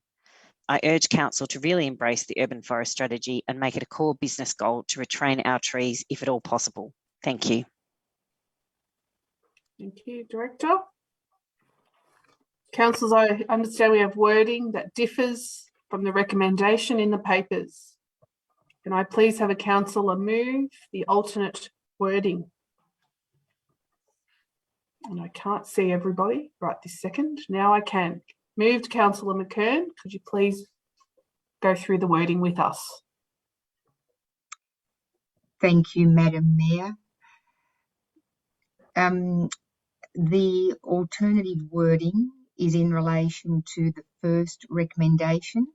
I urge Council to really embrace the urban forest strategy and make it a core business goal to retrain our trees if at all possible. Thank you. Thank you, Director. Councillors, I understand we have wording that differs from the recommendation in the papers. Can I please have a councillor move the alternate wording? And I can't see everybody right this second. Now I can. Moved, Councillor McKern. Could you please go through the wording with us? Thank you, Madam Mayor. The alternative wording is in relation to the first recommendation,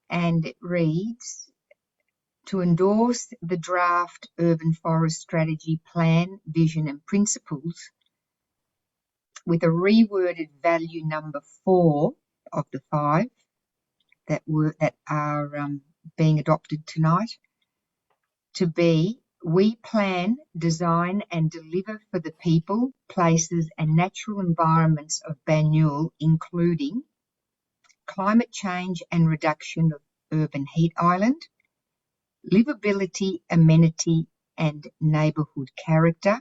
and it reads, to endorse the draft urban forest strategy plan, vision and principles with a reworded value number 4 of the 5 that are being adopted tonight, to be, we plan, design and deliver for the people, places and natural environments of Banyule, including climate change and reduction of urban heat island, livability, amenity and neighbourhood character,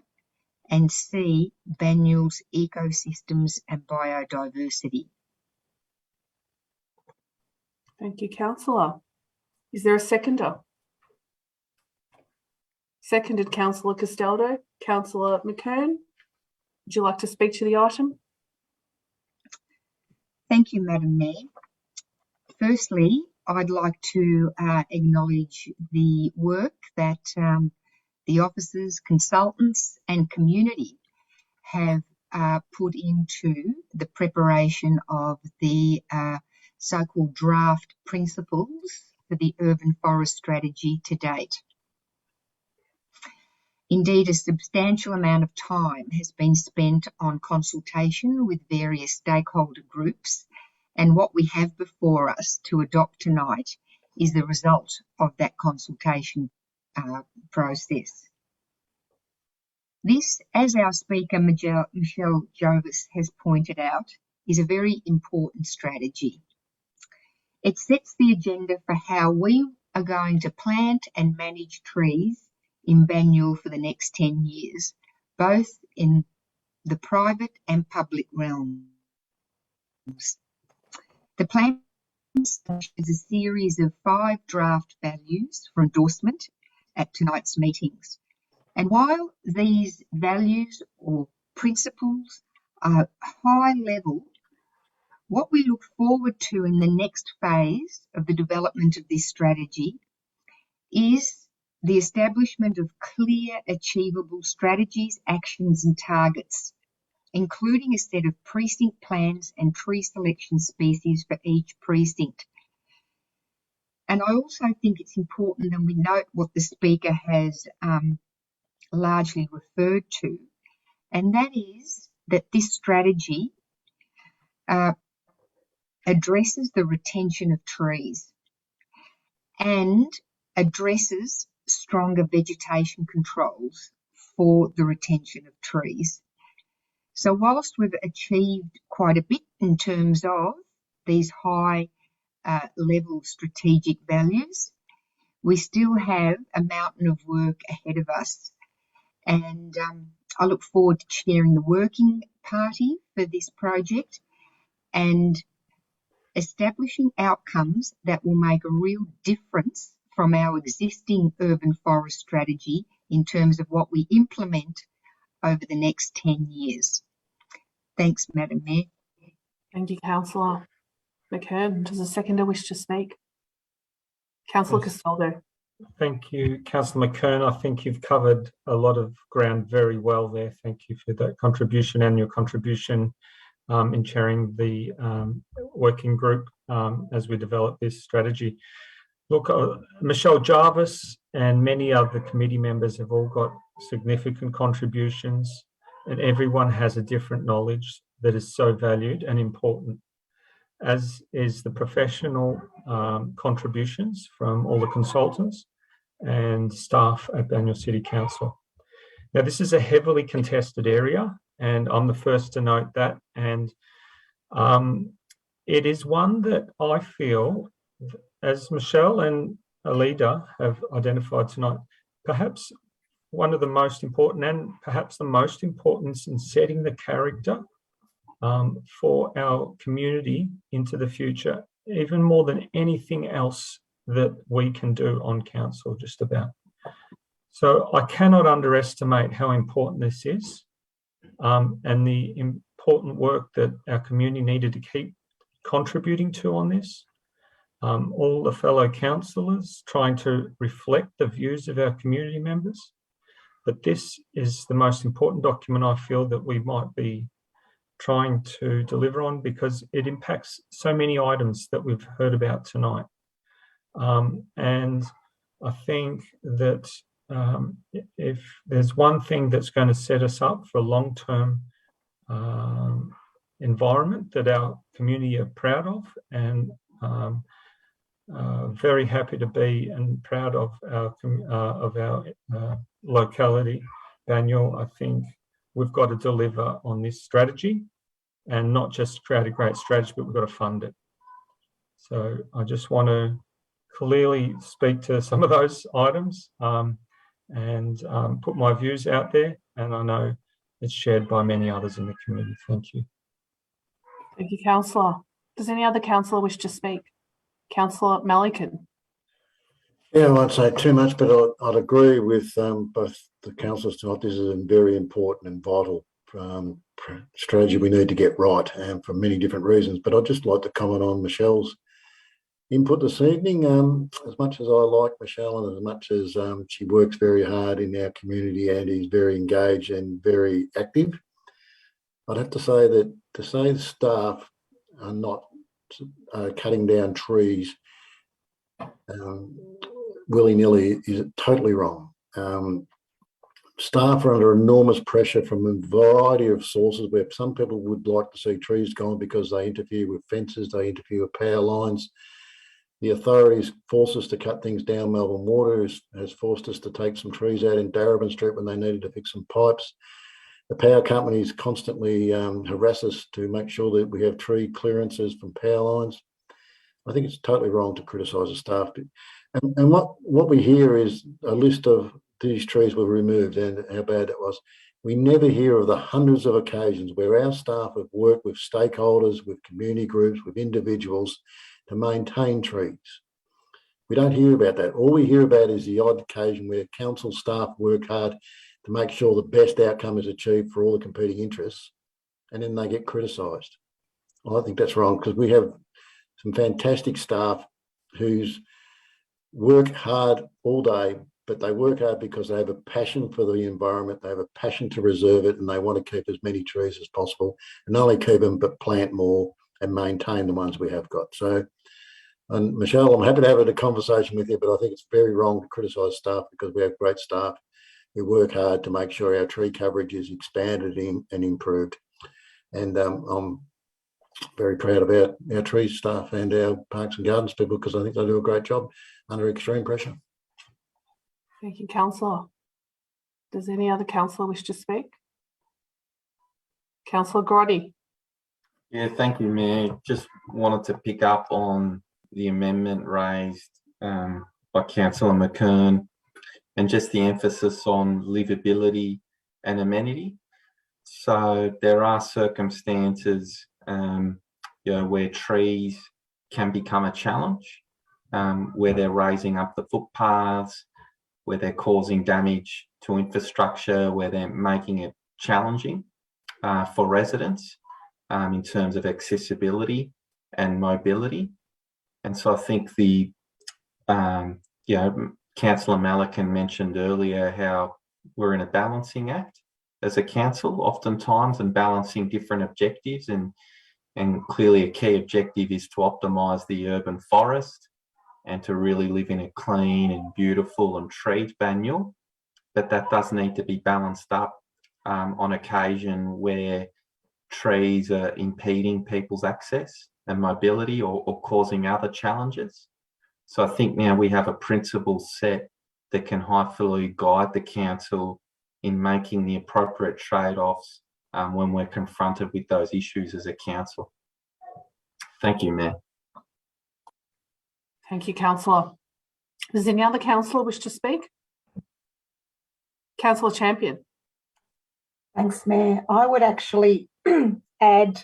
and C, Banyule's ecosystems and biodiversity. Thank you, Councillor. Is there a seconder? Seconded, Councillor Castaldo. Councillor McKern, would you like to speak to the item? Thank you, Madam Mayor. Firstly, I'd like to acknowledge the work that the officers, consultants and community have put into the preparation of the so-called draft principles for the urban forest strategy to date. Indeed, a substantial amount of time has been spent on consultation with various stakeholder groups, and what we have before us to adopt tonight is the result of that consultation process. This, as our speaker Michelle Jovis has pointed out, is a very important strategy. It sets the agenda for how we are going to plant and manage trees in Banyule for the next 10 years, both in the private and public realms. The plan is a series of 5 draft values for endorsement at tonight's meetings. And while these values or principles are high level, what we look forward to in the next phase of the development of this strategy is the establishment of clear, achievable strategies, actions and targets, including a set of precinct plans and tree selection species for each precinct. And I also think it's important, and we note what the speaker has largely referred to, and that is that this strategy addresses the retention of trees and addresses stronger vegetation controls for the retention of trees. So whilst we've achieved quite a bit in terms of these high level strategic values, we still have a mountain of work ahead of us. And I look forward to chairing the working party for this project and establishing outcomes that will make a real difference from our existing urban forest strategy in terms of what we implement over the next 10 years. Thanks, Madam Mayor. Thank you, Councillor McKern. Does a seconder wish to speak? Councillor Castaldo. Thank you, Councillor McKern. I think you've covered a lot of ground very well there. Thank you for that contribution and your contribution in chairing the working group as we develop this strategy. Look, Michelle Jarvis and many other committee members have all got significant contributions, and everyone has a different knowledge that is so valued and important, as is the professional contributions from all the consultants and staff at Banyule City Council. Now, this is a heavily contested area, and I'm the first to note that, and It is one that I feel, as Michelle and Alida have identified tonight, perhaps one of the most important, and perhaps the most important, in setting the character for our community into the future, even more than anything else that we can do on council, just about. So I cannot underestimate how important this is, and the important work that our community needed to keep contributing to on this. All the fellow councillors trying to reflect the views of our community members. But this is the most important document I feel that we might be trying to deliver on, because it impacts so many items that we've heard about tonight. And I think that if there's one thing that's going to set us up for a long-term environment that our community are proud of, and very happy to be and proud of our locality, Banyule, I think we've got to deliver on this strategy, and not just create a great strategy, but we've got to fund it. So I just want to clearly speak to some of those items and put my views out there, and I know it's shared by many others in the community. Thank you. Thank you, Councillor. Does any other councillor wish to speak? Councillor Melican. Yeah, I won't say too much, but I'd agree with both the councillors tonight. This is a very important and vital strategy we need to get right, and for many different reasons. But I'd just like to comment on Michelle's input this evening. As much as I like Michelle, and as much as she works very hard in our community and is very engaged and very active, I'd have to say that to say the staff are not cutting down trees willy-nilly is totally wrong. Staff are under enormous pressure from a variety of sources, where some people would like to see trees gone because they interfere with fences, they interfere with power lines. The authorities force us to cut things down. Melbourne Water has forced us to take some trees out in Darebin Street when they needed to fix some pipes. The power companies constantly harass us to make sure that we have tree clearances from power lines. I think it's totally wrong to criticise the staff. And what we hear is a list of these trees were removed and how bad it was. We never hear of the hundreds of occasions where our staff have worked with stakeholders, with community groups, with individuals to maintain trees. We don't hear about that. All we hear about is the odd occasion where council staff work hard to make sure the best outcome is achieved for all the competing interests, and then they get criticised. I think that's wrong, because we have some fantastic staff who's work hard all day, but they work hard because they have a passion for the environment, they have a passion to reserve it, and they want to keep as many trees as possible, and not only keep them, but plant more and maintain the ones we have got. So, and Michelle, I'm happy to have a conversation with you, but I think it's very wrong to criticise staff, because we have great staff who work hard to make sure our tree coverage is expanded and improved. And I'm very proud about our tree staff and our parks and gardens people, because I think they do a great job under extreme pressure. Thank you, Councillor. Does any other councillor wish to speak? Councillor Grotti. Yeah, thank you, Mayor. Just wanted to pick up on the amendment raised by Councillor McKern, and just the emphasis on livability and amenity. So there are circumstances where trees can become a challenge, where they're raising up the footpaths, where they're causing damage to infrastructure, where they're making it challenging for residents in terms of accessibility and mobility. And so I think the, Councillor Melican mentioned earlier how we're in a balancing act as a council oftentimes, and balancing different objectives, and clearly a key objective is to optimise the urban forest and to really live in a clean and beautiful and treed Banyule. But that does need to be balanced up on occasion where trees are impeding people's access and mobility, or causing other challenges. So I think now we have a principle set that can hopefully guide the council in making the appropriate trade-offs when we're confronted with those issues as a council. Thank you, Mayor. Thank you, councillor. Does any other councillor wish to speak? Councillor Champion. Thanks, Mayor. I would actually add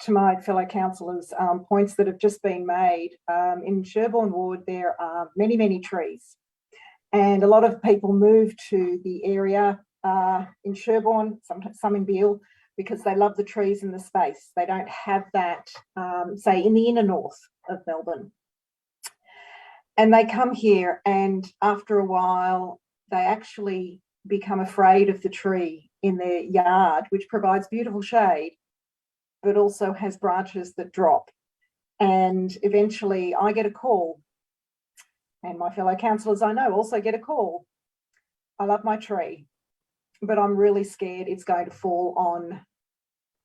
to my fellow councillors points that have just been made. In Sherborne Ward, there are many, many trees, and a lot of people move to the area in Sherborne, some in Beale, because they love the trees and the space. They don't have that, say, in the inner north of Melbourne. And they come here, and after a while, they actually become afraid of the tree in their yard, which provides beautiful shade, but also has branches that drop. And eventually I get a call, and my fellow councillors I know also get a call. I love my tree, but I'm really scared it's going to fall on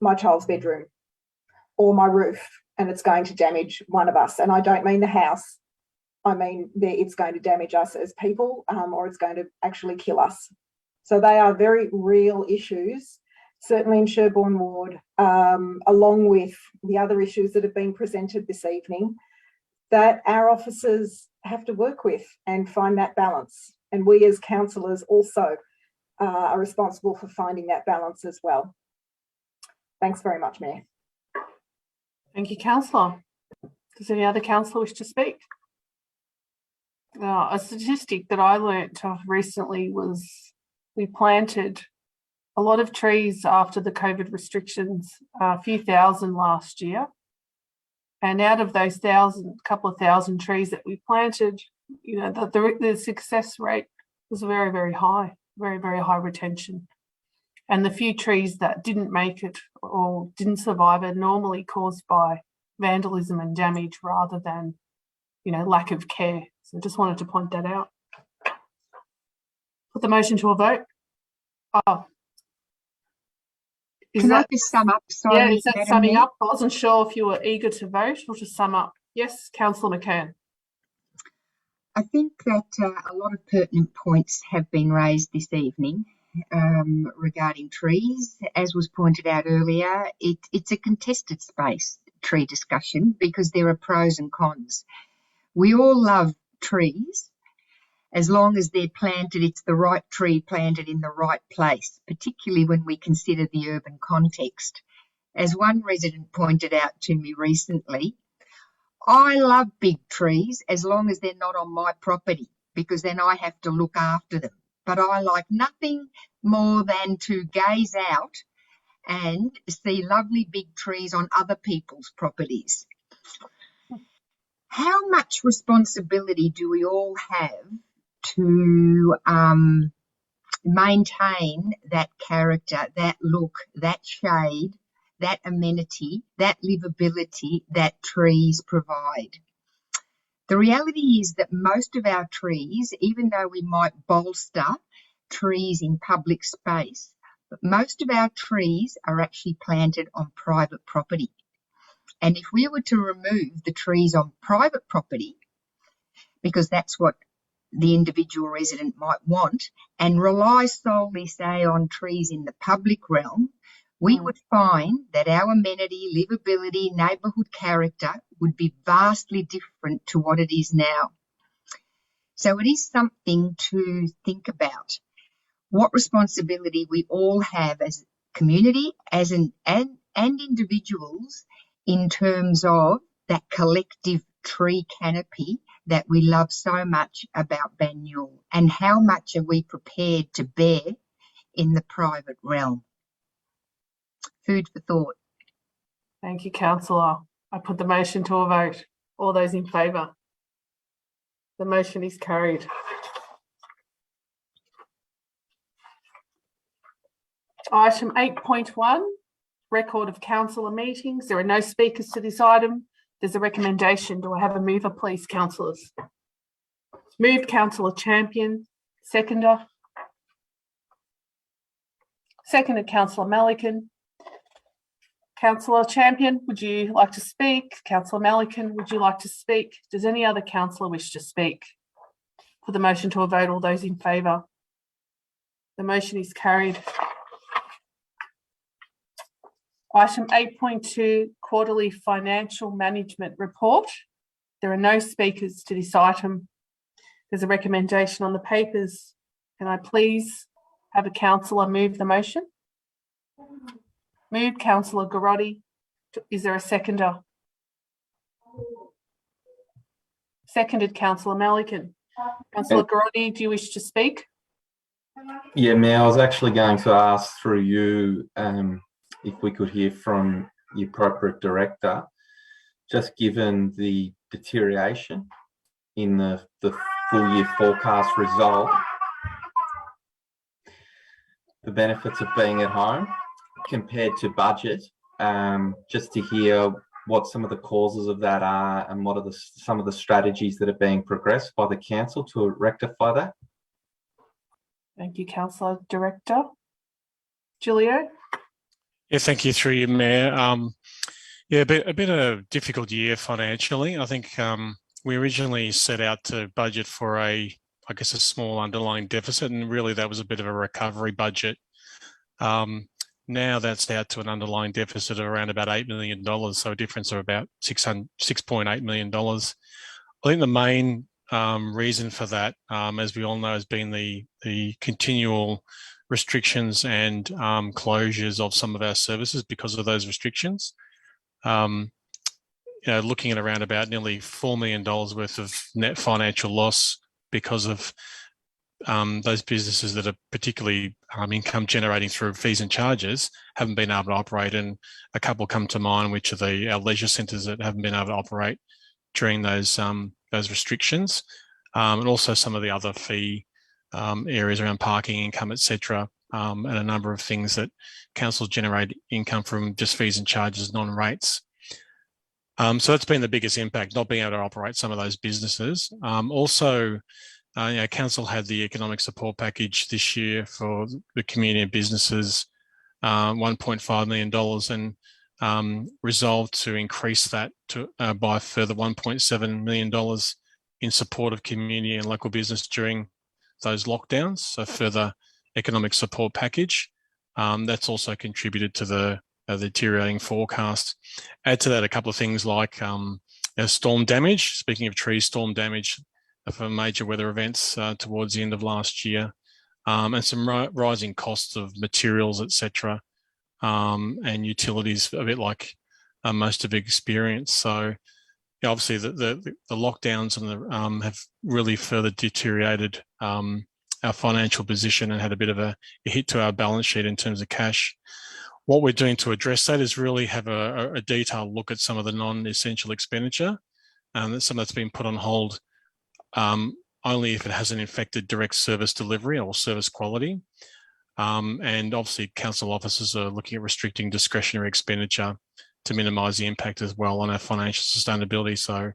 my child's bedroom or my roof, and it's going to damage one of us. And I don't mean the house. I mean, it's going to damage us as people, or it's going to actually kill us. So they are very real issues, certainly in Sherborne Ward, along with the other issues that have been presented this evening, that our officers have to work with and find that balance. And we as councillors also are responsible for finding that balance as well. Thanks very much, Mayor. Thank you, councillor. Does any other councillor wish to speak? A statistic that I learnt recently was we planted a lot of trees after the COVID restrictions, a few thousand last year. And out of those couple of thousand trees that we planted, you know, the success rate was very, very high, very, very high retention. And the few trees that didn't make it or didn't survive are normally caused by vandalism and damage rather than, you know, lack of care. So I just wanted to point that out. Put the motion to a vote. Oh. Can I just sum up? Sorry, yeah, is that Madam summing Mayor? up? I wasn't sure if you were eager to vote or to sum up. Yes, Councillor McCann. I think that a lot of pertinent points have been raised this evening regarding trees. As was pointed out earlier, it's a contested space, tree discussion, because there are pros and cons. We all love trees as long as they're planted, it's the right tree planted in the right place, particularly when we consider the urban context. As one resident pointed out to me recently, I love big trees as long as they're not on my property, because then I have to look after them. But I like nothing more than to gaze out and see lovely big trees on other people's properties. How much responsibility do we all have to maintain that character, that look, that shade, that amenity, that livability that trees provide? The reality is that most of our trees, even though we might bolster trees in public space, but most of our trees are actually planted on private property. And if we were to remove the trees on private property, because that's what the individual resident might want, and rely solely, say, on trees in the public realm, we would find that our amenity, livability, neighbourhood character would be vastly different to what it is now. So it is something to think about. What responsibility we all have as a community, and individuals, in terms of that collective tree canopy that we love so much about Banyule, and how much are we prepared to bear in the private realm? Food for thought. Thank you, councillor. I put the motion to a vote. All those in favour? The motion is carried. Item 8.1, record of councillor meetings. There are no speakers to this item. There's a recommendation. Do I have a mover, please, councillors? Moved, Councillor Champion. Seconder. Seconded, Councillor Malikan. Councillor Champion, would you like to speak? Councillor Malikan, would you like to speak? Does any other councillor wish to speak? Put the motion to a vote. All those in favour? The motion is carried. Item 8.2, Quarterly Financial Management Report. There are no speakers to this item. There's a recommendation on the papers. Can I please have a councillor move the motion? Moved, Councillor Garotti. Is there a seconder? Seconded, Councillor Melican. Councillor Garotti, do you wish to speak? Yeah, Mayor, I was actually going to ask through you if we could hear from the appropriate director, just given the deterioration in the full year forecast result, the benefits of being at home compared to budget, just to hear what some of the causes of that are and what are some of the strategies that are being progressed by the council to rectify that. Thank you, Councillor. Director. Julio? Yeah, thank you through you, Mayor. Yeah, a bit of a difficult year financially. I think we originally set out to budget for a small underlying deficit, and really that was a bit of a recovery budget. Now that's out to an underlying deficit of around about $8 million, so a difference of about $6.8 million. I think the main reason for that, as we all know, has been the continual restrictions and closures of some of our services because of those restrictions. Looking at around about nearly $4 million worth of net financial loss because of those businesses that are particularly income generating through fees and charges haven't been able to operate, and a couple come to mind, which are our leisure centres that haven't been able to operate during those restrictions, and also some of the other fee areas around parking income, etc., and a number of things that councils generate income from just fees and charges, non-rates. So that's been the biggest impact, not being able to operate some of those businesses. Council had the economic support package this year for the community and businesses, $1.5 million, and resolved to increase that to by a further $1.7 million in support of community and local business during those lockdowns. So further economic support package. That's also contributed to the deteriorating forecast. Add to that a couple of things like storm damage. Speaking of trees, storm damage for major weather events towards the end of last year, and some rising costs of materials, etc., and utilities, a bit like most have experienced. So obviously the lockdowns and have really further deteriorated our financial position and had a bit of a hit to our balance sheet in terms of cash. What we're doing to address that is really have a detailed look at some of the non-essential expenditure, some that's been put on hold only if it hasn't affected direct service delivery or service quality. And obviously council officers are looking at restricting discretionary expenditure to minimise the impact as well on our financial sustainability. So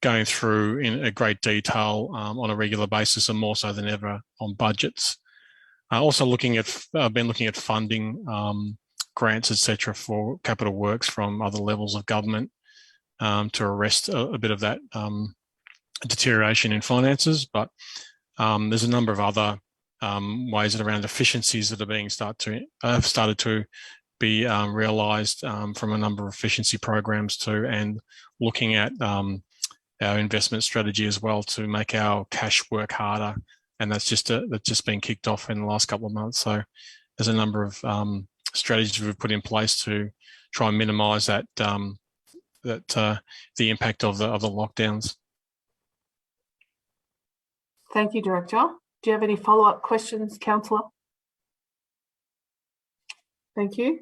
going through in a great detail on a regular basis, and more so than ever on budgets. Also been looking at funding grants, etc., for capital works from other levels of government to arrest a bit of that deterioration in finances. But there's a number of other ways that around efficiencies that are started to be realised from a number of efficiency programs too, and looking at our investment strategy as well to make our cash work harder. And that's just been kicked off in the last couple of months. So there's a number of strategies we've put in place to try and minimise that the impact of the lockdowns. Thank you, Director. Do you have any follow-up questions, Councillor? Thank you.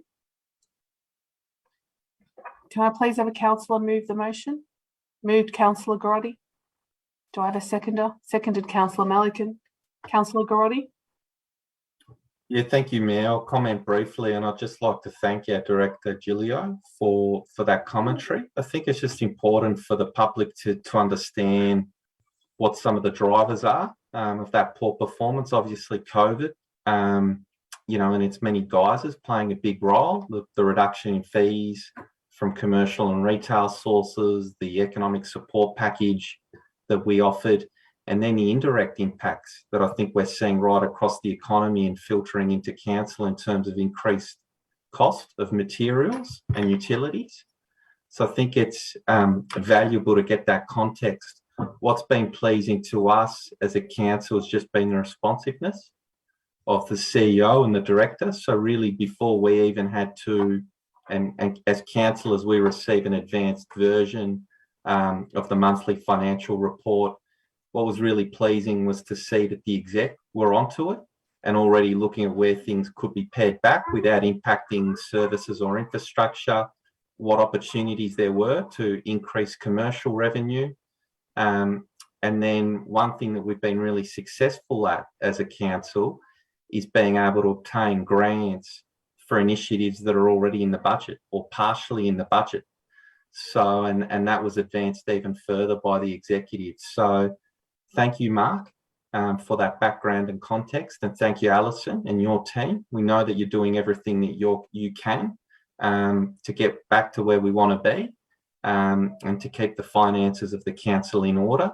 Can I please have a councillor move the motion? Moved, Councillor Garotti. Do I have a seconder? Seconded, Councillor Melican. Councillor Garotti. Yeah, thank you, Mayor. I'll comment briefly, and I'd just like to thank our Director, Julio, for that commentary. I think it's just important for the public to understand what some of the drivers are of that poor performance. Obviously, COVID, in its many guises, playing a big role. The reduction in fees from commercial and retail sources, the economic support package that we offered, and then the indirect impacts that I think we're seeing right across the economy and filtering into council in terms of increased cost of materials and utilities. So I think it's valuable to get that context. What's been pleasing to us as a council has just been the responsiveness of the CEO and the director. So really before we even had to, and as councillors, we receive an advanced version of the monthly financial report. What was really pleasing was to see that the exec were onto it and already looking at where things could be pared back without impacting services or infrastructure, what opportunities there were to increase commercial revenue. And then one thing that we've been really successful at as a council is being able to obtain grants for initiatives that are already in the budget or partially in the budget. So, and that was advanced even further by the executive. So thank you, Mark, for that background and context. And thank you, Alison, and your team. We know that you're doing everything that you can to get back to where we want to be and to keep the finances of the council in order.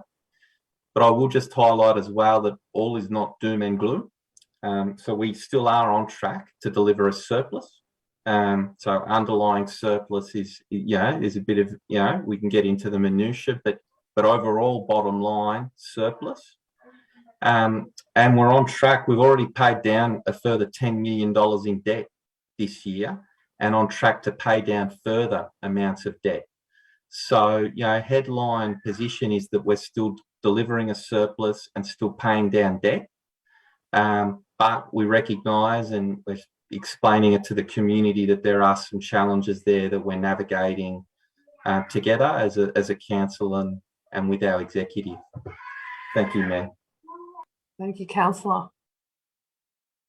But I will just highlight as well that all is not doom and gloom. So we still are on track to deliver a surplus. So underlying surplus is a bit of, we can get into the minutiae, but overall bottom line surplus. And we're on track. We've already paid down a further $10 million in debt this year and on track to pay down further amounts of debt. So, headline position is that we're still delivering a surplus and still paying down debt. But we recognise, and we're explaining it to the community, that there are some challenges there that we're navigating together as a council and with our executive. Thank you, Mayor. Thank you, Councillor.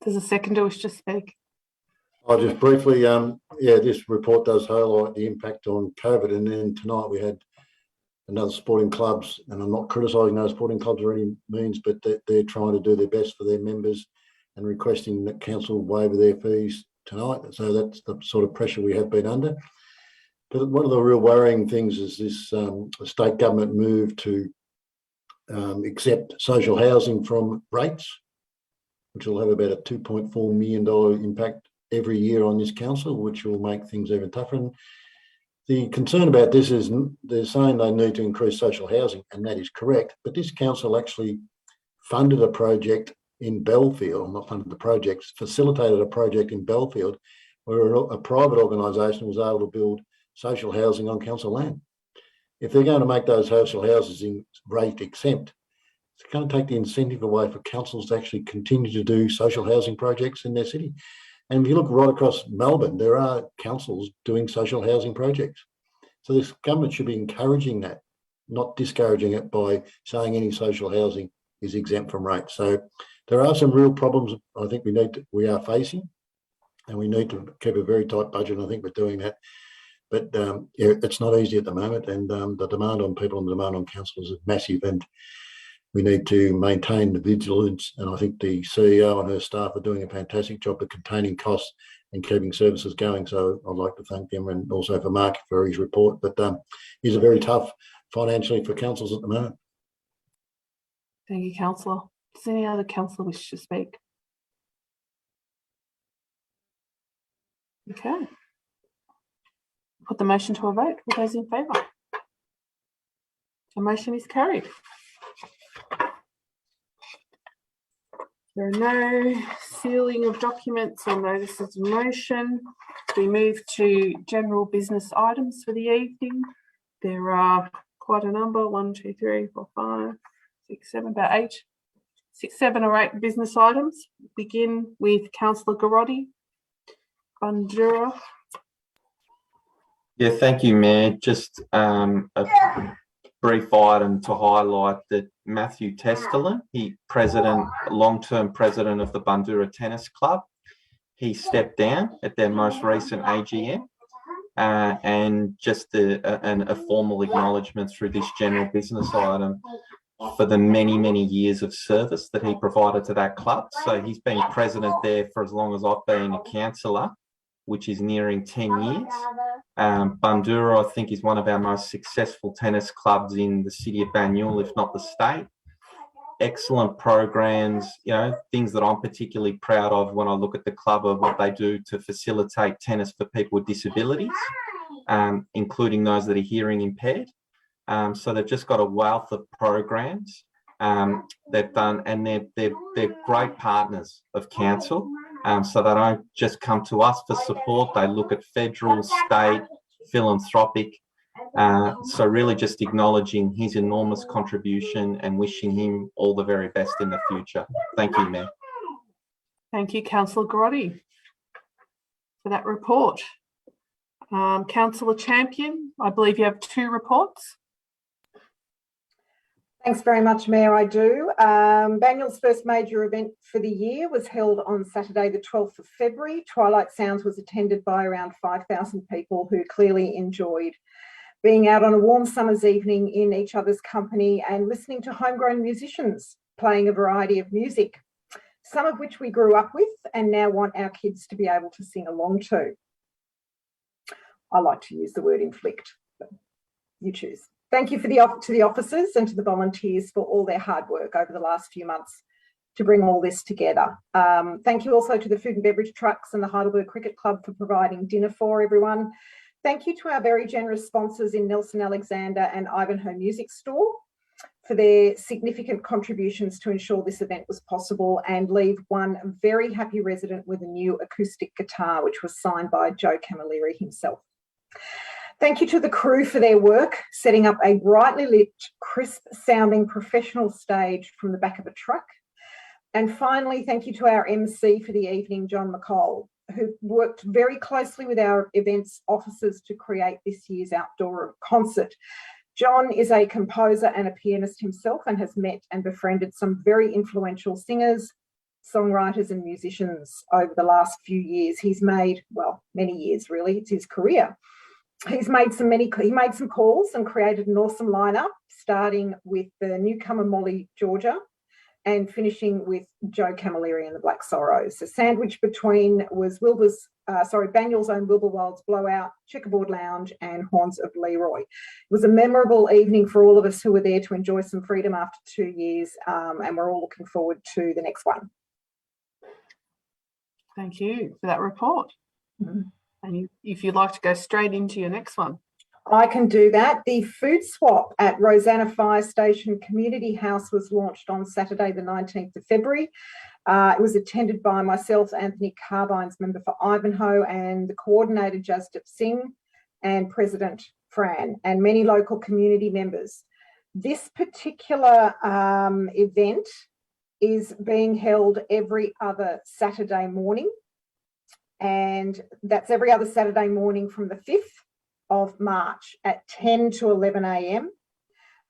Does a seconder wish to speak? I'll just briefly, this report does highlight the impact on COVID, and then tonight we had another sporting clubs, and I'm not criticising those sporting clubs or any means, but they're trying to do their best for their members and requesting that council waiver their fees tonight. So that's the sort of pressure we have been under. But one of the real worrying things is this state government move to accept social housing from rates, which will have about a $2.4 million impact every year on this council, which will make things even tougher. And the concern about this is they're saying they need to increase social housing, and that is correct. But this council actually funded a project in Belfield, not funded the project, facilitated a project in Belfield where a private organisation was able to build social housing on council land. If they're going to make those social houses in rate exempt, it's going to take the incentive away for councils to actually continue to do social housing projects in their city. And if you look right across Melbourne, there are councils doing social housing projects. So this government should be encouraging that, not discouraging it by saying any social housing is exempt from rates. So there are some real problems I think we are facing, and we need to keep a very tight budget, and I think we're doing that. But it's not easy at the moment, and the demand on people and the demand on councils is massive, and we need to maintain the vigilance. And I think the CEO and her staff are doing a fantastic job of containing costs and keeping services going. So I'd like to thank them, and also for Mark for his report. But it's very tough financially for councils at the moment. Thank you, Councillor. Does any other councillor wish to speak? Okay. Put the motion to a vote. All those in favour? The motion is carried. There are no sealing of documents or notices of motion. We move to general business items for the evening. There are quite a number, 1, 2, 3, 4, 5, 6, 7, about 8, 6, 7 or 8 business items. Begin with Councillor Garotti. Bandura. Yeah, thank you, Mayor. Just a brief item to highlight that Matthew Testerlin, long-term president of the Bandura Tennis Club, he stepped down at their most recent AGM, and just a formal acknowledgement through this general business item for the many, many years of service that he provided to that club. So he's been president there for as long as I've been a councillor, which is nearing 10 years. Bandura, I think, is one of our most successful tennis clubs in the city of Banyule, if not the state. excellent programs, things that I'm particularly proud of when I look at the club of what they do to facilitate tennis for people with disabilities, including those that are hearing impaired. So they've just got a wealth of programs they've done, and they're great partners of council. So they don't just come to us for support, they look at federal, state, philanthropic. So really just acknowledging his enormous contribution and wishing him all the very best in the future. Thank you, Mayor. Thank you, Councillor Grotti, for that report. Councillor Champion, I believe you have 2 reports. Thanks very much, Mayor. I do. Banyul's first major event for the year was held on Saturday, the 12th of February. Twilight Sounds was attended by around 5,000 people who clearly enjoyed being out on a warm summer's evening in each other's company and listening to homegrown musicians playing a variety of music, some of which we grew up with and now want our kids to be able to sing along to. I like to use the word inflict, but you choose. Thank you to the officers and to the volunteers for all their hard work over the last few months to bring all this together. Thank you also to the food and beverage trucks and the Heidelberg Cricket Club for providing dinner for everyone. Thank you to our very generous sponsors in Nelson Alexander and Ivanhoe Music Store for their significant contributions to ensure this event was possible, and leave one very happy resident with a new acoustic guitar, which was signed by Joe Camilleri himself. Thank you to the crew for their work, setting up a brightly lit, crisp-sounding professional stage from the back of a truck. And finally, thank you to our MC for the evening, John McCall, who worked very closely with our events officers to create this year's outdoor concert. John is a composer and a pianist himself and has met and befriended some very influential singers, songwriters and musicians over the last few years. He's made, well, many years really, it's his career. He made some calls and created an awesome lineup, starting with the newcomer Molly Georgia and finishing with Joe Camilleri and the Black Sorrows. So sandwiched between was Banyul's own Wilbur Wild's Blowout, Checkerboard Lounge and Horns of Leroy. It was a memorable evening for all of us who were there to enjoy some freedom after 2 years, and we're all looking forward to the next one. Thank you for that report. And if you'd like to go straight into your next one. I can do that. The food swap at Rosanna Fire Station Community House was launched on Saturday, the 19th of February. It was attended by myself, Anthony Carbines, member for Ivanhoe, and the coordinator, Jasdeep Singh, and President Fran, and many local community members. This particular event is being held every other Saturday morning, and that's every other Saturday morning from the 5th of March at 10 to 11 a.m.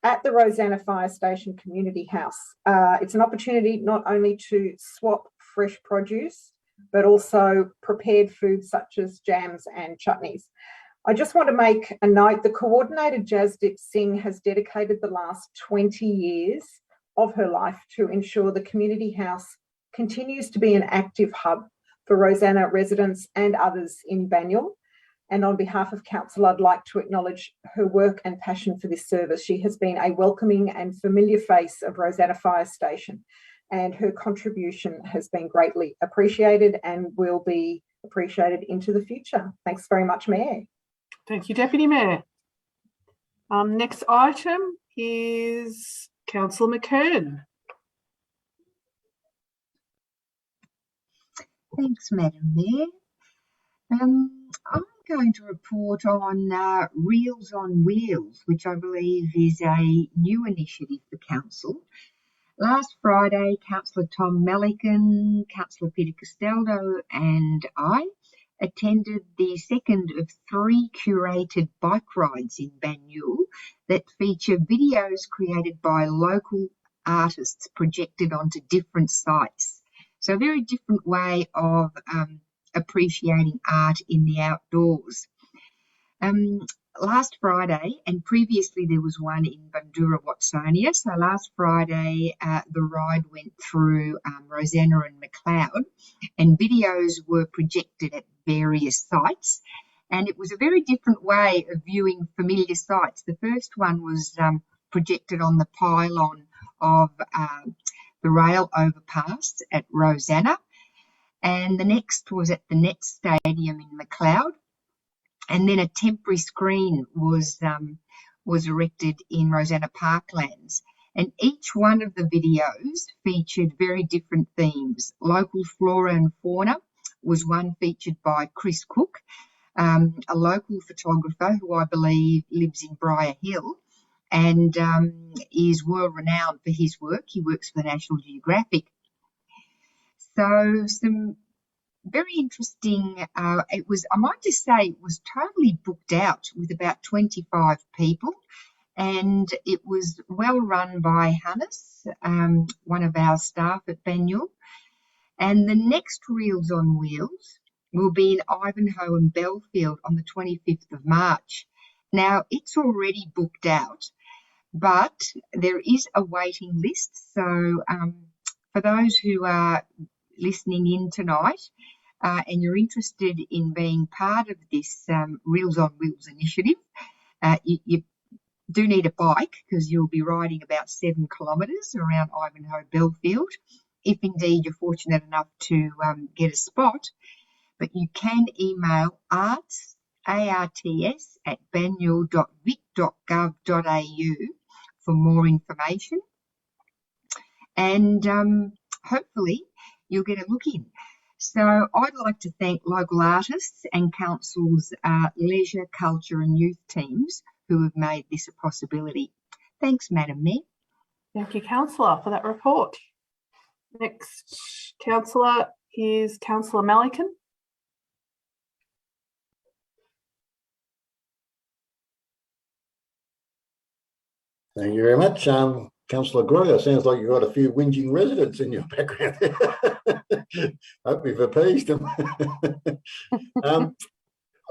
at the Rosanna Fire Station Community House. It's an opportunity not only to swap fresh produce, but also prepared foods such as jams and chutneys. I just want to make a note, the coordinator Jasdeep Singh has dedicated the last 20 years of her life to ensure the community house continues to be an active hub for Rosanna residents and others in Banyul. And on behalf of Council, I'd like to acknowledge her work and passion for this service. She has been a welcoming and familiar face of Rosanna Fire Station, and her contribution has been greatly appreciated and will be appreciated into the future. Thanks very much, Mayor. Thank you, Deputy Mayor. Next item is Councillor McKern. Thanks, Madam Mayor. I'm going to report on Reels on Wheels, which I believe is a new initiative for Council. Last Friday, Councillor Tom Melican, Councillor Peter Castaldo and I attended the second of 3 curated bike rides in Banyul that feature videos created by local artists projected onto different sites. So a very different way of appreciating art in the outdoors. Last Friday, and previously there was one in Bundoora, Watsonia. So last Friday, the ride went through Rosanna and McLeod, and videos were projected at various sites. And it was a very different way of viewing familiar sites. The first one was projected on the pylon of the rail overpass at Rosanna, and the next was at the Nets Stadium in McLeod, and then a temporary screen was erected in Rosanna Parklands. And each one of the videos featured very different themes. Local flora and fauna was one featured by Chris Cook, a local photographer who I believe lives in Briar Hill and is world renowned for his work. He works for the National Geographic. So some very interesting, it was, I might just say it was totally booked out with about 25 people. And it was well run by Hannes, one of our staff at Banyule. And the next Reels on Wheels will be in Ivanhoe and Belfield on the 25th of March. Now, it's already booked out, but there is a waiting list. So for those who are listening in tonight and you're interested in being part of this Reels on Wheels initiative, you do need a bike because you'll be riding about 7 kilometres around Ivanhoe Belfield, if indeed you're fortunate enough to get a spot. But you can email arts@banyule.vic.gov.au for more information, and hopefully you'll get a look in. So I'd like to thank local artists and council's leisure, culture and youth teams who have made this a possibility. Thanks, Madam Mayor. Thank you, Councillor, for that report. Next councillor is Councillor Malikan. Thank you very much. Councillor Groyer, sounds like you've got a few whinging residents in your background. Hope we've appeased them.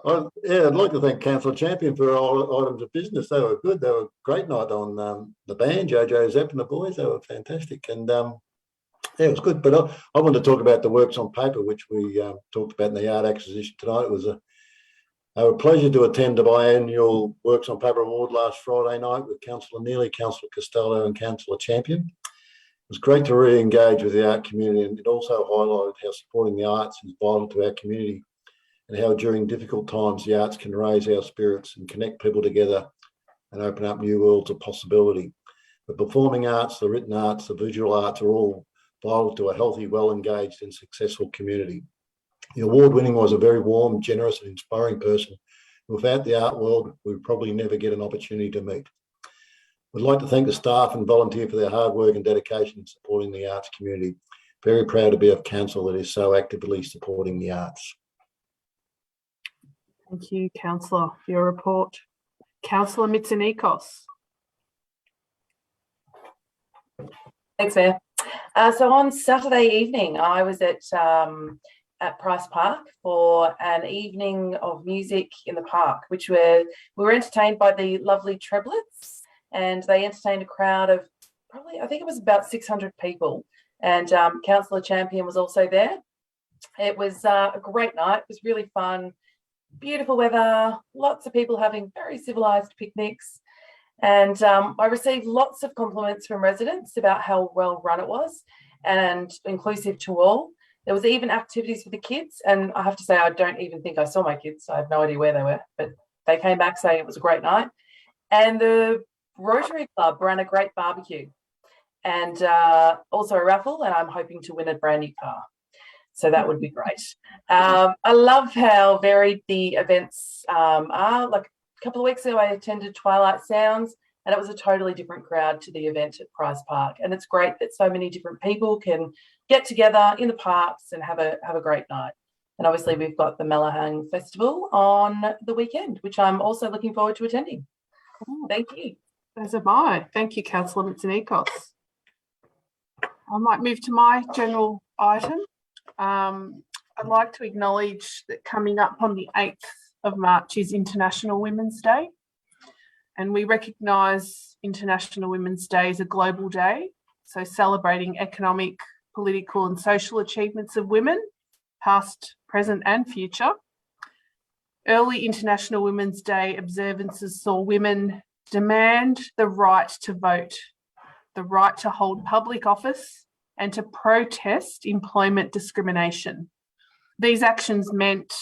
I'd like to thank Councillor Champion for all items of business. They were good. They were a great night on the band, Jojo Zapp and the boys. They were fantastic. And it was good. But I want to talk about the works on paper, which we talked about in the yard acquisition tonight. It was a pleasure to attend the biannual Works on Paper Award last Friday night with Councillor Neely, Councillor Costello and Councillor Champion. It was great to re-engage with the art community, and it also highlighted how supporting the arts is vital to our community and how during difficult times the arts can raise our spirits and connect people together and open up new worlds of possibility. The performing arts, the written arts, the visual arts are all vital to a healthy, well-engaged and successful community. The award-winning was a very warm, generous and inspiring person. Without the art world, we would probably never get an opportunity to meet. We'd like to thank the staff and volunteer for their hard work and dedication in supporting the arts community. Very proud to be a council that is so actively supporting the arts. Thank you, Councillor, for your report. Councillor Mitsonikos. Thanks, Mayor. So on Saturday evening, I was at Price Park for an evening of music in the park, which we were entertained by the lovely Treblets, and they entertained a crowd of probably, I think it was about 600 people, and Councillor Champion was also there. It was a great night. It was really fun, beautiful weather, lots of people having very civilised picnics, and I received lots of compliments from residents about how well run it was and inclusive to all. There was even activities for the kids, and I have to say I don't even think I saw my kids. I have no idea where they were, but they came back saying it was a great night. And the Rotary Club ran a great barbecue and also a raffle, and I'm hoping to win a brand new car. So that would be great. I love how varied the events are. Like a couple of weeks ago, I attended Twilight Sounds, and it was a totally different crowd to the event at Price Park. And it's great that so many different people can get together in the parks and have a great night. And obviously we've got the Malahang Festival on the weekend, which I'm also looking forward to attending. Thank you. As am I. Thank you, Councillor Mitsonikos. I might move to my general item. I'd like to acknowledge that coming up on the 8th of March is International Women's Day. And we recognise International Women's Day as a global day, so celebrating economic, political and social achievements of women, past, present and future. Early International Women's Day observances saw women demand the right to vote, the right to hold public office and to protest employment discrimination. These actions meant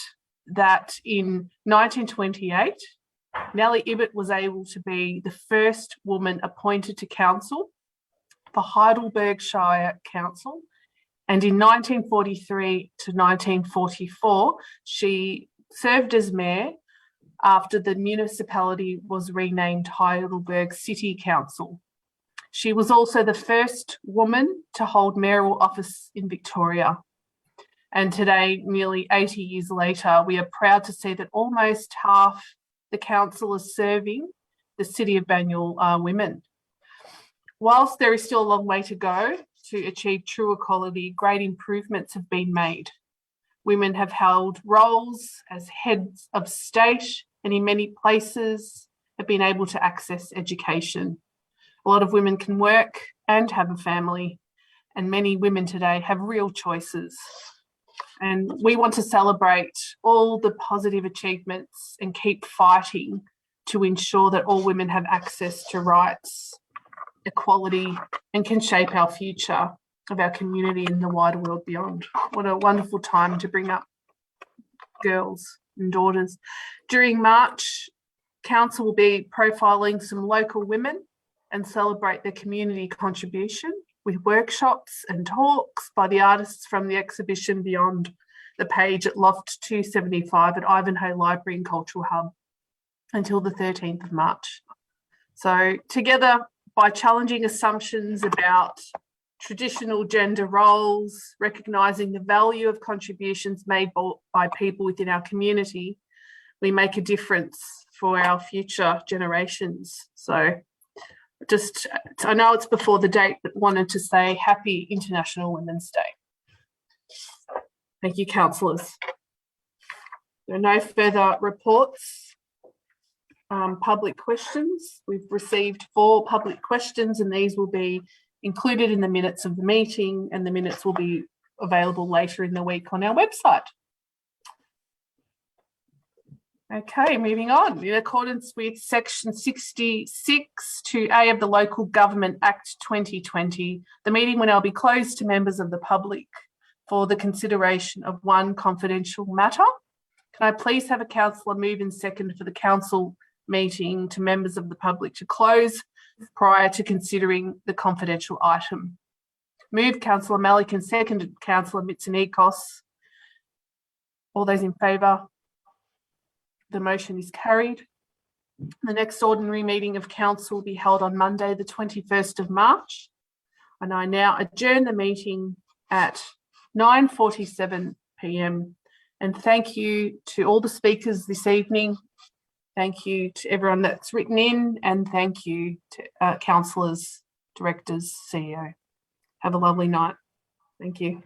that in 1928, Nellie Ibbott was able to be the first woman appointed to council for Heidelbergshire Council. And in 1943 to 1944, she served as mayor after the municipality was renamed Heidelberg City Council. She was also the first woman to hold mayoral office in Victoria. And today, nearly 80 years later, we are proud to see that almost half the councillors serving the City of Banyule are women. Whilst there is still a long way to go to achieve true equality, great improvements have been made. Women have held roles as heads of state and in many places have been able to access education. A lot of women can work and have a family, and many women today have real choices. And we want to celebrate all the positive achievements and keep fighting to ensure that all women have access to rights, equality, and can shape our future of our community and the wider world beyond. What a wonderful time to bring up girls and daughters. During March, Council will be profiling some local women and celebrate their community contribution with workshops and talks by the artists from the exhibition Beyond the Page at Loft 275 at Ivanhoe Library and Cultural Hub until the 13th of March. So together, by challenging assumptions about traditional gender roles, recognising the value of contributions made by people within our community, we make a difference for our future generations. So just, I know it's before the date, but wanted to say Happy International Women's Day. Thank you, councillors. There are no further reports. Public questions. We've received 4 public questions and these will be included in the minutes of the meeting, and the minutes will be available later in the week on our website. Okay, moving on. In accordance with section 66 2A of the Local Government Act 2020, the meeting will now be closed to members of the public for the consideration of one confidential matter. Can I please have a councillor move and second for the council meeting to members of the public to close prior to considering the confidential item? Move Councillor Malik and seconded Councillor Mitsonikos. All those in favour? The motion is carried. The next ordinary meeting of council will be held on Monday, the 21st of March. And I now adjourn the meeting at 9:47 p.m. And thank you to all the speakers this evening. Thank you to everyone that's written in, and thank you to councillors, directors, CEO. Have a lovely night. Thank you.